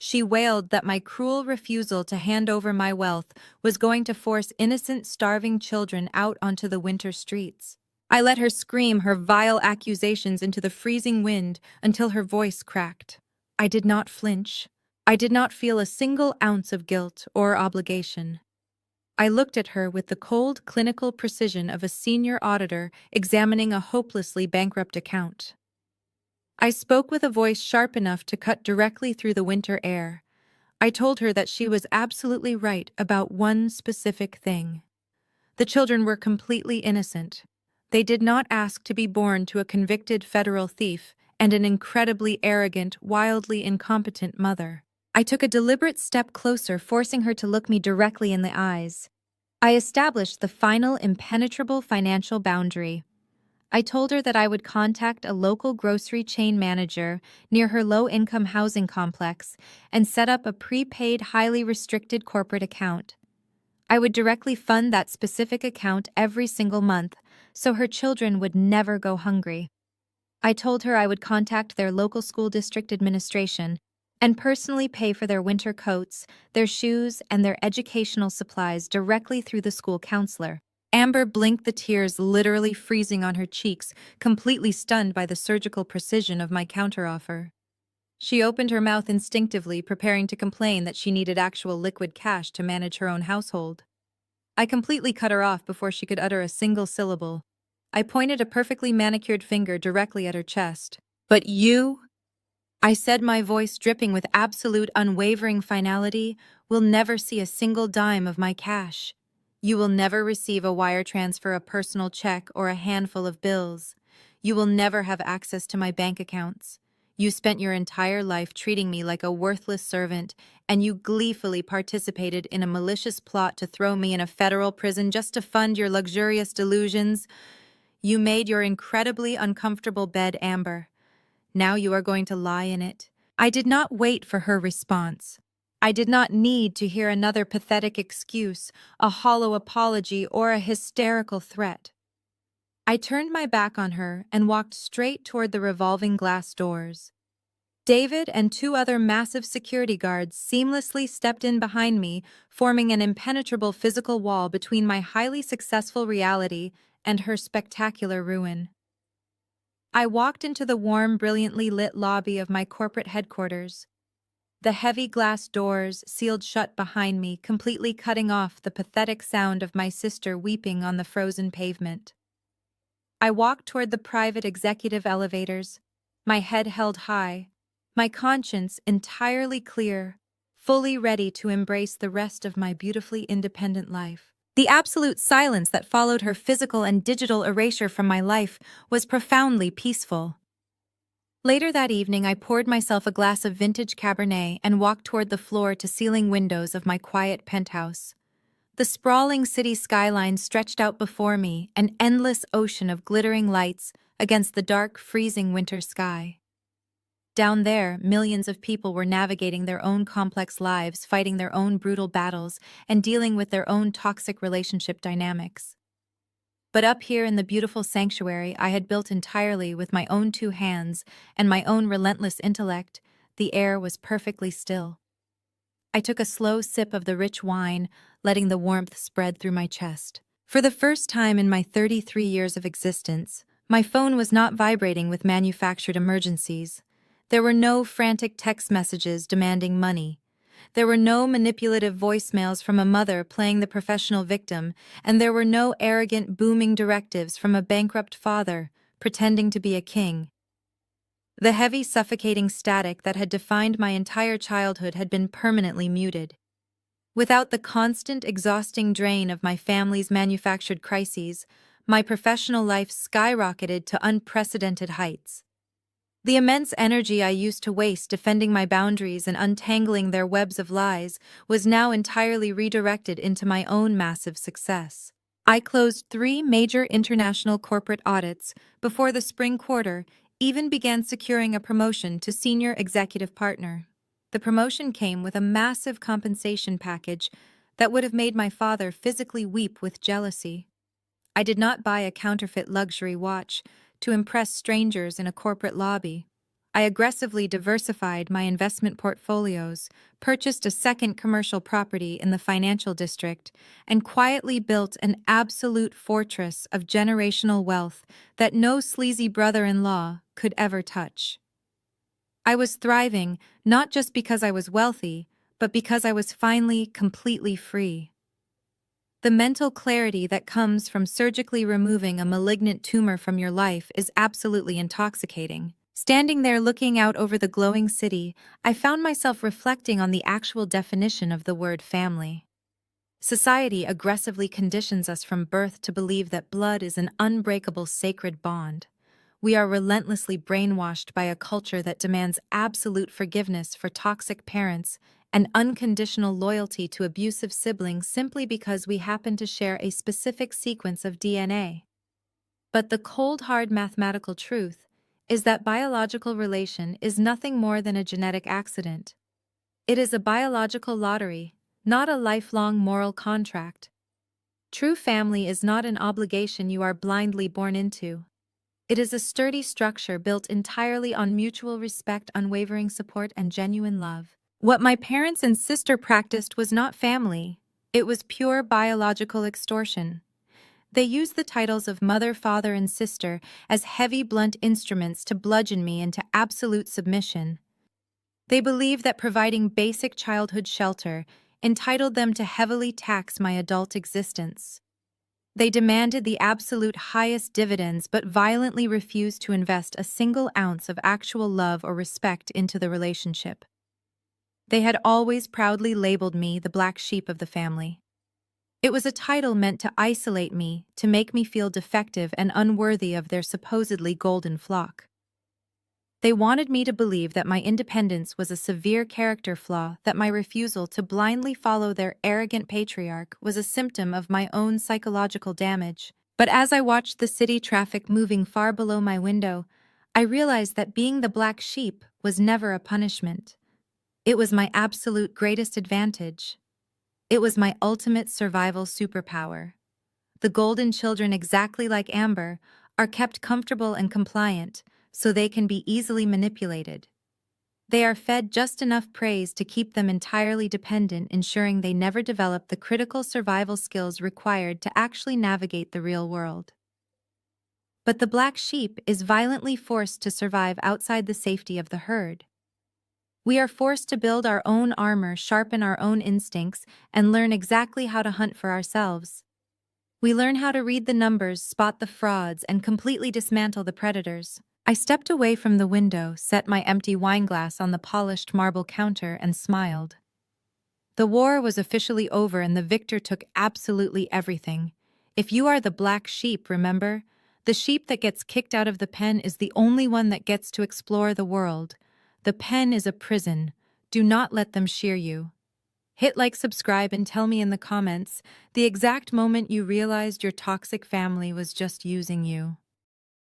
She wailed that my cruel refusal to hand over my wealth was going to force innocent, starving children out onto the winter streets. I let her scream her vile accusations into the freezing wind until her voice cracked. I did not flinch. I did not feel a single ounce of guilt or obligation. I looked at her with the cold, clinical precision of a senior auditor examining a hopelessly bankrupt account. I spoke with a voice sharp enough to cut directly through the winter air. I told her that she was absolutely right about one specific thing. The children were completely innocent. They did not ask to be born to a convicted federal thief and an incredibly arrogant, wildly incompetent mother. I took a deliberate step closer, forcing her to look me directly in the eyes. I established the final impenetrable financial boundary. I told her that I would contact a local grocery chain manager near her low-income housing complex and set up a prepaid, highly restricted corporate account. I would directly fund that specific account every single month, so her children would never go hungry. I told her I would contact their local school district administration and personally pay for their winter coats, their shoes, and their educational supplies directly through the school counselor. Amber blinked, the tears literally freezing on her cheeks, completely stunned by the surgical precision of my counteroffer. She opened her mouth instinctively, preparing to complain that she needed actual liquid cash to manage her own household. I completely cut her off before she could utter a single syllable. I pointed a perfectly manicured finger directly at her chest. "But you," I said, my voice dripping with absolute unwavering finality, "will never see a single dime of my cash. You will never receive a wire transfer, a personal check, or a handful of bills. You will never have access to my bank accounts. You spent your entire life treating me like a worthless servant, and you gleefully participated in a malicious plot to throw me in a federal prison just to fund your luxurious delusions. You made your incredibly uncomfortable bed, Amber. Now you are going to lie in it." I did not wait for her response. I did not need to hear another pathetic excuse, a hollow apology, or a hysterical threat. I turned my back on her and walked straight toward the revolving glass doors. David and two other massive security guards seamlessly stepped in behind me, forming an impenetrable physical wall between my highly successful reality and her spectacular ruin. I walked into the warm, brilliantly lit lobby of my corporate headquarters. The heavy glass doors sealed shut behind me, completely cutting off the pathetic sound of my sister weeping on the frozen pavement. I walked toward the private executive elevators, my head held high, my conscience entirely clear, fully ready to embrace the rest of my beautifully independent life. The absolute silence that followed her physical and digital erasure from my life was profoundly peaceful. Later that evening, I poured myself a glass of vintage Cabernet and walked toward the floor-to-ceiling windows of my quiet penthouse. The sprawling city skyline stretched out before me, an endless ocean of glittering lights against the dark, freezing winter sky. Down there, millions of people were navigating their own complex lives, fighting their own brutal battles, and dealing with their own toxic relationship dynamics. But up here in the beautiful sanctuary I had built entirely with my own two hands and my own relentless intellect, the air was perfectly still. I took a slow sip of the rich wine, letting the warmth spread through my chest. For the first time in my 33 years of existence, my phone was not vibrating with manufactured emergencies. There were no frantic text messages demanding money. There were no manipulative voicemails from a mother playing the professional victim, and there were no arrogant, booming directives from a bankrupt father, pretending to be a king. The heavy, suffocating static that had defined my entire childhood had been permanently muted. Without the constant, exhausting drain of my family's manufactured crises, my professional life skyrocketed to unprecedented heights. The immense energy I used to waste defending my boundaries and untangling their webs of lies was now entirely redirected into my own massive success. I closed 3 major international corporate audits before the spring quarter, even began securing a promotion to senior executive partner. The promotion came with a massive compensation package that would have made my father physically weep with jealousy. I did not buy a counterfeit luxury watch to impress strangers in a corporate lobby. I aggressively diversified my investment portfolios, purchased a second commercial property in the financial district, and quietly built an absolute fortress of generational wealth that no sleazy brother-in-law could ever touch. I was thriving not just because I was wealthy, but because I was finally completely free. The mental clarity that comes from surgically removing a malignant tumor from your life is absolutely intoxicating. Standing there looking out over the glowing city, I found myself reflecting on the actual definition of the word family. Society aggressively conditions us from birth to believe that blood is an unbreakable sacred bond. We are relentlessly brainwashed by a culture that demands absolute forgiveness for toxic parents and unconditional loyalty to abusive siblings simply because we happen to share a specific sequence of DNA. But the cold, hard mathematical truth is that biological relation is nothing more than a genetic accident. It is a biological lottery, not a lifelong moral contract. True family is not an obligation you are blindly born into. It is a sturdy structure built entirely on mutual respect, unwavering support, and genuine love. What my parents and sister practiced was not family. It was pure biological extortion. They used the titles of mother, father, and sister as heavy, blunt instruments to bludgeon me into absolute submission. They believed that providing basic childhood shelter entitled them to heavily tax my adult existence. They demanded the absolute highest dividends but violently refused to invest a single ounce of actual love or respect into the relationship. They had always proudly labeled me the black sheep of the family. It was a title meant to isolate me, to make me feel defective and unworthy of their supposedly golden flock. They wanted me to believe that my independence was a severe character flaw, that my refusal to blindly follow their arrogant patriarch was a symptom of my own psychological damage. But as I watched the city traffic moving far below my window, I realized that being the black sheep was never a punishment. It was my absolute greatest advantage. It was my ultimate survival superpower. The golden children, exactly like Amber, are kept comfortable and compliant, so they can be easily manipulated. They are fed just enough praise to keep them entirely dependent, ensuring they never develop the critical survival skills required to actually navigate the real world. But the black sheep is violently forced to survive outside the safety of the herd. We are forced to build our own armor, sharpen our own instincts, and learn exactly how to hunt for ourselves. We learn how to read the numbers, spot the frauds, and completely dismantle the predators. I stepped away from the window, set my empty wineglass on the polished marble counter, and smiled. The war was officially over and the victor took absolutely everything. If you are the black sheep, remember? The sheep that gets kicked out of the pen is the only one that gets to explore the world. The pen is a prison. Do not let them shear you. Hit like, subscribe, and tell me in the comments the exact moment you realized your toxic family was just using you.